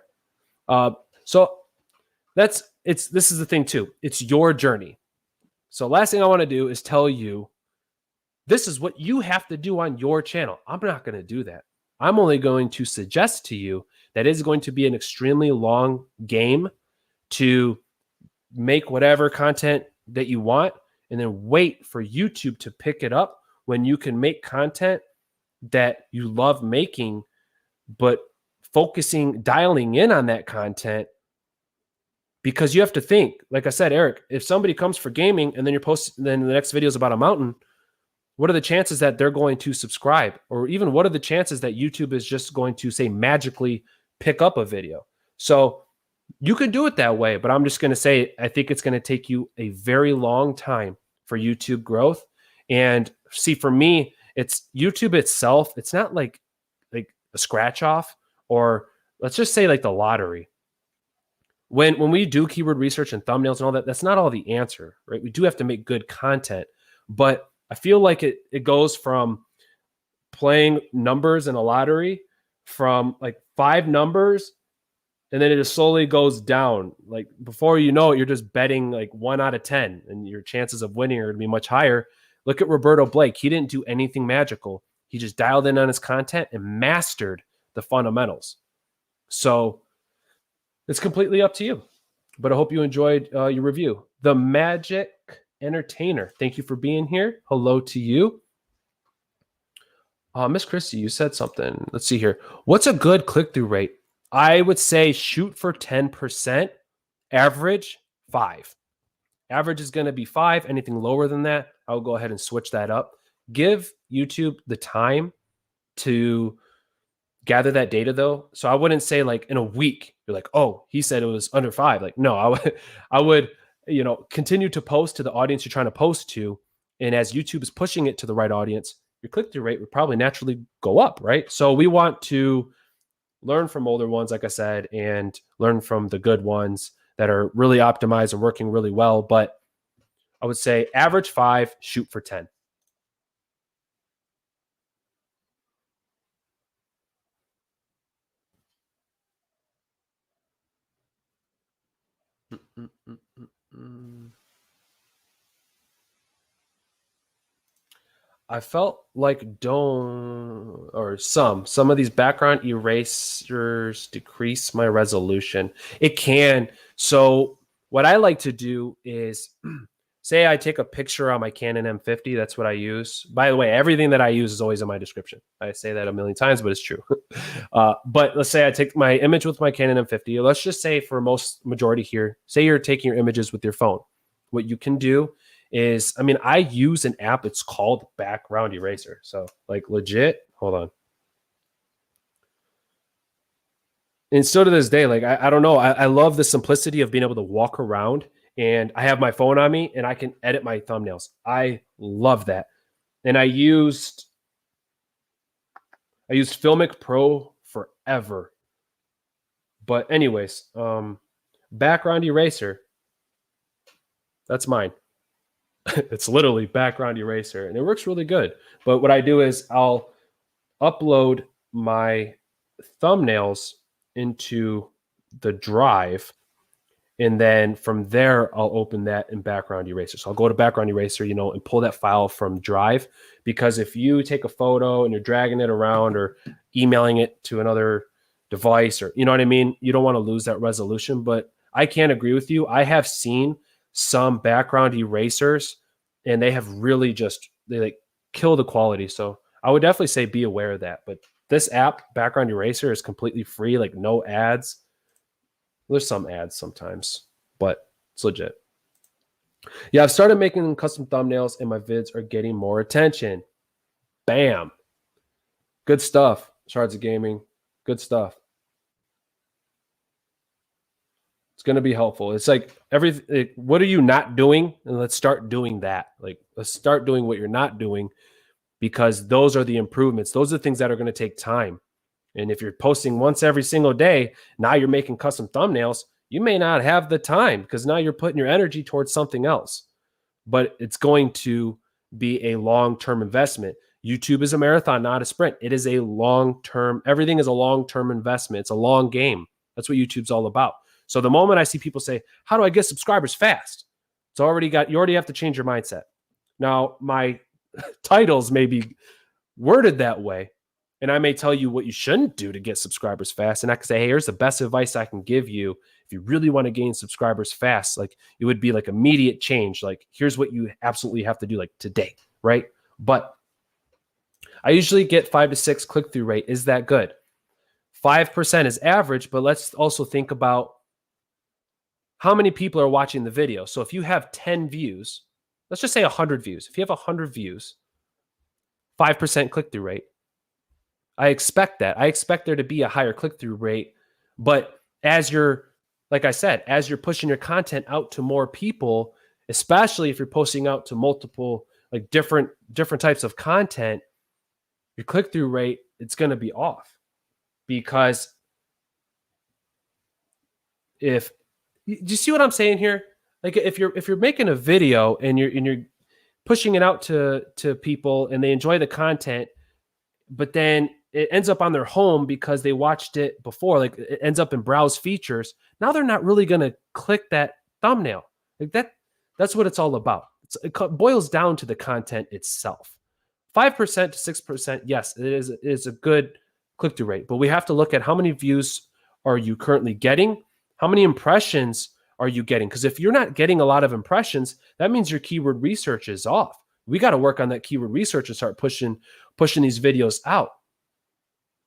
So this is the thing too. It's your journey. So last thing I want to do is tell you, this is what you have to do on your channel. I'm not going to do that. I'm only going to suggest to you that it's going to be an extremely long game to make whatever content that you want, and then wait for YouTube to pick it up when you can make content that you love making, but dialing in on that content. Because you have to think, like I said, Eric, if somebody comes for gaming and then then the next video is about a mountain, what are the chances that they're going to subscribe? Or even what are the chances that YouTube is just going to, say, magically pick up a video? So you could do it that way, but I'm just going to say, I think it's going to take you a very long time for YouTube growth. And see, for me, it's YouTube itself. It's not like a scratch off, or let's just say like the lottery. When we do keyword research and thumbnails and all that, that's not all the answer, right? We do have to make good content, but I feel like it goes from playing numbers in a lottery from like 5 numbers, and then it just slowly goes down. Like before you know it, you're just betting like 1 out of 10, and your chances of winning are going to be much higher. Look at Roberto Blake. He didn't do anything magical. He just dialed in on his content and mastered the fundamentals. So it's completely up to you. But I hope you enjoyed your review. The Magic Entertainer, thank you for being here. Hello to you. Miss Khrissy, you said something. Let's see here. What's a good click-through rate? I would say shoot for 10%. Average, 5. Average is going to be 5. Anything lower than that, I'll go ahead and switch that up. Give YouTube the time to gather that data, though. So I wouldn't say like in a week, you're like, oh, he said it was under 5. Like, no, I would, continue to post to the audience you're trying to post to. And as YouTube is pushing it to the right audience, your click-through rate would probably naturally go up, right? So we want to learn from older ones, like I said, and learn from the good ones that are really optimized and working really well. But I would say average 5, shoot for 10. I felt like some of these background erasers decrease my resolution. It can. So what I like to do is say I take a picture on my Canon M50. That's what I use. By the way, everything that I use is always in my description. I say that a million times, but it's true. But let's say I take my image with my Canon M50. Let's just say for majority here, say you're taking your images with your phone. What you can do is, I use an app. It's called Background Eraser. So like legit, hold on. And still to this day, like, I don't know. I love the simplicity of being able to walk around and I have my phone on me and I can edit my thumbnails. I love that. And I used Filmic Pro forever. But anyways, Background Eraser, that's mine. It's literally Background Eraser, and it works really good. But what I do is I'll upload my thumbnails into the drive, and then from there, I'll open that in Background Eraser. So I'll go to Background Eraser, and pull that file from Drive, because if you take a photo and you're dragging it around or emailing it to another device, or you know what I mean, you don't want to lose that resolution. But I can't agree with you. I have seen some background erasers and they have really they like kill the quality. So I would definitely say be aware of that. But this app, Background Eraser, is completely free, like no ads. There's some ads sometimes, but it's legit. Yeah, I've started making custom thumbnails and my vids are getting more attention. Bam. Good stuff. Shards of Gaming. Good stuff. It's going to be helpful. It's like what are you not doing? And let's start doing that. Like, let's start doing what you're not doing, because those are the improvements. Those are the things that are going to take time. And if you're posting once every single day, now you're making custom thumbnails, you may not have the time because now you're putting your energy towards something else. But it's going to be a long-term investment. YouTube is a marathon, not a sprint. It is a long-term, everything is a long-term investment. It's a long game. That's what YouTube's all about. So the moment I see people say, how do I get subscribers fast? You already have to change your mindset. Now, my titles may be worded that way, and I may tell you what you shouldn't do to get subscribers fast. And I can say, hey, here's the best advice I can give you. If you really want to gain subscribers fast, like it would be like immediate change. Like, here's what you absolutely have to do, like today, right? But I usually get 5 to 6 click-through rate. Is that good? 5% is average, but let's also think about how many people are watching the video. So if you have 10 views, let's just say 100 views. If you have 100 views, 5% click-through rate, I expect that. I expect there to be a higher click-through rate. But like I said, as you're pushing your content out to more people, especially if you're posting out to multiple, like different types of content, your click-through rate, it's going to be off. Because do you see what I'm saying here? Like if you're making a video and you're pushing it out to people and they enjoy the content, but then it ends up on their home because they watched it before, like it ends up in browse features. Now they're not really going to click that thumbnail. Like that's what it's all about. It boils down to the content itself. 5% to 6%, yes, it is a good click-through rate, but we have to look at how many views are you currently getting, how many impressions are you getting? Because if you're not getting a lot of impressions, that means your keyword research is off. We got to work on that keyword research and start pushing these videos out.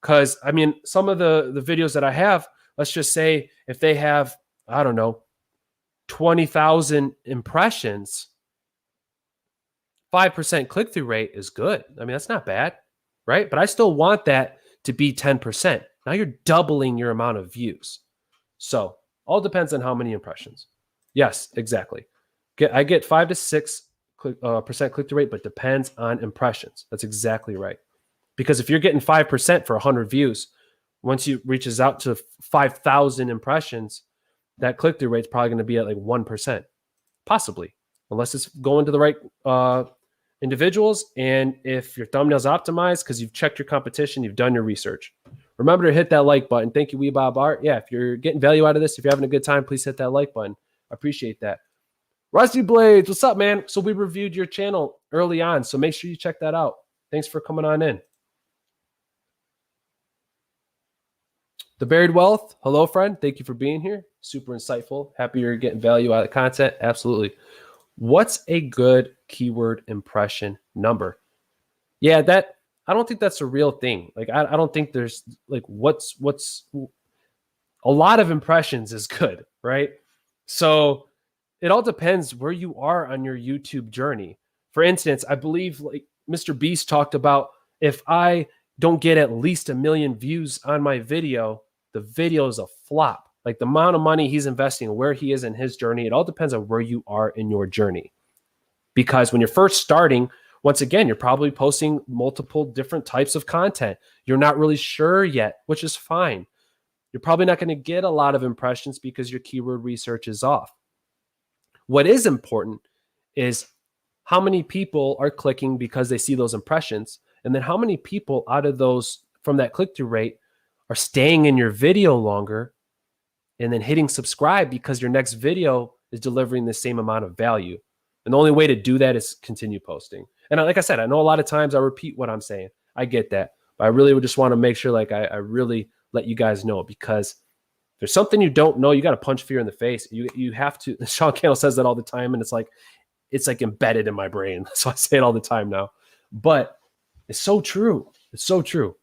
Because I mean, some of the videos that I have, let's just say if they have, I don't know, 20,000 impressions, 5% click-through rate is good. I mean, that's not bad, right? But I still want that to be 10%. Now you're doubling your amount of views. So all depends on how many impressions. Yes, exactly. I get 5 to 6% click-through rate, but depends on impressions. That's exactly right. Because if you're getting 5% for 100 views, once you reaches out to 5,000 impressions, that click-through rate is probably going to be at like 1%, possibly, unless it's going to the right individuals. And if your thumbnail's optimized because you've checked your competition, you've done your research. Remember to hit that like button. Thank you, Weebob Art. Yeah, if you're getting value out of this, if you're having a good time, please hit that like button. I appreciate that. Rusty Blades, what's up, man? So we reviewed your channel early on, so make sure you check that out. Thanks for coming on in. The Buried Wealth, hello, friend. Thank you for being here. Super insightful. Happy you're getting value out of the content. Absolutely. What's a good keyword impression number? Yeah, I don't think that's a real thing. Like, I don't think there's like what's a lot of impressions is good, right? So it all depends where you are on your YouTube journey. For instance, I believe like Mr. Beast talked about, if I don't get at least 1 million views on my video, the video is a flop. Like the amount of money he's investing, where he is in his journey, it all depends on where you are in your journey. Because when you're first starting, once again, you're probably posting multiple different types of content. You're not really sure yet, which is fine. You're probably not going to get a lot of impressions because your keyword research is off. What is important is how many people are clicking because they see those impressions, and then how many people out of those from that click-through rate are staying in your video longer and then hitting subscribe because your next video is delivering the same amount of value. And the only way to do that is continue posting. And like I said, I know a lot of times I repeat what I'm saying. I get that. But I really would just want to make sure like I really let you guys know, because if there's something you don't know, you got to punch fear in the face. You have to. Sean Cannell says that all the time, and it's like embedded in my brain. So I say it all the time now. But it's so true. It's so true.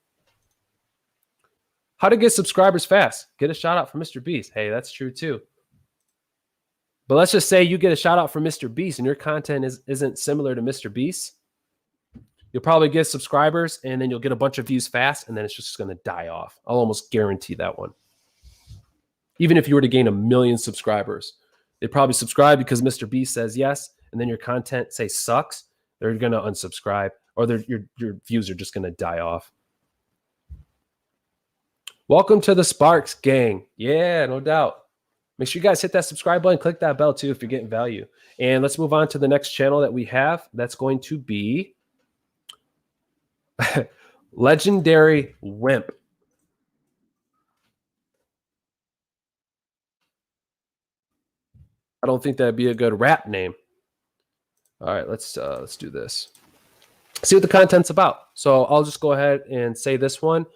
How to get subscribers fast? Get a shout out from Mr. Beast. Hey, that's true too. But let's just say you get a shout out from Mr. Beast and your content isn't similar to Mr. Beast. You'll probably get subscribers and then you'll get a bunch of views fast, and then it's just going to die off. I'll almost guarantee that one. Even if you were to gain 1 million subscribers, they'd probably subscribe because Mr. Beast says yes, and then your content say sucks. They're going to unsubscribe, or your views are just going to die off. Welcome to the Sparks gang. Yeah, no doubt. Make sure you guys hit that subscribe button, click that bell too if you're getting value. And let's move on to the next channel that we have. That's going to be LegendaryWimp. I don't think that'd be a good rap name. All right, let's do this. See what the content's about. So I'll just go ahead and say this one.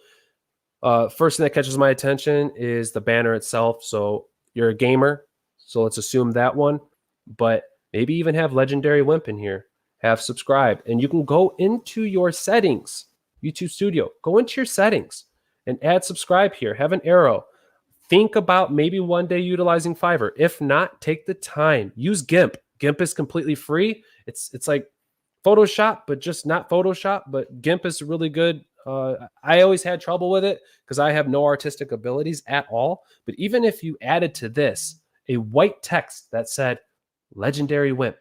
First thing that catches my attention is the banner itself. So you're a gamer, so let's assume that one. But maybe even have LegendaryWimp in here. Have subscribed. And you can go into your settings, YouTube Studio. Go into your settings and add subscribe here. Have an arrow. Think about maybe one day utilizing Fiverr. If not, take the time. Use GIMP. GIMP is completely free. It's like Photoshop, but just not Photoshop. But GIMP is really good. I always had trouble with it because I have no artistic abilities at all. But even if you added to this a white text that said LegendaryWimp,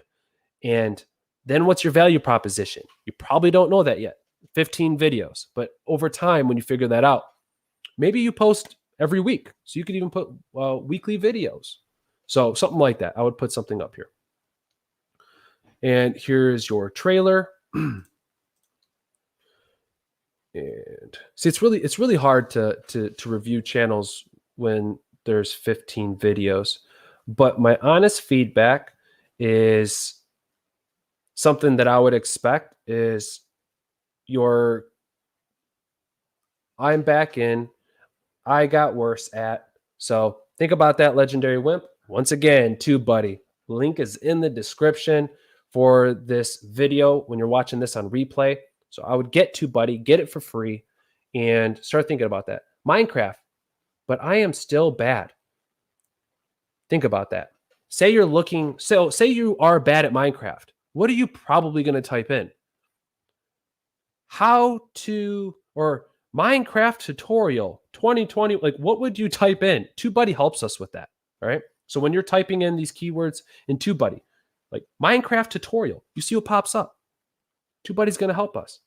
and then what's your value proposition? You probably don't know that yet. 15 videos. But over time, when you figure that out, maybe you post every week. So you could even put weekly videos. So something like that. I would put something up here. And here's your trailer. And see, it's really hard to review channels when there's 15 videos. But my honest feedback is something that I would expect is I'm back in, I got worse at. So think about that, LegendaryWimp. Once again, TubeBuddy. Link is in the description for this video when you're watching this on replay. So I would get TubeBuddy, get it for free, and start thinking about that. Minecraft, but I am still bad. Think about that. Say you're looking, so say you are bad at Minecraft. What are you probably going to type in? How to, or Minecraft tutorial 2020, like what would you type in? TubeBuddy helps us with that, all right? So when you're typing in these keywords in TubeBuddy, like Minecraft tutorial, you see what pops up. TubeBuddy's going to help us.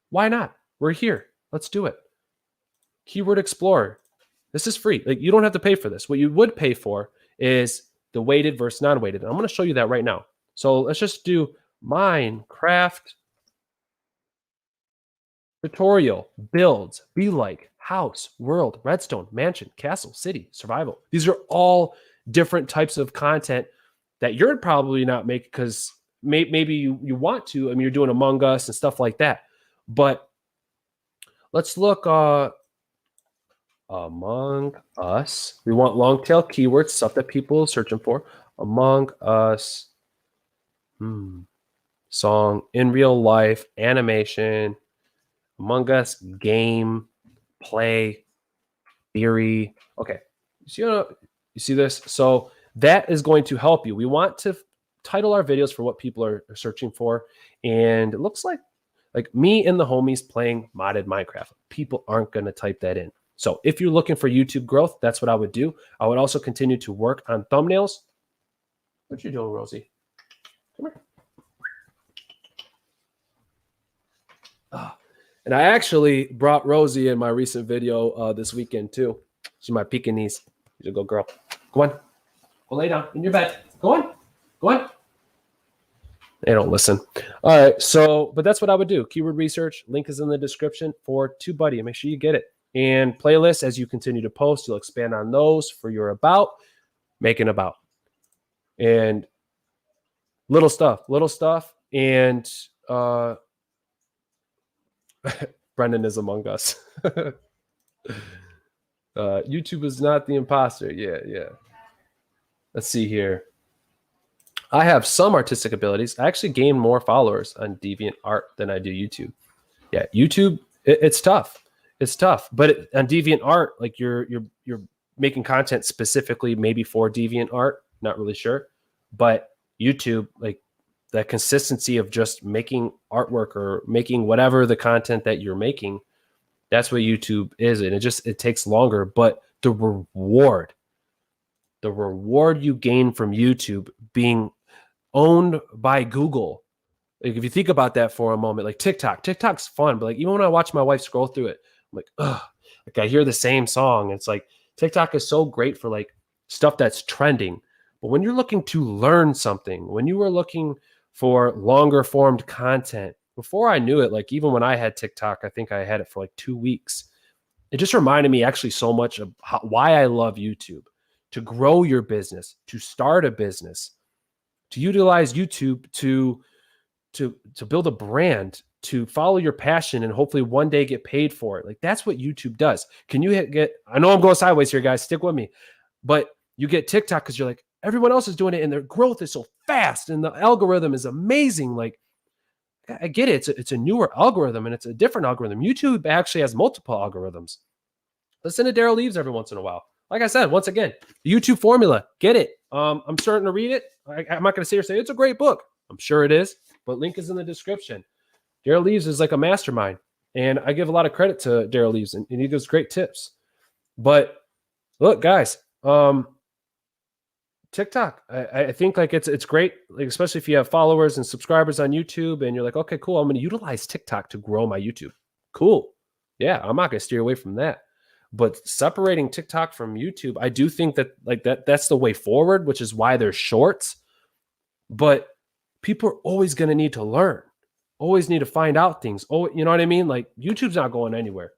Why not? We're here. Let's do it. Keyword Explorer. This is free. Like you don't have to pay for this. What you would pay for is the weighted versus non-weighted. I'm going to show you that right now. So let's just do Minecraft tutorial, builds, be like, house, world, redstone, mansion, castle, city, survival. These are all different types of content that you're probably not making because maybe you want to. I mean, you're doing Among Us and stuff like that. But let's look Among Us. We want long tail keywords, stuff that people are searching for. Among Us, song, in real life, animation, Among Us, game, play, theory. Okay, you see this? So that is going to help you. We want to title our videos for what people are searching for. And it looks like me and the homies playing modded Minecraft. People aren't going to type that in. So if you're looking for YouTube growth, that's what I would do. I would also continue to work on thumbnails. What you doing, Rosie? Come here. And I actually brought Rosie in my recent video this weekend too. She's my Pekingese. She's a good girl. Go on. Go lay down in your bed. Go on. Go on. They don't listen. All right. So, but that's what I would do. Keyword research. Link is in the description for TubeBuddy. Make sure you get it. And playlists, as you continue to post, you'll expand on those for your about, make an about. And little stuff. And Brendan is among us. YouTube is not the imposter. Yeah. Let's see here. I have some artistic abilities. I actually gain more followers on DeviantArt than I do YouTube. Yeah, YouTube, it's tough. It's tough. But on DeviantArt, like you're making content specifically maybe for DeviantArt. Not really sure. But YouTube, like that consistency of just making artwork or making whatever the content that you're making, that's what YouTube is. And it takes longer. But the reward you gain from YouTube being owned by Google. Like if you think about that for a moment, like TikTok's fun, but like even when I watch my wife scroll through it, I'm like, ugh, like I hear the same song. It's like TikTok is so great for like stuff that's trending. But when you're looking to learn something, when you were looking for longer formed content, before I knew it, like even when I had TikTok, I think I had it for like 2 weeks. It just reminded me actually so much of why I love YouTube. To grow your business, to start a business, to utilize YouTube to build a brand, to follow your passion and hopefully one day get paid for it. Like that's what YouTube does. Can you get, I know I'm going sideways here, guys, stick with me, but you get TikTok because you're like, everyone else is doing it and their growth is so fast and the algorithm is amazing. Like I get it. It's a newer algorithm and it's a different algorithm. YouTube actually has multiple algorithms. Listen to Terrell every once in a while. Like I said, once again, the YouTube formula, get it. I'm starting to read it. I'm not going to say it's a great book. I'm sure it is, but link is in the description. Terrell is like a mastermind, and I give a lot of credit to Terrell and he gives great tips. But look, guys, TikTok, I think like it's great, like especially if you have followers and subscribers on YouTube, and you're like, okay, cool, I'm going to utilize TikTok to grow my YouTube. Cool, yeah, I'm not going to steer away from that. But separating TikTok from YouTube, I do think that like that's the way forward, which is why there's shorts. But people are always going to need to learn. always need to find out things. Oh, you know what I mean? Like YouTube's not going anywhere.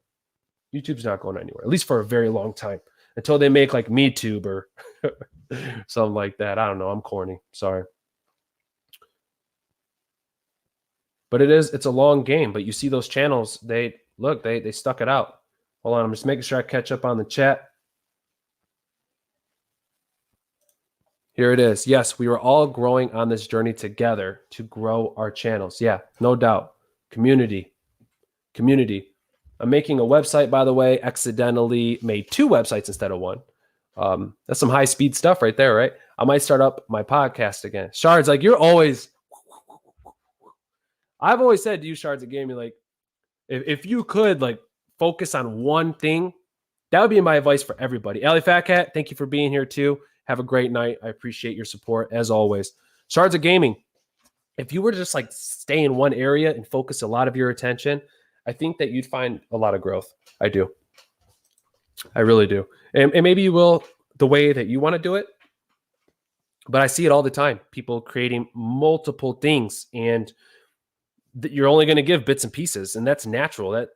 YouTube's not going anywhere, at least for a very long time, until they make like MeTube or something like that. I don't know. I'm corny. Sorry. But it's a long game. But you see those channels, they stuck it out. Hold on, I'm just making sure I catch up on the chat. Here it is. Yes, we were all growing on this journey together to grow our channels. Yeah, no doubt. Community. I'm making a website, by the way. Accidentally made 2 websites instead of 1. That's some high-speed stuff right there, right? I might start up my podcast again. Shards, like you're always... I've always said to you, Shards, at Gaming, like, if you could, like, focus on one thing, that would be my advice for everybody. Allie Fat Cat, thank you for being here, too. Have a great night. I appreciate your support, as always. Shards of Gaming, if you were to just, like, stay in one area and focus a lot of your attention, I think that you'd find a lot of growth. I do. I really do. And maybe you will the way that you want to do it. But I see it all the time. People creating multiple things, and you're only going to give bits and pieces, and that's natural.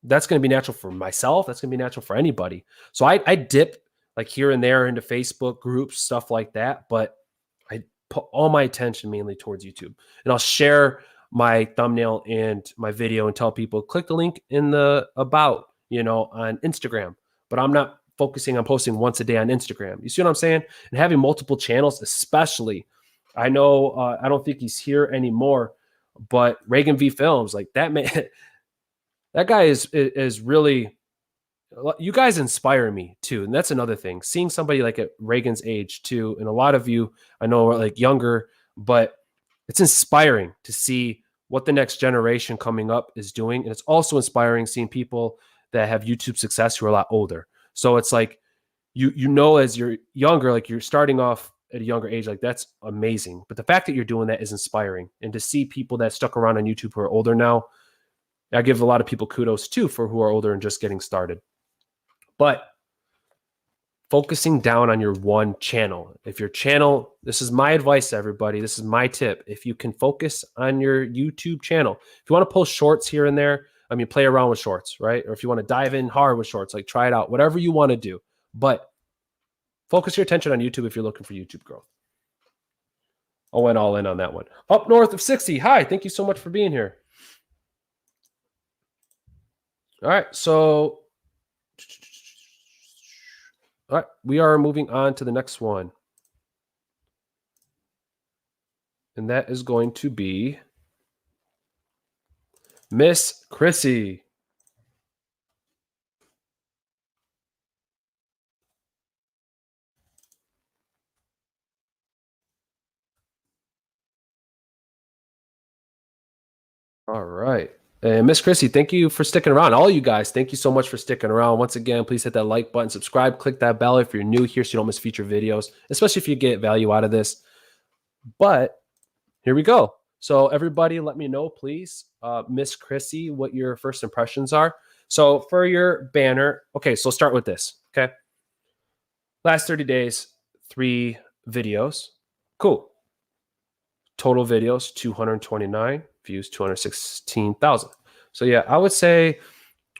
That's going to be natural for myself. That's going to be natural for anybody. So I dip like here and there into Facebook groups, stuff like that. But I put all my attention mainly towards YouTube, and I'll share my thumbnail and my video and tell people, click the link in the about, on Instagram. But I'm not focusing on posting once a day on Instagram. You see what I'm saying? And having multiple channels, especially, I know, I don't think he's here anymore, but Reagan V Films, like that man, that guy is really, you guys inspire me too. And that's another thing, seeing somebody like at Reagan's age too. And a lot of you I know are like younger, but it's inspiring to see what the next generation coming up is doing. And it's also inspiring seeing people that have YouTube success who are a lot older. So it's like, as you're younger, like you're starting off at a younger age, like that's amazing. But the fact that you're doing that is inspiring. And to see people that stuck around on YouTube who are older now, I give a lot of people kudos too for who are older and just getting started. But focusing down on your one channel. If your channel, this is my advice to everybody, this is my tip. If you can focus on your YouTube channel, if you want to post shorts here and there, play around with shorts, right? Or if you want to dive in hard with shorts, like try it out, whatever you want to do. But focus your attention on YouTube if you're looking for YouTube growth. I went all in on that one. Up north of 60. Hi, thank you so much for being here. All right, so all right, we are moving on to the next one. And that is going to be Miss Khrissy. All right. And Miss Khrissy, thank you for sticking around. All you guys, thank you so much for sticking around. Once again, please hit that like button, subscribe, click that bell if you're new here so you don't miss future videos, especially if you get value out of this. But here we go. So everybody let me know, please, Miss Khrissy, what your first impressions are. So for your banner, okay, so start with this, okay? Last 30 days, 3 videos. Cool. Total videos, 229. Views, 216,000. So yeah, I would say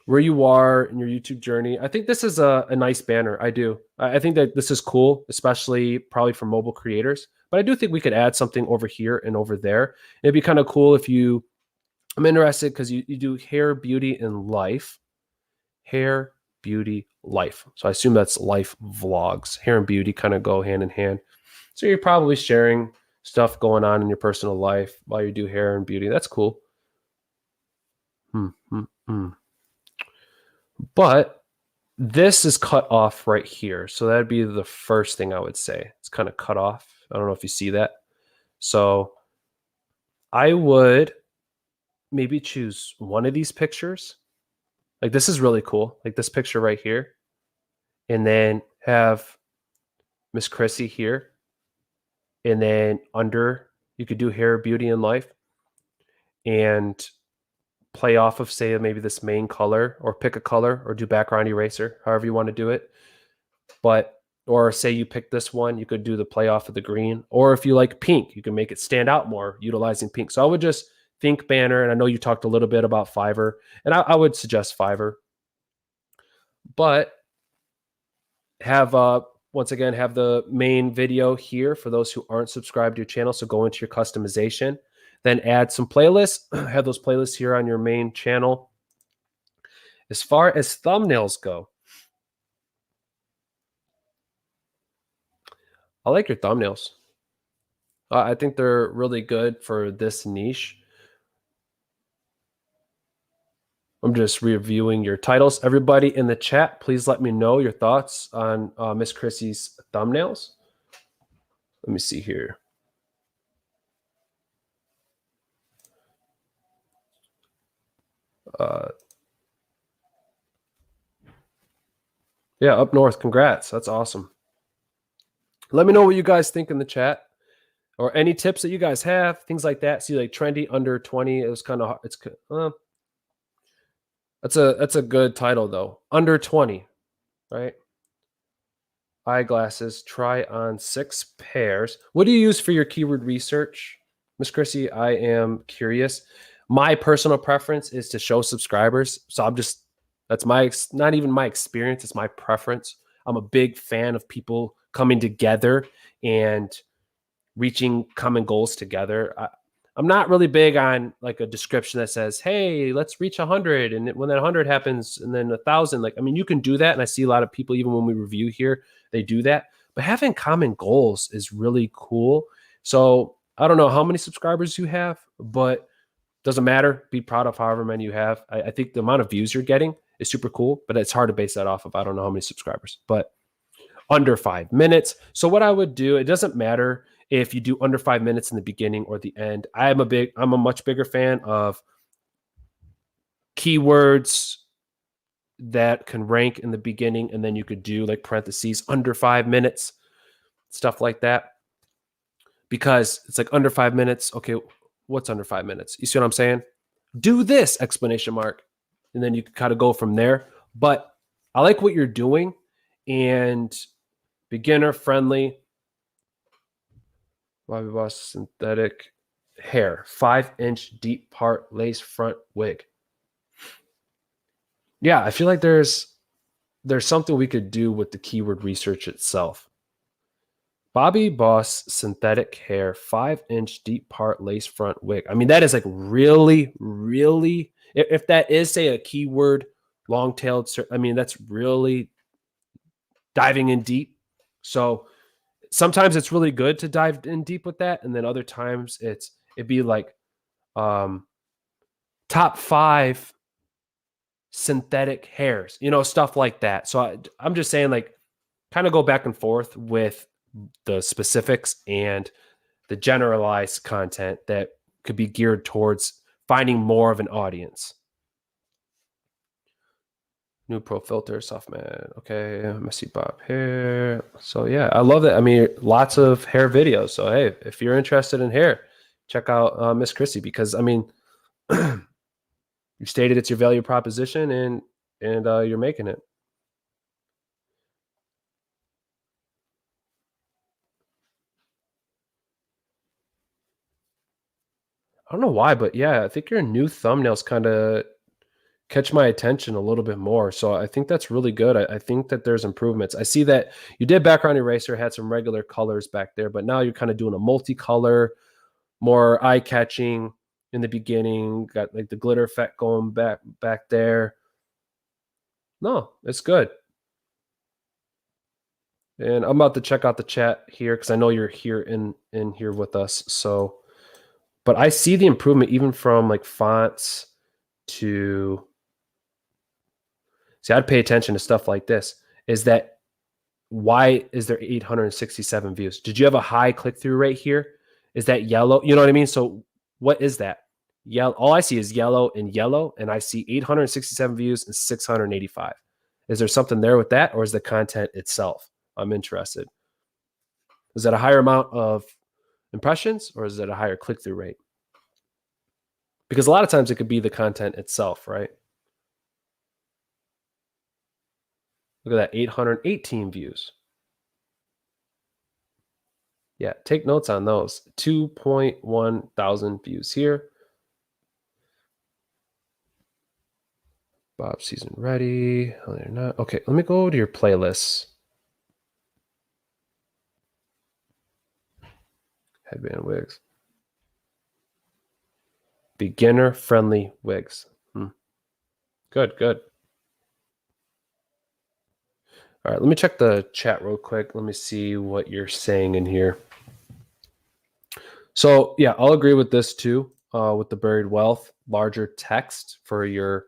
where you are in your YouTube journey, I think this is a nice banner. I do. I think that this is cool, especially probably for mobile creators. But I do think we could add something over here and over there. It'd be kind of cool if you, I'm interested because you do hair, beauty, and life. Hair, beauty, life. So I assume that's life vlogs. Hair and beauty kind of go hand in hand. So you're probably sharing stuff going on in your personal life while you do hair and beauty. That's cool. But this is cut off right here. So that'd be the first thing I would say. It's kind of cut off. I don't know if you see that. So I would maybe choose one of these pictures. Like this is really cool. Like this picture right here. And then have Miss Khrissy here. And then under, you could do hair, beauty, and life. And play off of, say, maybe this main color, or pick a color, or do background eraser, however you want to do it. But, or say you pick this one, you could do the play off of the green. Or if you like pink, you can make it stand out more utilizing pink. So I would just Think banner, and I know you talked a little bit about Fiverr, and I would suggest Fiverr, but have once again have the main video here for those who aren't subscribed to your channel. So go into your customization, then add some playlists. Have those playlists here on your main channel. As far as thumbnails go, I like your thumbnails. I think they're really good for this niche. I'm just reviewing your titles. Everybody in the chat, please let me know your thoughts on Miss Khrissy's thumbnails. Let me see here. Yeah, up north. Congrats. That's awesome. Let me know what you guys think in the chat, or any tips that you guys have, things like that. See, like trendy under 20. It was kind of that's a good title though. Under 20, right? Eyeglasses. Try on 6 pairs. What do you use for your keyword research, Miss Khrissy? I am curious. My personal preference is to show subscribers. So that's not even my experience. It's my preference. I'm a big fan of people coming together and reaching common goals together. I'm not really big on like a description that says, hey, let's reach 100. And when that 100 happens and then 1,000, like, I mean, you can do that. And I see a lot of people, even when we review here, they do that. But having common goals is really cool. So I don't know how many subscribers you have, but doesn't matter. Be proud of however many you have. I think the amount of views you're getting is super cool, but it's hard to base that off of I don't know how many subscribers, but under 5 minutes. So what I would do, it doesn't matter if you do under 5 minutes in the beginning or the end. I'm a much bigger fan of keywords that can rank in the beginning, and then you could do like parentheses under 5 minutes, stuff like that, because it's like under 5 minutes. Okay, what's under 5 minutes? You see what I'm saying? Do this exclamation mark, and then you can kind of go from there. But I like what you're doing, and beginner friendly. Bobby Boss synthetic hair, 5-inch deep part lace front wig. Yeah, I feel like there's something we could do with the keyword research itself. Bobby Boss synthetic hair, 5-inch deep part lace front wig. I mean, that is like really, really, if that is, say, a keyword long-tailed, I mean, that's really diving in deep. So sometimes it's really good to dive in deep with that. And then other times it'd be like top 5 synthetic hairs, stuff like that. So I'm just saying, like, kind of go back and forth with the specifics and the generalized content that could be geared towards finding more of an audience. New pro filter, soft matte. Okay, messy bob hair. So yeah, I love that. I mean, lots of hair videos. So hey, if you're interested in hair, check out Miss Khrissy, because I mean, you stated it's your value proposition, and you're making it. I don't know why, but yeah, I think your new thumbnails kind of catch my attention a little bit more. So I think that's really good. I think that there's improvements. I see that you did background eraser, had some regular colors back there, but now you're kind of doing a multicolor, more eye-catching in the beginning. Got like the glitter effect going back there. No, it's good. And I'm about to check out the chat here because I know you're here in here with us. So, but I see the improvement even from like fonts to. See, I'd pay attention to stuff like this. Why is there 867 views? Did you have a high click-through rate here? Is that yellow? You know what I mean? So what is that? Yellow. All I see is yellow, and I see 867 views and 685. Is there something there with that, or is the content itself? I'm interested. Is that a higher amount of impressions, or is it a higher click-through rate? Because a lot of times it could be the content itself, right? Look at that, 818 views. Yeah, take notes on those. 2.1 thousand views here. Bob season ready. Oh, they're not. Okay, let me go to your playlists. Headband wigs. Beginner friendly wigs. Good, good. All right, let me check the chat real quick. Let me see what you're saying in here. So yeah, I'll agree with this too. With the buried wealth, larger text for your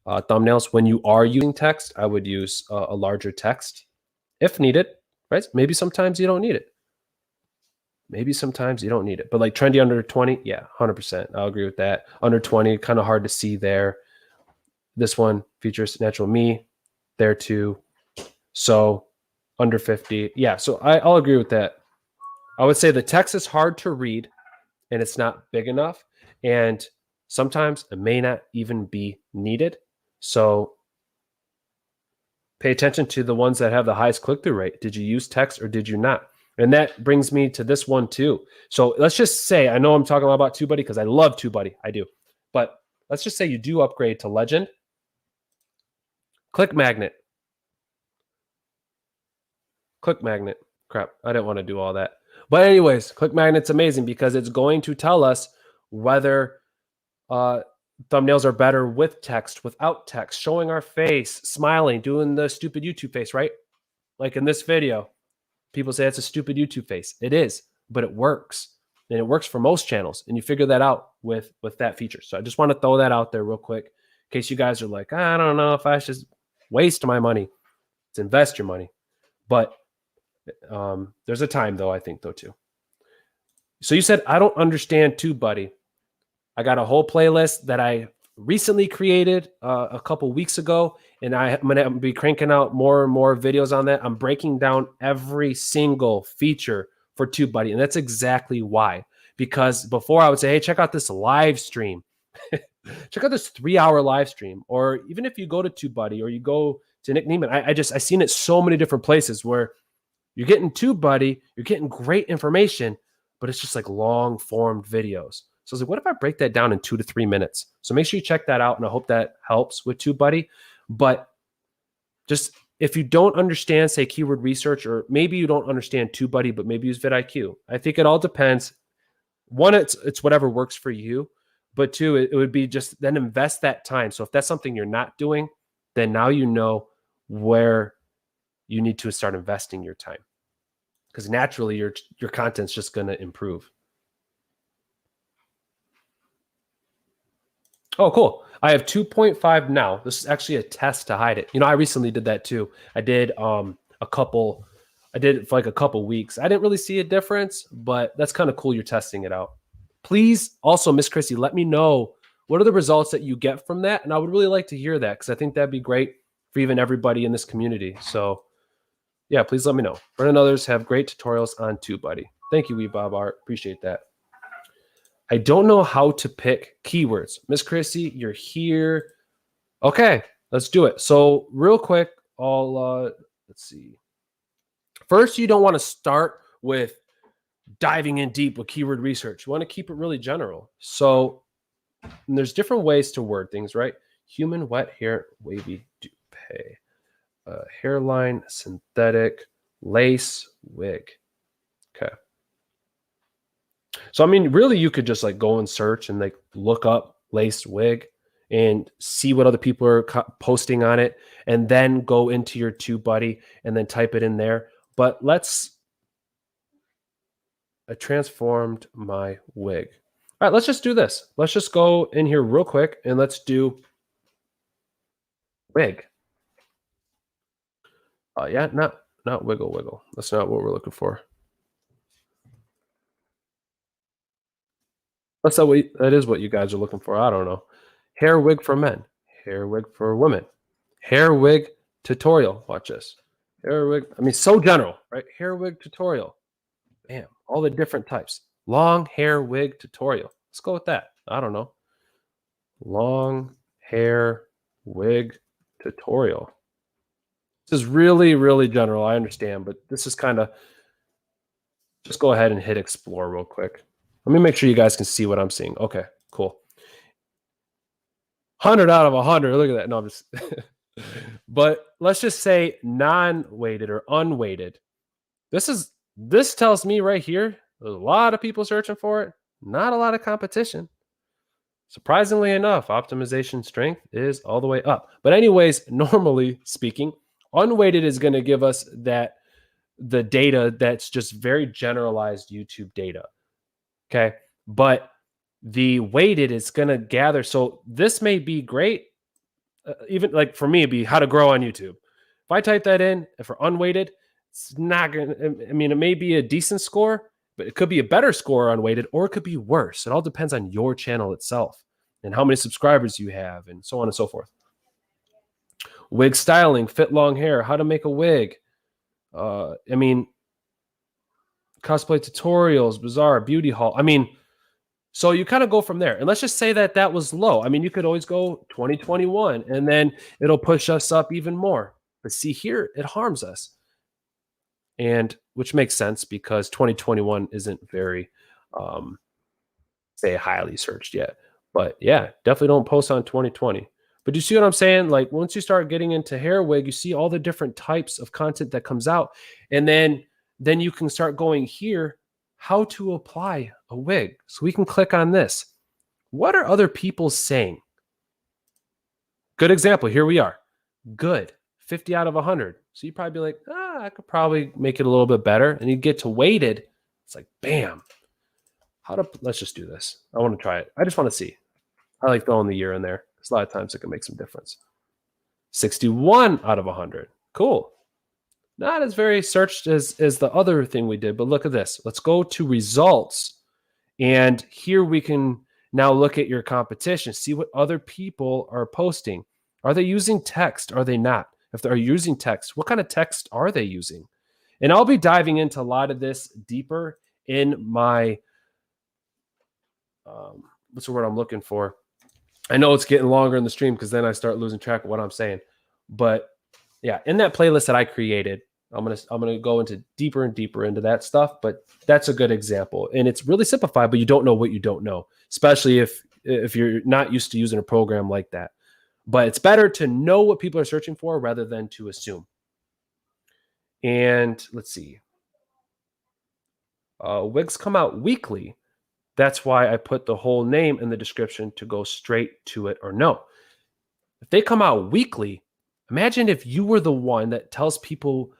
thumbnails. When you are using text, I would use a larger text if needed, right? Maybe sometimes you don't need it. Maybe sometimes you don't need it. But like trendy under 20, yeah, 100%. I'll agree with that. Under 20, kind of hard to see there. This one features natural me there too. So under 50, yeah. So I'll agree with that. I would say the text is hard to read and it's not big enough. And sometimes it may not even be needed. So pay attention to the ones that have the highest click-through rate. Did you use text or did you not? And that brings me to this one too. So let's just say, I know I'm talking a lot about TubeBuddy because I love TubeBuddy. I do. But let's just say you do upgrade to Legend. Click magnet. Click magnet. Crap, I didn't want to do all that. But anyways, click magnet's amazing because it's going to tell us whether thumbnails are better with text, without text, showing our face, smiling, doing the stupid YouTube face, right? Like in this video, people say it's a stupid YouTube face. It is, but it works. And it works for most channels. And you figure that out with that feature. So I just want to throw that out there real quick in case you guys are like, I don't know if I should waste my money. It's invest your money. But there's a time though, I think though too. So you said, I don't understand TubeBuddy. I got a whole playlist that I recently created a couple weeks ago, and I'm going to be cranking out more and more videos on that. I'm breaking down every single feature for TubeBuddy, and that's exactly why. Because before I would say, hey, check out this live stream. Check out this 3-hour live stream. Or even if you go to TubeBuddy or you go to Nick Neiman, I've seen it so many different places where you're getting TubeBuddy, you're getting great information, but it's just like long formed videos. So I was like, what if I break that down in 2 to 3 minutes? So make sure you check that out, and I hope that helps with TubeBuddy. But just if you don't understand, say, keyword research, or maybe you don't understand TubeBuddy, but maybe use vidIQ. I think it all depends. One, it's whatever works for you. But two, it would be just then invest that time. So if that's something you're not doing, then now you know where you need to start investing your time. Because naturally your content's just going to improve. Oh, cool. I have 2.5 now. This is actually a test to hide it. You know, I recently did that too. I did it for like a couple weeks. I didn't really see a difference, but that's kind of cool. You're testing it out. Please also, Miss Khrissy, let me know what are the results that you get from that. And I would really like to hear that because I think that'd be great for even everybody in this community. So yeah, please let me know. Brent and others have great tutorials on TubeBuddy. Thank you, Bob Art. Appreciate that. I don't know how to pick keywords. Miss Khrissy, you're here. Okay, let's do it. So real quick, let's see. First, you don't want to start with diving in deep with keyword research. You want to keep it really general. So there's different ways to word things, right? Human wet hair, wavy toupee, hairline, synthetic, lace, wig. Okay. So, I mean, really, you could just like go and search and like look up lace wig and see what other people are posting on it, and then go into your TubeBuddy and then type it in there. But I transformed my wig. All right, let's just do this. Let's just go in here real quick and let's do wig. Yeah, not wiggle. That's not what we're looking for. That is what you guys are looking for. I don't know. Hair wig for men. Hair wig for women. Hair wig tutorial. Watch this. Hair wig. I mean, so general, right? Hair wig tutorial. Bam. All the different types. Long hair wig tutorial. Let's go with that. I don't know. Long hair wig tutorial. This is really, really general. I understand, but this is kind of, just go ahead and hit explore real quick. Let me make sure you guys can see what I'm seeing. Okay, cool. 100 out of 100. Look at that. No, I'm just but let's just say non-weighted or unweighted. This tells me right here, there's a lot of people searching for it, not a lot of competition. Surprisingly enough, optimization strength is all the way up. But anyways, normally speaking, unweighted is going to give us the data that's just very generalized YouTube data. Okay. But the weighted is going to gather. So this may be great. Even like for me, it'd be how to grow on YouTube. If I type that in, if we're unweighted, it's not going to, I mean, it may be a decent score, but it could be a better score unweighted, or it could be worse. It all depends on your channel itself and how many subscribers you have and so on and so forth. Wig styling, fit long hair, how to make a wig. I mean, cosplay tutorials, bizarre, beauty haul. I mean, so you kind of go from there. And let's just say that that was low. I mean, you could always go 2021 and then it'll push us up even more. But see here, it harms us. And which makes sense because 2021 isn't very, say, highly searched yet. But yeah, definitely don't post on 2020. But you see what I'm saying? Like once you start getting into hair wig, you see all the different types of content that comes out. And then you can start going here, how to apply a wig. So we can click on this. What are other people saying? Good example. Here we are. Good. 50 out of 100. So you probably be like, I could probably make it a little bit better. And you get to weighted. It's like, bam. Let's just do this. I want to try it. I just want to see. I like throwing the year in there. Because a lot of times it can make some difference. 61 out of 100. Cool. Not as very searched as the other thing we did, but look at this. Let's go to results. And here we can now look at your competition, see what other people are posting. Are they using text? Are they not? If they're using text, what kind of text are they using? And I'll be diving into a lot of this deeper in my, what's the word I'm looking for? I know it's getting longer in the stream because then I start losing track of what I'm saying. But yeah, in that playlist that I created, I'm gonna go into deeper and deeper into that stuff. But that's a good example, and it's really simplified. But you don't know what you don't know, especially if you're not used to using a program like that. But it's better to know what people are searching for rather than to assume. And let's see, wigs come out weekly. That's why I put the whole name in the description to go straight to it or no. If they come out weekly, imagine if you were the one that tells people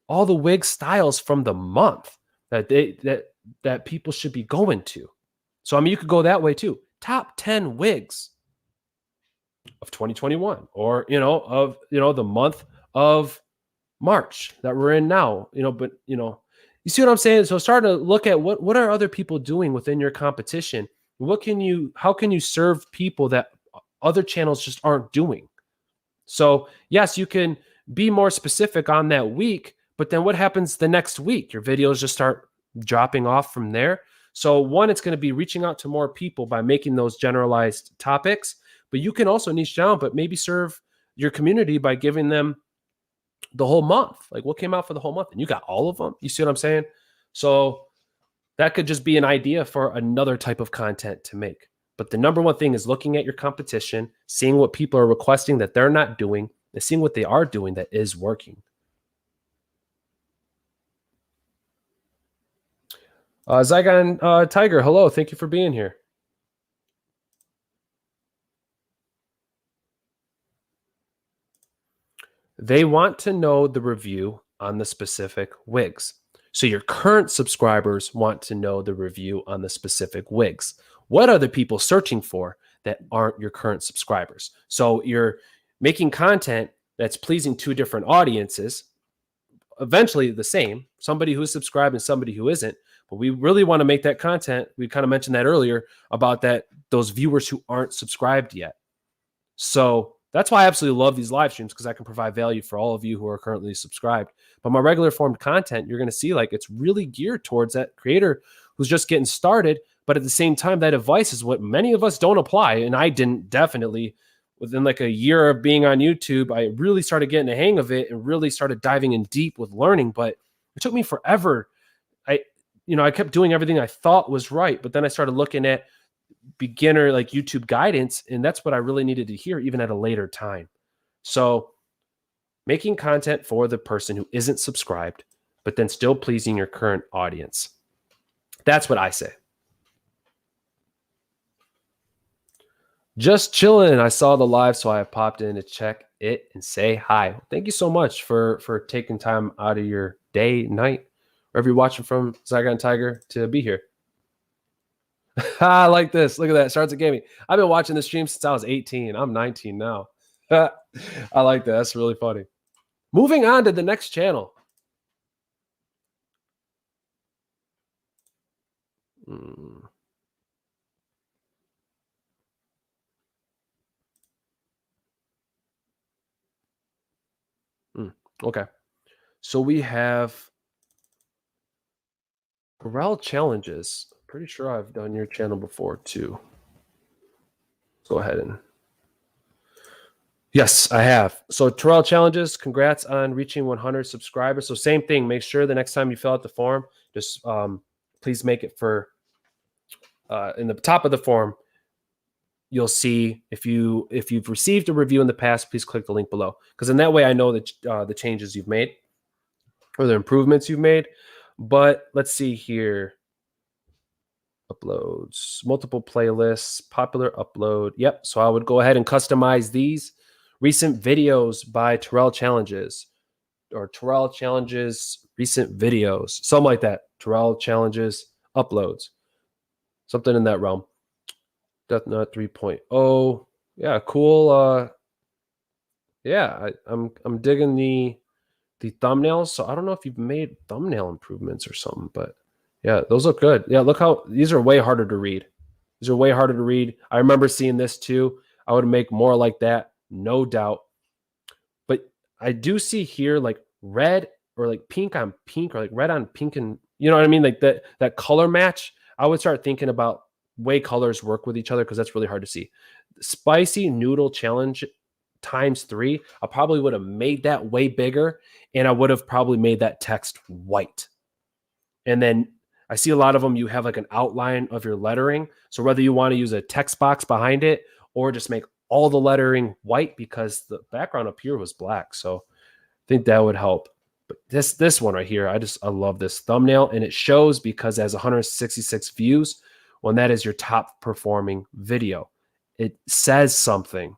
all the wig styles from the month that people should be going to. So I mean, you could go that way too. Top 10 wigs of 2021, or the month of March that we're in now. But you see what I'm saying? So start to look at what are other people doing within your competition. How can you serve people that other channels just aren't doing? So yes, you can be more specific on that week, but then what happens the next week? Your videos just start dropping off from there. So one, it's going to be reaching out to more people by making those generalized topics, but you can also niche down, but maybe serve your community by giving them the whole month. Like what came out for the whole month, and you got all of them. You see what I'm saying? So that could just be an idea for another type of content to make. But the number one thing is looking at your competition, seeing what people are requesting that they're not doing, and seeing what they are doing that is working. Zygon Tiger, hello. Thank you for being here. They want to know the review on the specific wigs. So your current subscribers want to know the review on the specific wigs. What are the people searching for that aren't your current subscribers? So you're making content that's pleasing two different audiences, eventually the same, somebody who's subscribed and somebody who isn't. But we really want to make that content. We kind of mentioned that earlier about those viewers who aren't subscribed yet. So that's why I absolutely love these live streams, because I can provide value for all of you who are currently subscribed. But my regular formed content, you're going to see like it's really geared towards that creator who's just getting started. But at the same time, that advice is what many of us don't apply. And I didn't, definitely. Within like a year of being on YouTube, I really started getting the hang of it and really started diving in deep with learning. But it took me forever. I kept doing everything I thought was right. But then I started looking at beginner like YouTube guidance, and that's what I really needed to hear even at a later time. So making content for the person who isn't subscribed, but then still pleasing your current audience. That's what I say. Just chilling. I saw the live, so I popped in to check it and say hi. Thank you so much for taking time out of your day, night, wherever you're watching from, Zygon Tiger, to be here. I like this. Look at that. Starts at gaming. I've been watching this stream since I was 18. I'm 19 now. I like that. That's really funny. Moving on to the next channel. Okay. So we have Terrell challenges. Pretty sure I've done your channel before too. Go ahead and yes, I have. So Terrell challenges, congrats on reaching 100 subscribers. So same thing, make sure the next time you fill out the form, just please make it for in the top of the form. You'll see if you've received a review in the past, please click the link below, because in that way I know that the changes you've made or the improvements you've made. But let's see here. Uploads, multiple playlists, popular upload. Yep. So I would go ahead and customize these recent videos by Terrell challenges, or Terrell challenges recent videos, something like that. Terrell challenges uploads, something in that realm. Death Note 3.0. Yeah, cool. Yeah, I'm digging the thumbnails. So I don't know if you've made thumbnail improvements or something, but yeah, those look good. Yeah, look how these are way harder to read. These are way harder to read. I remember seeing this too. I would make more like that, no doubt. But I do see here like red or like pink on pink or like red on pink, and you know what I mean? Like that color match. I would start thinking about way colors work with each other, because that's really hard to see. Spicy noodle challenge ×3. I probably would have made that way bigger, and I would have probably made that text white. And then I see a lot of them, you have like an outline of your lettering. So whether you want to use a text box behind it or just make all the lettering white, because the background up here was black. So I think that would help. But this one right here, I love this thumbnail, and it shows because it has 166 views when that is your top performing video. It says something.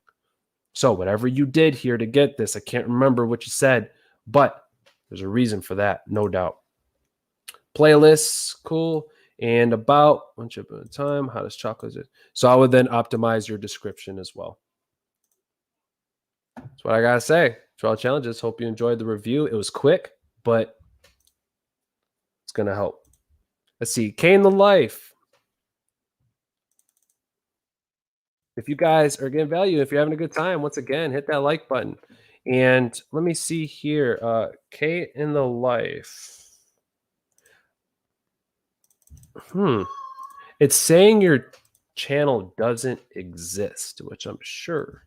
So whatever you did here to get this, I can't remember what you said, but there's a reason for that, no doubt. Playlists, cool. And about one chip at a time, how does chocolate is? So I would then optimize your description as well. That's what I gotta say. Trial challenges. Hope you enjoyed the review. It was quick, but it's gonna help. Let's see. K in the Life. If you guys are getting value, if you're having a good time, once again, hit that like button. And let me see here. K in the Life. It's saying your channel doesn't exist, which I'm sure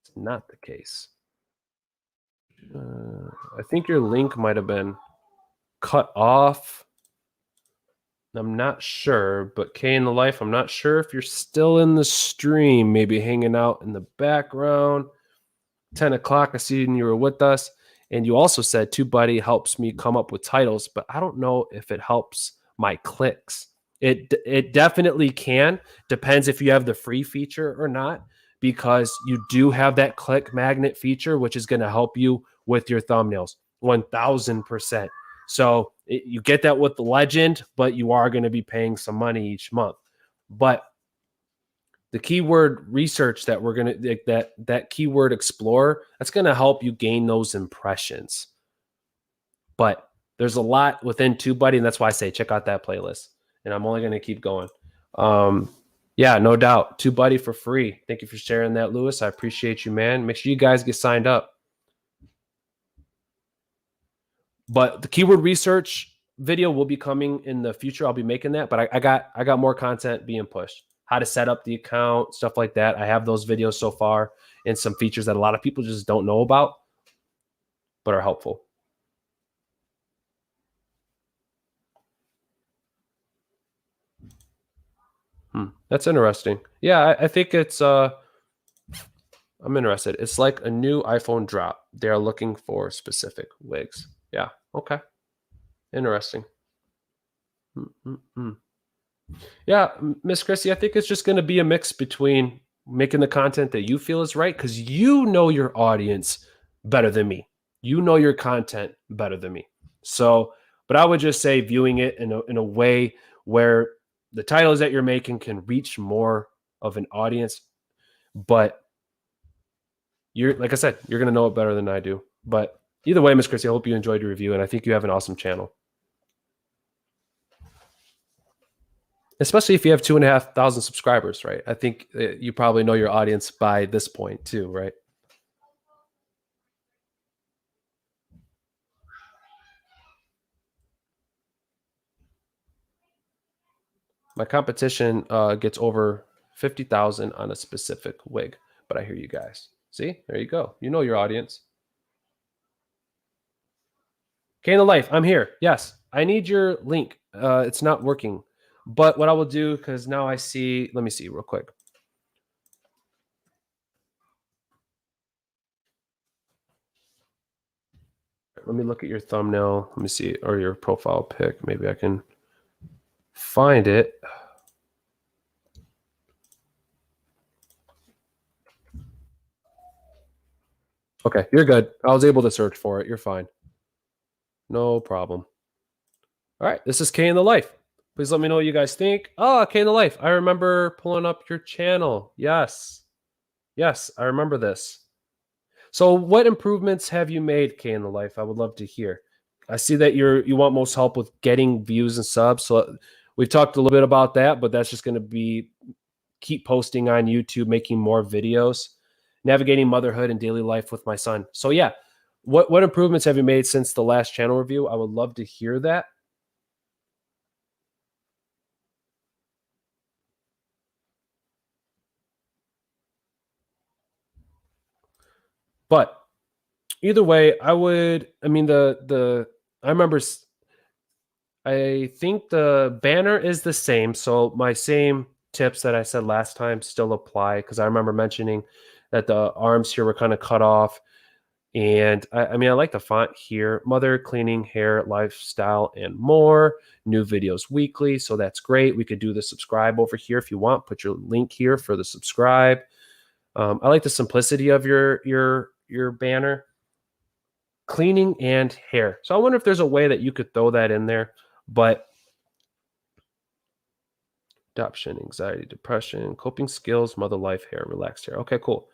is not the case. I think your link might have been cut off. I'm not sure, but K in the Life, I'm not sure if you're still in the stream, maybe hanging out in the background. 10 o'clock, I see you were with us. And you also said TubeBuddy helps me come up with titles, but I don't know if it helps my clicks. It definitely can. Depends if you have the free feature or not, because you do have that click magnet feature, which is going to help you with your thumbnails 1000%. So you get that with the Legend, but you are going to be paying some money each month. But the keyword research that we're going to, that keyword explorer, that's going to help you gain those impressions. But there's a lot within TubeBuddy, and that's why I say check out that playlist. And I'm only going to keep going. Yeah, no doubt. TubeBuddy for free. Thank you for sharing that, Lewis. I appreciate you, man. Make sure you guys get signed up. But the keyword research video will be coming in the future. I'll be making that, but I got more content being pushed. How to set up the account, stuff like that. I have those videos so far, and some features that a lot of people just don't know about, but are helpful. That's interesting. Yeah, I think it's I'm interested. It's like a new iPhone drop. They are looking for specific wigs. Yeah. Okay. Interesting. Mm-mm-mm. Yeah, Miss Khrissy, I think it's just going to be a mix between making the content that you feel is right, because you know your audience better than me. You know your content better than me. So, but I would just say viewing it in a way where the titles that you're making can reach more of an audience. But you're, like I said, you're going to know it better than I do. But either way, Miss Khrissy, I hope you enjoyed your review, and I think you have an awesome channel. Especially if you have 2,500 subscribers, right? I think you probably know your audience by this point too, right? My competition gets over 50,000 on a specific wig, but I hear you guys. See, there you go. You know your audience. Kane of Life, I'm here. Yes, I need your link. It's not working, but what I will do, because now I see, let me see real quick. Let me look at your thumbnail. Let me see, or your profile pic. Maybe I can find it. Okay, you're good. I was able to search for it. You're fine. No problem. All right, this is K in the Life. Please let me know what you guys think. Oh, K in the Life. I remember pulling up your channel. Yes. Yes, I remember this. So what improvements have you made, K in the Life? I would love to hear. I see that you want most help with getting views and subs. So we've talked a little bit about that, but that's just going to be keep posting on YouTube, making more videos, navigating motherhood and daily life with my son. So yeah, what improvements have you made since the last channel review? I would love to hear that. But either way, I mean, I remember, I think the banner is the same. So my same tips that I said last time still apply, because I remember mentioning that the arms here were kind of cut off. And I mean, I like the font here: mother, cleaning, hair, lifestyle, and more. New videos weekly. So that's great. We could do the subscribe over here if you want. Put your link here for the subscribe. I like the simplicity of your banner. Cleaning and hair. So I wonder if there's a way that you could throw that in there. But adoption, anxiety, depression, coping skills, mother life, hair, relaxed hair. Okay, cool.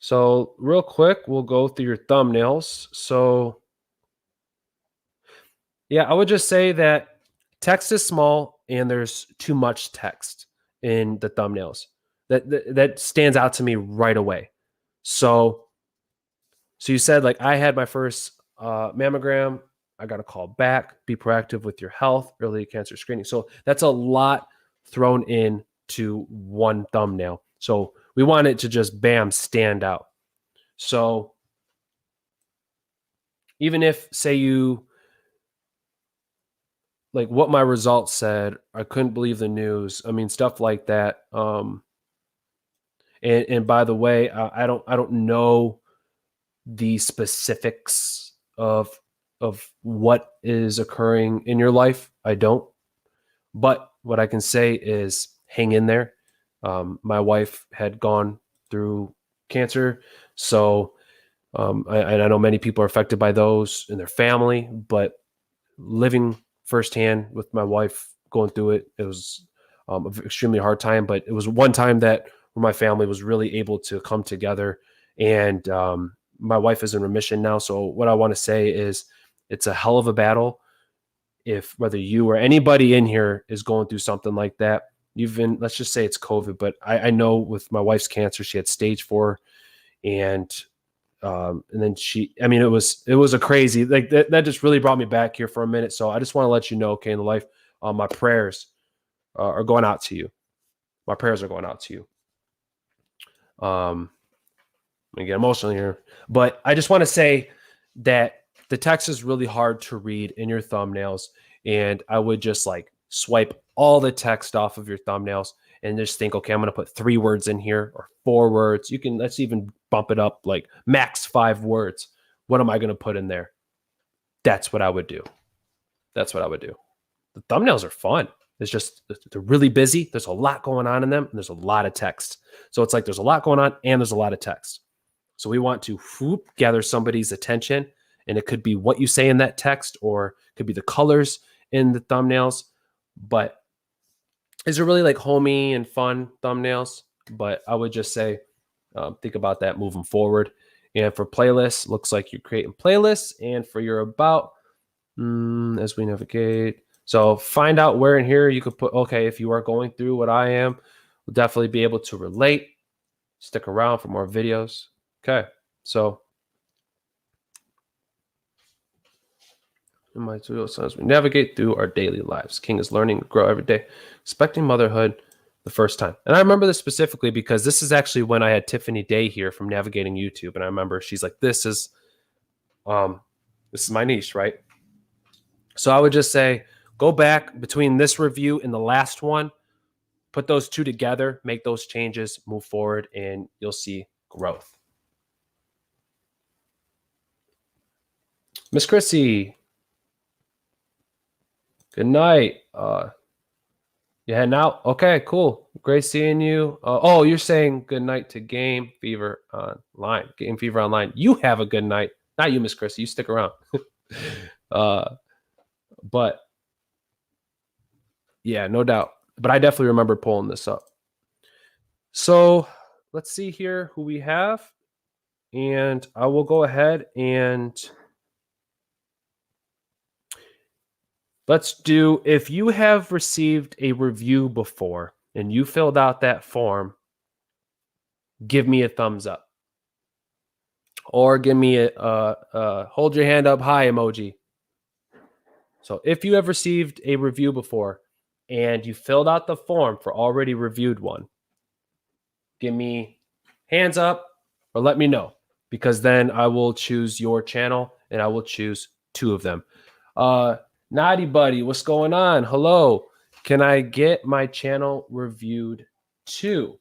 So real quick, we'll go through your thumbnails. So yeah, I would just say that text is small and there's too much text in the thumbnails. That stands out to me right away. So you said, like, I had my first mammogram. I got a call back. Be proactive with your health, early cancer screening. So that's a lot thrown in to one thumbnail. So we want it to just bam, stand out. So even if, say, you like what my results said, I couldn't believe the news. I mean, stuff like that. And by the way, I don't know the specifics of what is occurring in your life. I don't. But what I can say is hang in there. My wife had gone through cancer, so I know many people are affected by those in their family, but living firsthand with my wife going through it, it was an extremely hard time. But it was one time that where my family was really able to come together, and my wife is in remission now. So what I want to say is it's a hell of a battle. If whether you or anybody in here is going through something like that, even let's just say it's COVID, but I know with my wife's cancer, she had stage 4, and then I mean, it was a crazy, like that just really brought me back here for a minute. So I just want to let you know, okay, in the life, my prayers are going out to you. My prayers are going out to you. I'm gonna get emotional here, but I just want to say that the text is really hard to read in your thumbnails, and I would just like swipe all the text off of your thumbnails and just think, okay, I'm going to put 3 words in here or 4 words. You can, let's even bump it up like max 5 words. What am I going to put in there? That's what I would do. That's what I would do. The thumbnails are fun. It's just, they're really busy. There's a lot going on in them, and there's a lot of text. So it's like there's a lot going on and there's a lot of text. So we want to gather somebody's attention, and it could be what you say in that text, or it could be the colors in the thumbnails. But these are really like homey and fun thumbnails. But I would just say, think about that moving forward. And for playlists, looks like you're creating playlists. And for your about, as we navigate, so find out where in here you could put, okay, if you are going through what I am, we'll definitely be able to relate. Stick around for more videos. Okay, so in my tutorial as we navigate through our daily lives. King is learning to grow every day, expecting motherhood the first time. And I remember this specifically because this is actually when I had Tiffany Day here from Navigating YouTube. And I remember she's like, this is my niche, right? So I would just say, go back between this review and the last one, put those 2 together, make those changes, move forward, and you'll see growth. Miss Khrissy, good night. You heading out? Okay, cool. Great seeing you. Oh, you're saying good night to Game Fever Online. Game Fever Online. You have a good night. Not you, Miss Khrissy. You stick around. But yeah, no doubt. But I definitely remember pulling this up. So let's see here who we have. And I will go ahead and let's do, if you have received a review before and you filled out that form, give me a thumbs up. Or give me a hold your hand up high emoji. So if you have received a review before and you filled out the form for already reviewed one, give me hands up or let me know, because then I will choose your channel and I will choose 2 of them. Nodybuddy, what's going on? Hello. Can I get my channel reviewed too?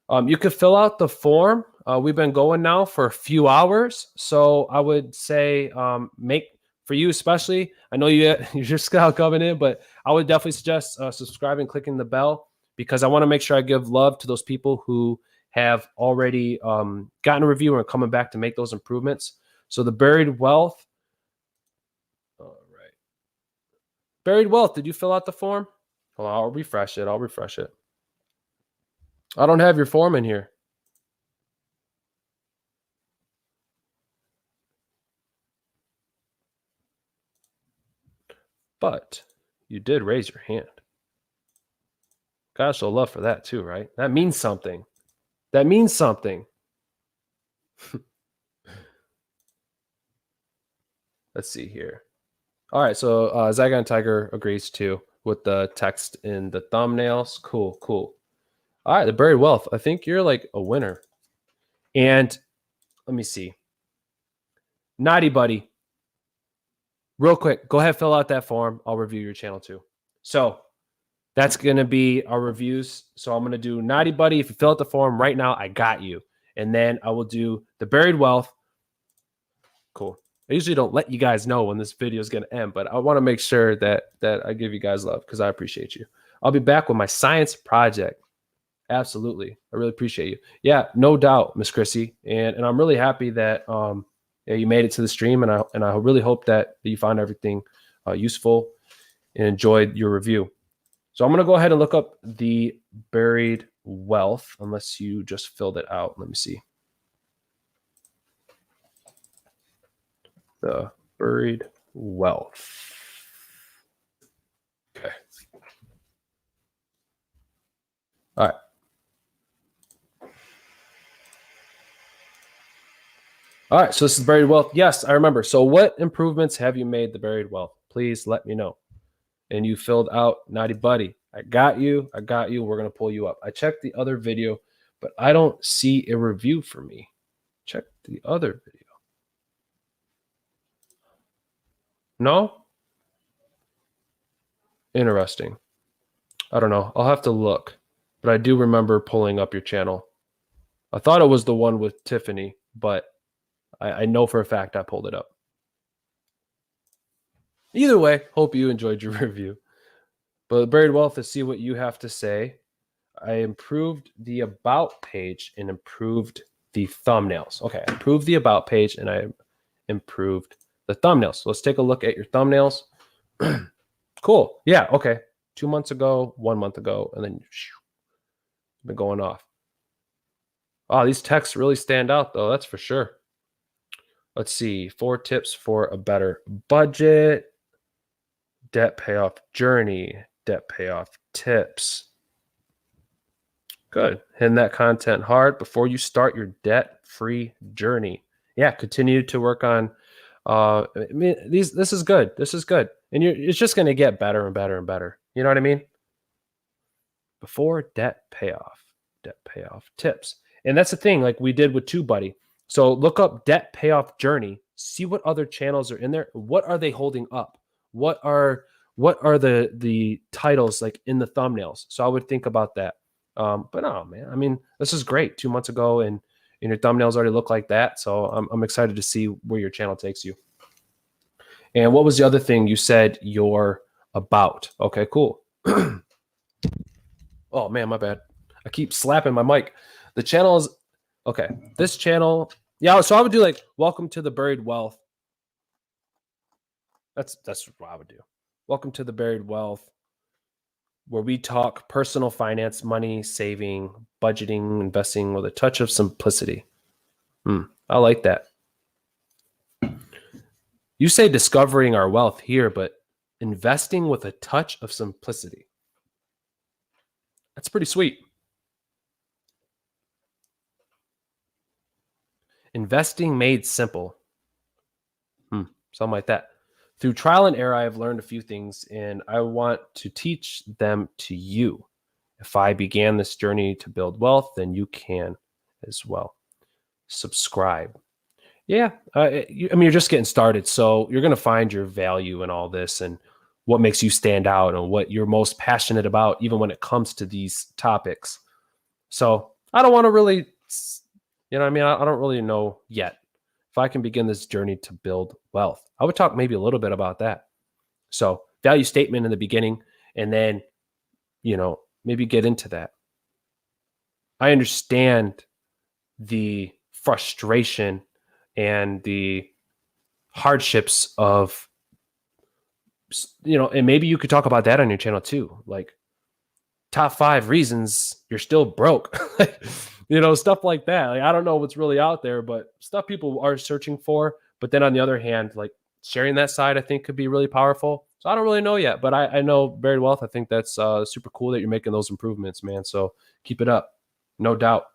You could fill out the form. We've been going now for a few hours. So I would say make, for you especially, I know you're just now coming in, but I would definitely suggest subscribing, clicking the bell, because I want to make sure I give love to those people who have already gotten a review and are coming back to make those improvements. So the Buried Wealth. All right. Buried Wealth, did you fill out the form? Well, I'll refresh it. I'll refresh it. I don't have your form in here. But you did raise your hand. Gotta show love for that too, right? That means something. That means something. Let's see here. All right, so Zygon Tiger agrees too with the text in the thumbnails. Cool, cool. All right, the Buried Wealth. I think you're like a winner. And let me see. Nodybuddy. Real quick, go ahead, fill out that form. I'll review your channel too. So that's going to be our reviews. So I'm going to do Nodybuddy. If you fill out the form right now, I got you. And then I will do the Buried Wealth. Cool. I usually don't let you guys know when this video is going to end, but I want to make sure that I give you guys love because I appreciate you. I'll be back with my science project. Absolutely. I really appreciate you. Yeah, no doubt, Miss Khrissy. And I'm really happy that yeah, you made it to the stream, and I really hope that you found everything useful and enjoyed your review. So I'm going to go ahead and look up the Buried Wealth, unless you just filled it out. Let me see. The Buried Wealth. Okay. All right. All right, so this is Buried Wealth. Yes, I remember. So what improvements have you made the Buried Wealth? Please let me know. And you filled out Nodybuddy. I got you. I got you. We're going to pull you up. I checked the other video, but I don't see a review for me. Check the other video. No? Interesting. I don't know. I'll have to look. But I do remember pulling up your channel. I thought it was the one with Tiffany, but I know for a fact I pulled it up. Either way, hope you enjoyed your review. But Buried Wealth, to see what you have to say. I improved the About page and improved the thumbnails. Okay, I improved the About page and I improved the thumbnails. So let's take a look at your thumbnails. Cool. Yeah, okay. 2 months ago, 1 month ago, and then been going off. Oh, these texts really stand out, though. That's for sure. Let's see. 4 tips for a better budget. Debt payoff journey. Debt payoff tips. Good. Hitting that content hard before you start your debt-free journey. Yeah, continue to work on. I mean, this is good. This is good, and it's just going to get better and better and better. You know what I mean? Before debt payoff tips. And that's the thing, like we did with TubeBuddy. So look up debt payoff journey, see what other channels are in there. What are they holding up? What are the titles like in the thumbnails? So I would think about that. But no, man, I mean, this is great. 2 months ago and your thumbnails already look like that. So I'm excited to see where your channel takes you. And what was the other thing you said? Your About. Okay, cool. Oh man, my bad. I keep slapping my mic. The channel is okay. This channel, yeah. So I would do like welcome to the Buried Wealth. That's what I would do. Welcome to the Buried Wealth, where we talk personal finance, money, saving, budgeting, investing with a touch of simplicity. I like that. You say discovering our wealth here, but investing with a touch of simplicity. That's pretty sweet. Investing made simple. Something like that. Through trial and error, I have learned a few things, and I want to teach them to you. If I began this journey to build wealth, then you can as well. Subscribe. Yeah, I mean, you're just getting started, so you're going to find your value in all this and what makes you stand out and what you're most passionate about, even when it comes to these topics. So I don't want to really, you know what I mean? I don't really know yet. If I can begin this journey to build wealth, I would talk maybe a little bit about that. So value statement in the beginning, and then, you know, maybe get into that. I understand the frustration and the hardships of, you know, and maybe you could talk about that on your channel too. Like top 5 reasons you're still broke, you know, stuff like that. Like, I don't know what's really out there, but stuff people are searching for. But then on the other hand, like sharing that side, I think could be really powerful. So I don't really know yet, but I know Buried Wealth. I think that's super cool that you're making those improvements, man. So keep it up. No doubt.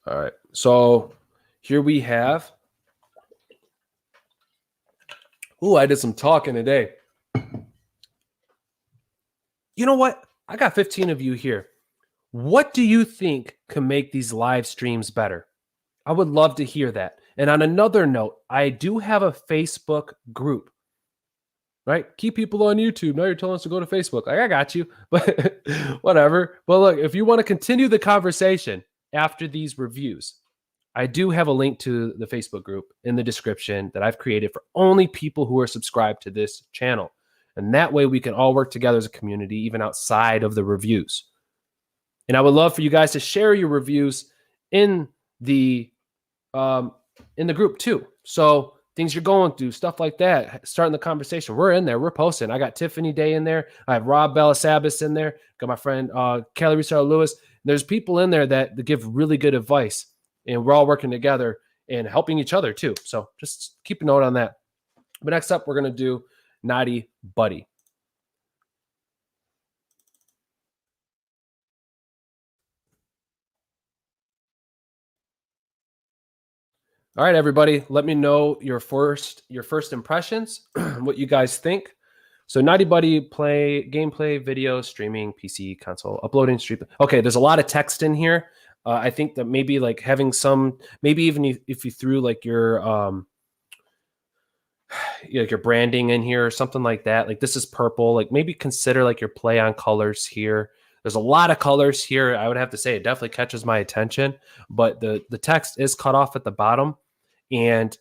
All right. So here we have. Ooh, I did some talking today. You know what? I got 15 of you here. What do you think can make these live streams better? I would love to hear that. And on another note, I do have a Facebook group, right? Keep people on YouTube. Now you're telling us to go to Facebook. Like, I got you, but whatever. But look, if you want to continue the conversation after these reviews, I do have a link to the Facebook group in the description that I've created for only people who are subscribed to this channel. And that way we can all work together as a community, even outside of the reviews. And I would love for you guys to share your reviews in the group too. So things you're going through, stuff like that, starting the conversation. We're in there. We're posting. I got Tiffany Day in there. I have Rob Belasabas in there. Got my friend Kelly Rissar Lewis. There's people in there that give really good advice. And we're all working together and helping each other too. So just keep a note on that. But next up, we're going to do Nodybuddy. All right, everybody, let me know your first impressions, what you guys think. So Nodybuddy, gameplay, video, streaming, PC, console, uploading, streaming. Okay, there's a lot of text in here. I think that maybe like having some, maybe even if you threw like your like your branding in here or something like that. Like this is purple. Like maybe consider like your play on colors here. There's a lot of colors here. I would have to say it definitely catches my attention, but the text is cut off at the bottom, and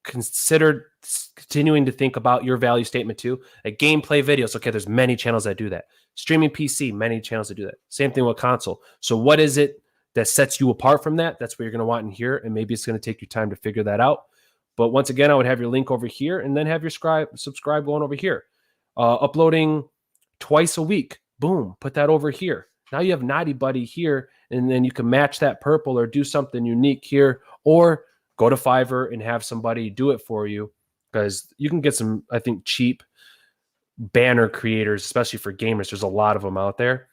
consider continuing to think about your value statement too. Like gameplay videos. Okay, there's many channels that do that. Streaming PC, many channels that do that. Same thing with console. So what is it that sets you apart from that? That's what you're going to want in here, and maybe it's going to take you time to figure that out. But once again, I would have your link over here, and then have your subscribe going over here. Uploading twice a week. Boom, put that over here. Now you have Nodybuddy here, and then you can match that purple or do something unique here, or go to Fiverr and have somebody do it for you, because you can get some, I think, cheap banner creators, especially for gamers. There's a lot of them out there.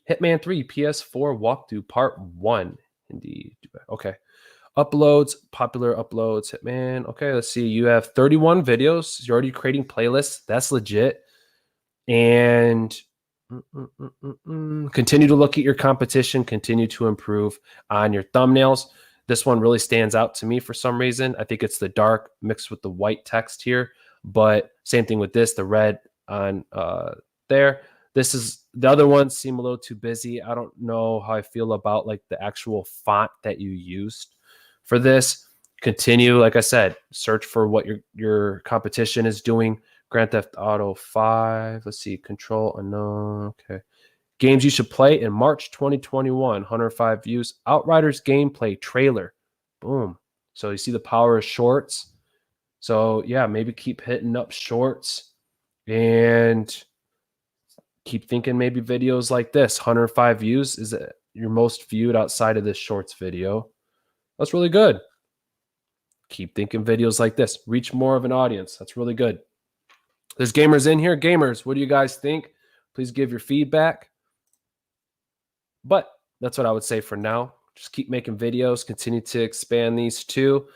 Hitman 3 PS4 walkthrough part 1. Indeed. Okay. Uploads, popular uploads, Hitman. Okay, let's see. You have 31 videos. You're already creating playlists. That's legit. And continue to look at your competition. Continue to improve on your thumbnails. This one really stands out to me for some reason. I think it's the dark mixed with the white text here. But same thing with this, the red on there. This is, the other ones seem a little too busy. I don't know how I feel about like the actual font that you used for this. Continue, like I said, search for what your competition is doing. Grand Theft Auto 5. Let's see, Control Unknown. Okay. Games you should play in March 2021. 105 views. Outriders gameplay trailer. Boom. So you see the power of shorts. So yeah, maybe keep hitting up shorts and keep thinking maybe videos like this. 105 views is your most viewed outside of this shorts video. That's really good. Keep thinking videos like this. Reach more of an audience. That's really good. There's gamers in here. Gamers, what do you guys think? Please give your feedback. But that's what I would say for now. Just keep making videos. Continue to expand these too.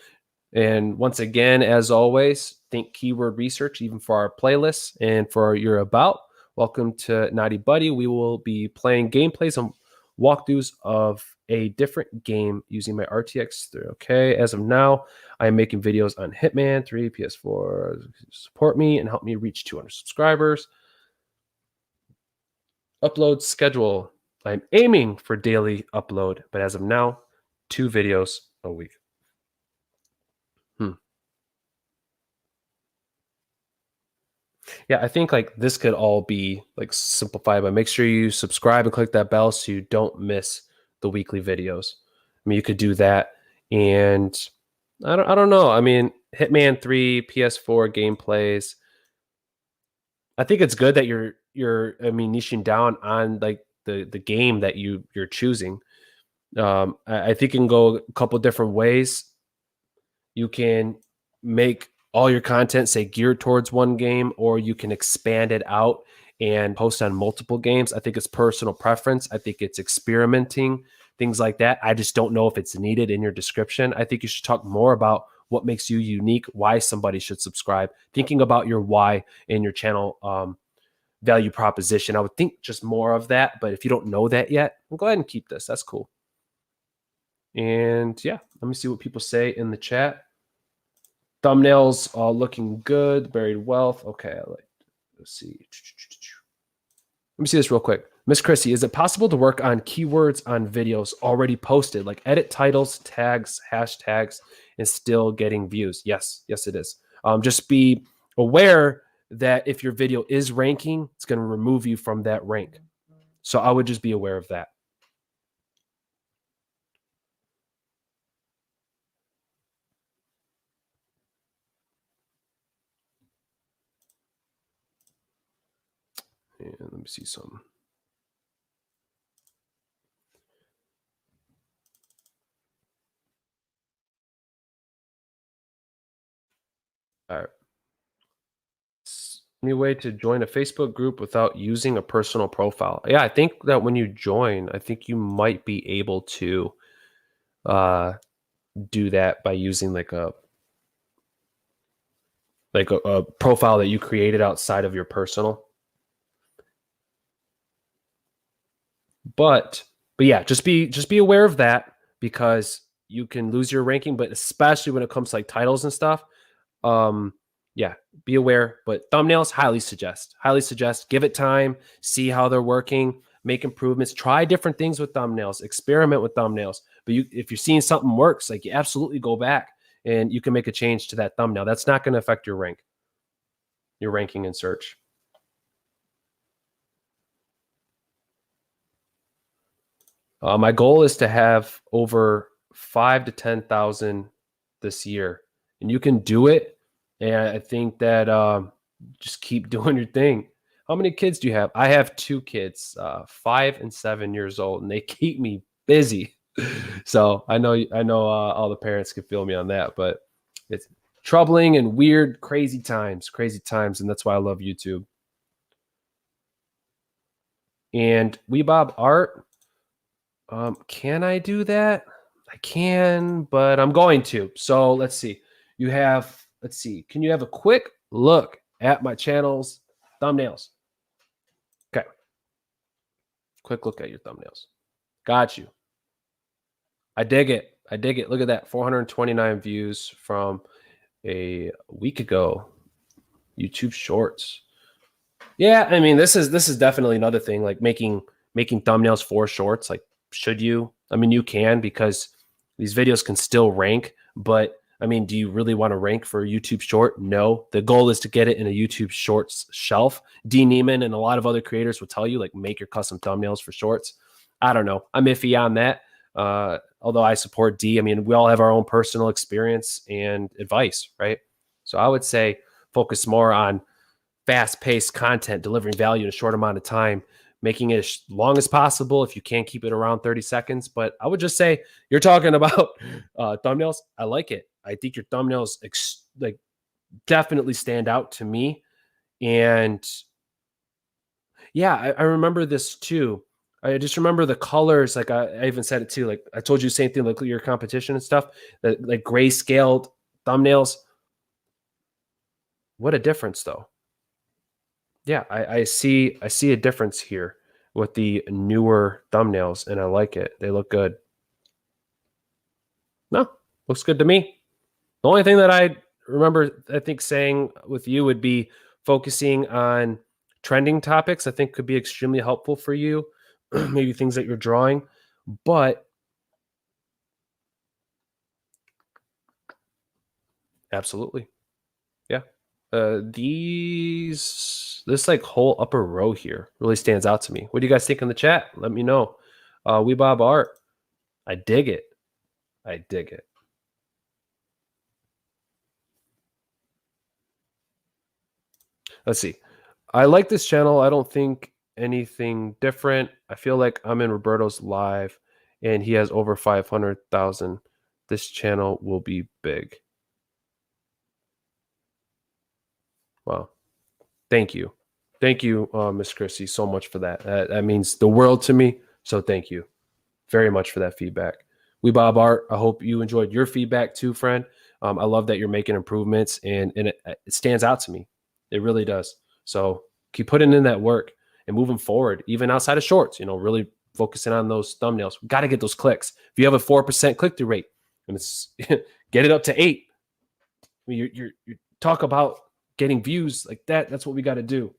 And once again, as always, think keyword research, even for our playlists and for your about. Welcome to Nodybuddy. We will be playing gameplays and walkthroughs of a different game using my RTX 3. Okay, as of now, I am making videos on Hitman 3, PS4. Support me and help me reach 200 subscribers. Upload schedule. I'm aiming for daily upload, but as of now, 2 videos a week. Yeah, I think like this could all be like simplified, but make sure you subscribe and click that bell so you don't miss the weekly videos. I mean, you could do that, and I don't know. I mean, Hitman 3 PS4 gameplays. I think it's good that you're niching down on like the game that you're choosing. I think it can go a couple different ways. You can make all your content say geared towards one game, or you can expand it out and post on multiple games. I think it's personal preference. I think it's experimenting, things like that. I just don't know if it's needed in your description. I think you should talk more about what makes you unique, why somebody should subscribe, thinking about your why in your channel value proposition. I would think just more of that, but if you don't know that yet, well, go ahead and keep this. That's cool. And yeah, let me see what people say in the chat. Thumbnails all looking good. Buried wealth. Okay, let's see. Let me see this real quick. Miss Khrissy, is it possible to work on keywords on videos already posted, like edit titles, tags, hashtags, and still getting views? Yes, it is. Just be aware that if your video is ranking, it's going to remove you from that rank. So I would just be aware of that. And let me see some. All right. Any way to join a Facebook group without using a personal profile? Yeah, I think that when you join, I think you might be able to do that by using like a profile that you created outside of your personal. But yeah, just be aware of that, because you can lose your ranking, but especially when it comes to like titles and stuff. Yeah, be aware. But thumbnails, highly suggest. Highly suggest. Give it time. See how they're working. Make improvements. Try different things with thumbnails. Experiment with thumbnails. But if you're seeing something works, like you absolutely go back and you can make a change to that thumbnail. That's not going to affect your ranking in search. My goal is to have over 5,000 to 10,000 this year, and you can do it. And I think that just keep doing your thing. How many kids do you have? I have 2 kids, 5 and 7 years old, and they keep me busy. So I know all the parents can feel me on that, but it's troubling and weird, crazy times, and that's why I love YouTube. And Weebob Art. Can I do that? I can, but I'm going to. So let's see. Can you have a quick look at my channel's thumbnails? Okay. Quick look at your thumbnails. Got you. I dig it. Look at that. 429 views from a week ago. YouTube Shorts. Yeah, I mean, this is definitely another thing, like making thumbnails for shorts. Like, should you? I mean, you can, because these videos can still rank, but I mean, do you really want to rank for a YouTube short? No. The goal is to get it in a YouTube Shorts shelf. D. Neiman and a lot of other creators will tell you, like, make your custom thumbnails for shorts. I don't know. I'm iffy on that. Although I support D. I mean, we all have our own personal experience and advice, right? So I would say focus more on fast-paced content, delivering value in a short amount of time, making it as long as possible if you can keep it around 30 seconds. But I would just say, you're talking about thumbnails. I like it. I think your thumbnails like definitely stand out to me. And yeah, I remember this too. I just remember the colors. Like I even said it too. Like I told you the same thing, like your competition and stuff, that like grayscaled thumbnails. What a difference though. Yeah, I see a difference here with the newer thumbnails, and I like it. They look good. No, looks good to me. The only thing that I remember, I think, saying with you would be focusing on trending topics. I think could be extremely helpful for you. Maybe things that you're drawing, but absolutely. Yeah. This like whole upper row here really stands out to me. What do you guys think in the chat? Let me know. Weebob Art. I dig it. Let's see. I like this channel. I don't think anything different. I feel like I'm in Roberto's live and he has over 500,000. This channel will be big. Wow. Thank you. Thank you, Miss Khrissy, so much for that. That means the world to me. So thank you very much for that feedback. Weebob Art, I hope you enjoyed your feedback too, friend. I love that you're making improvements, and it stands out to me. It really does. So keep putting in that work and moving forward, even outside of shorts, really focusing on those thumbnails. We got to get those clicks. If you have a 4% click-through rate, and it's get it up to 8. I mean, you talk about getting views like that. That's what we got to do.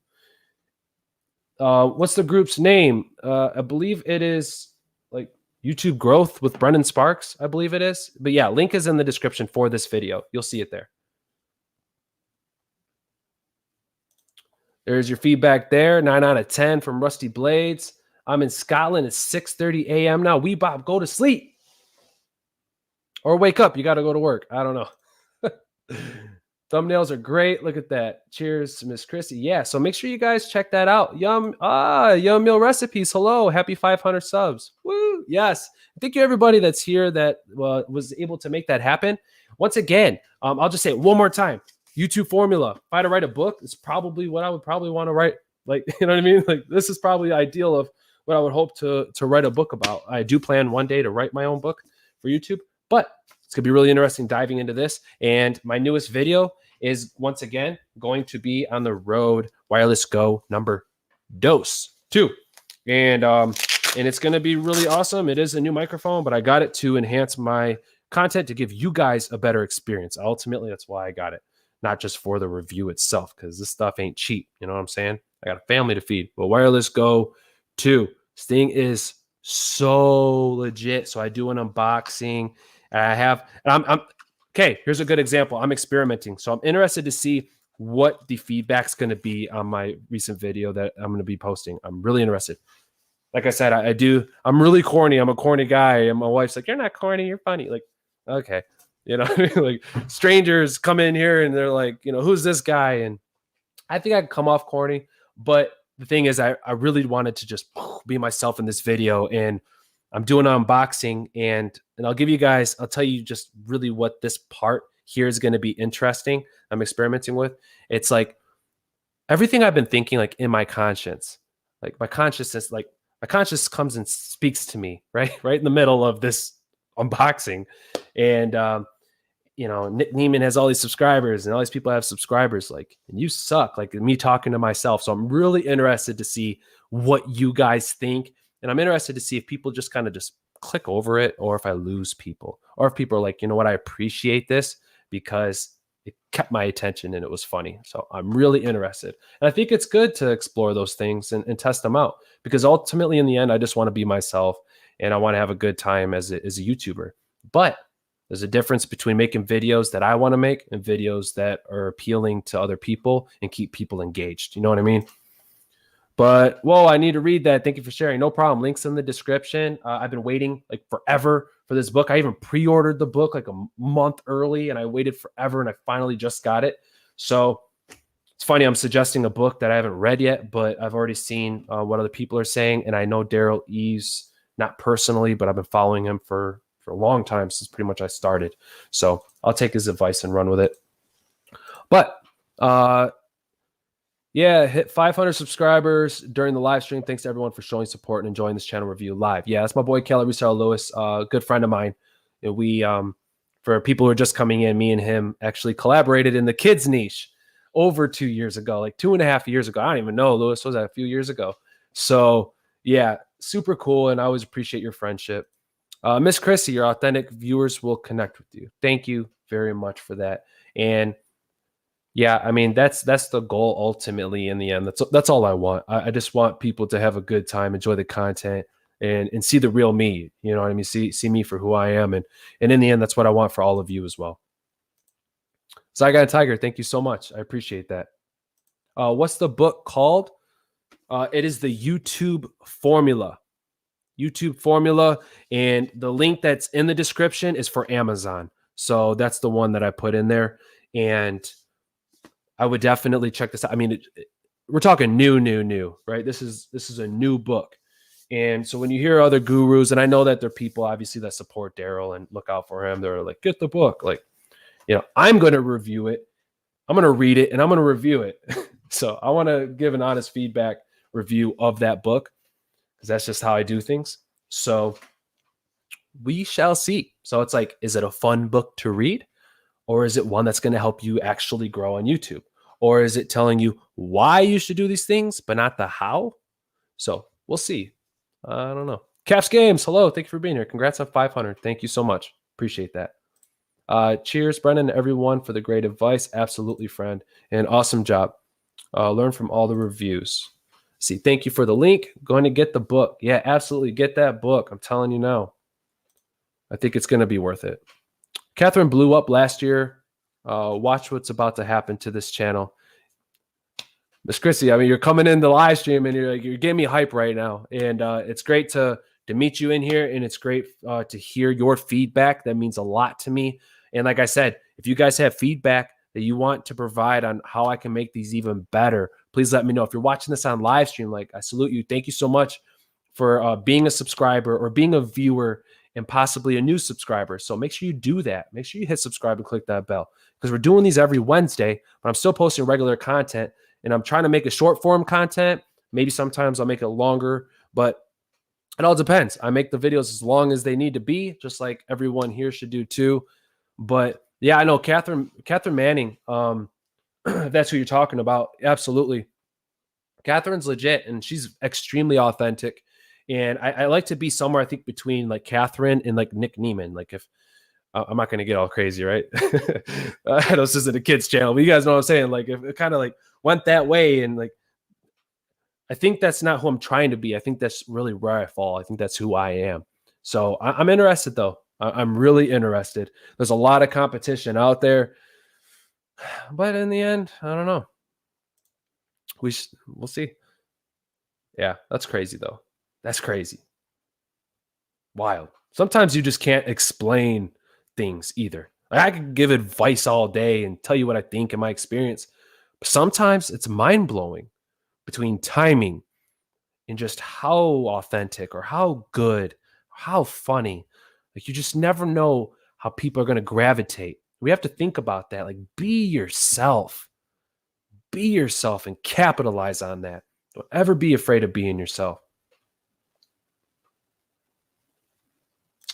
What's the group's name? I believe it is like YouTube Growth with Brendan Sparks. I believe it is. But yeah, link is in the description for this video. You'll see it there. There's your feedback there. 9 out of 10 from Rusty Blades. I'm in Scotland. It's 6:30 a.m. now. Weebob, go to sleep. Or wake up. You got to go to work. I don't know. Thumbnails are great. Look at that. Cheers, Miss Khrissy. Yeah, so make sure you guys check that out. Yum Meal Recipes. Hello. Happy 500 subs. Woo. Yes. Thank you, everybody that's here that was able to make that happen. Once again, I'll just say it one more time. YouTube formula. If I had to write a book, it's probably what I would probably want to write. Like, you know what I mean? Like, this is probably ideal of what I would hope to write a book about. I do plan one day to write my own book for YouTube, but it's going to be really interesting diving into this. And my newest video is, once again, going to be on the Rode Wireless Go number 2. And it's going to be really awesome. It is a new microphone, but I got it to enhance my content, to give you guys a better experience. Ultimately, that's why I got it. not just for the review itself, because this stuff ain't cheap. You know what I'm saying? I got a family to feed. But Wireless Go 2. This thing is so legit. So I do an unboxing. And I'm okay. Here's a good example. I'm experimenting. So I'm interested to see what the feedback's going to be on my recent video that I'm going to be posting. I'm really interested. Like I said, I'm really corny. I'm a corny guy. And my wife's like, you're not corny. You're funny. Like, okay. You know, like strangers come in here and they're like, you know, who's this guy? And I think I can come off corny, but the thing is, I really wanted to just be myself in this video, and I'm doing an unboxing, and I'll tell you just really what this part here is going to be interesting. I'm experimenting with. It's like everything I've been thinking, like in my conscience, like my consciousness comes and speaks to me, right in the middle of this unboxing. And, you know, Nick Neiman has all these subscribers and all these people have subscribers, like, and you suck, like me talking to myself. So I'm really interested to see what you guys think. And I'm interested to see if people just kind of just click over it, or if I lose people, or if people are like, you know what, I appreciate this because it kept my attention and it was funny. So I'm really interested. And I think it's good to explore those things and test them out, because ultimately in the end, I just want to be myself and I want to have a good time as a YouTuber. But there's a difference between making videos that I want to make and videos that are appealing to other people and keep people engaged. You know what I mean? But, whoa, I need to read that. Thank you for sharing. No problem. Links in the description. I've been waiting like forever for this book. I even pre-ordered the book like a month early, and I waited forever, and I finally just got it. So it's funny. I'm suggesting a book that I haven't read yet, but I've already seen what other people are saying. And I know Terrell Eves, not personally, but I've been following him for a long time, since pretty much I started. So I'll take his advice and run with it. But yeah, hit 500 subscribers during the live stream. Thanks to everyone for showing support and enjoying this channel review live. Yeah, that's my boy Kelly Resell Lewis, good friend of mine. And we, for people who are just coming in, me and him actually collaborated in the kids niche over 2 years ago, like 2.5 years ago. I don't even know, Lewis, was that a few years ago? So yeah, super cool. And I always appreciate your friendship. Miss Khrissy, your authentic viewers will connect with you. Thank you very much for that. And yeah, I mean, that's the goal ultimately in the end. That's all I want. I just want people to have a good time, enjoy the content, and see the real me. You know what I mean? See me for who I am. And in the end, that's what I want for all of you as well. Zygon Tiger, thank you so much. I appreciate that. What's the book called? It is the YouTube Formula. YouTube Formula, and the link that's in the description is for Amazon. So that's the one that I put in there, and I would definitely check this out. I mean, we're talking new, right? This is a new book. And so when you hear other gurus, and I know that there are people obviously that support Terrell and look out for him, they're like, get the book. Like, you know, I'm going to review it. I'm going to read it and I'm going to review it. So I want to give an honest feedback review of that book, because that's just how I do things. So we shall see. So it's like, is it a fun book to read? Or is it one that's going to help you actually grow on YouTube? Or is it telling you why you should do these things, but not the how? So we'll see. I don't know. Caps Games, hello. Thank you for being here. Congrats on 500. Thank you so much. Appreciate that. Cheers, Brendan, everyone, for the great advice. Absolutely, friend. And awesome job. Learn from all the reviews. See, thank you for the link. Going to get the book. Yeah, absolutely. Get that book. I'm telling you now. I think it's going to be worth it. Catherine blew up last year. Watch what's about to happen to this channel. Miss Khrissy, I mean, you're coming in the live stream and you're getting me hype right now. And it's great to meet you in here. And it's great to hear your feedback. That means a lot to me. And like I said, if you guys have feedback that you want to provide on how I can make these even better, please let me know. If you're watching this on live stream, like, I salute you. Thank you so much for being a subscriber or being a viewer and possibly a new subscriber. So make sure you do that. Make sure you hit subscribe and click that bell, because we're doing these every Wednesday, but I'm still posting regular content, and I'm trying to make a short form content. Maybe sometimes I'll make it longer, but it all depends. I make the videos as long as they need to be, just like everyone here should do too. But yeah, I know Catherine Manning, if that's who you're talking about. Absolutely. Catherine's legit, and she's extremely authentic. And I like to be somewhere, I think, between like Catherine and like Nick Neiman. Like, if I'm not going to get all crazy, right? I know this isn't a kids channel, but you guys know what I'm saying. Like, if it kind of like went that way, and like, I think that's not who I'm trying to be. I think that's really where I fall. I think that's who I am. So I'm interested, though. I'm really interested. There's a lot of competition out there, but in the end, I don't know. We'll see. Yeah, that's crazy, though. That's crazy. Wild. Sometimes you just can't explain things either. Like, I could give advice all day and tell you what I think in my experience, but sometimes it's mind blowing between timing and just how authentic or how good, how funny. Like, you just never know how people are going to gravitate. We have to think about that. Like, be yourself. Be yourself and capitalize on that. Don't ever be afraid of being yourself.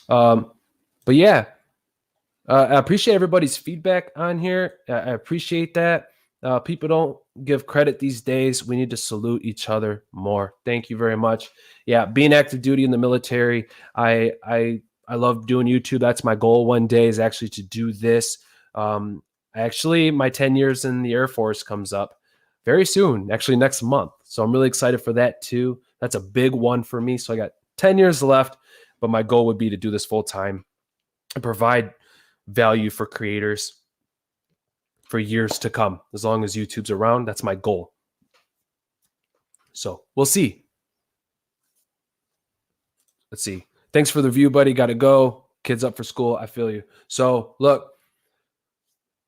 But yeah, I appreciate everybody's feedback on here. I appreciate that. People don't give credit these days. We need to salute each other more. Thank you very much. Yeah, being active duty in the military, I love doing YouTube. That's my goal one day, is actually to do this. Actually, my 10 years in the Air Force comes up very soon, actually next month. So I'm really excited for that too. That's a big one for me. So I got 10 years left, but my goal would be to do this full time and provide value for creators for years to come. As long as YouTube's around, that's my goal. So we'll see. Let's see. Thanks for the review, buddy. Got to go. Kids up for school. I feel you. So look,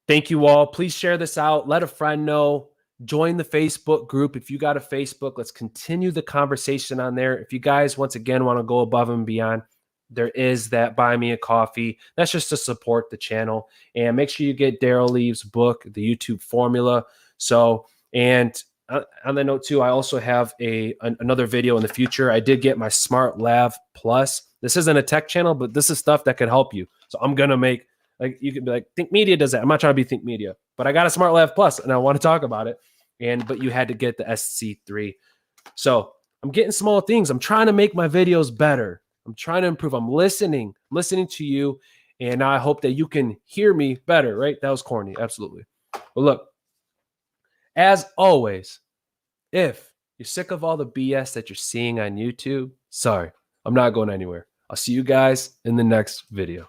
thank you all. Please share this out. Let a friend know. Join the Facebook group. If you got a Facebook, let's continue the conversation on there. If you guys, once again, want to go above and beyond, there is that Buy Me a Coffee. That's just to support the channel. And make sure you get Daryl Leave's book, The YouTube Formula. So, and on that note too, I also have another video in the future. I did get my Smart Lav Plus. This isn't a tech channel, but this is stuff that could help you. So I'm going to make, like, you could be like, Think Media does that. I'm not trying to be Think Media, but I got a Smart Lav Plus and I want to talk about it. But you had to get the SC3. So I'm getting small things. I'm trying to make my videos better. I'm trying to improve. I'm listening to you. And I hope that you can hear me better, right? That was corny. Absolutely. But look, as always, if you're sick of all the BS that you're seeing on YouTube, sorry, I'm not going anywhere. I'll see you guys in the next video.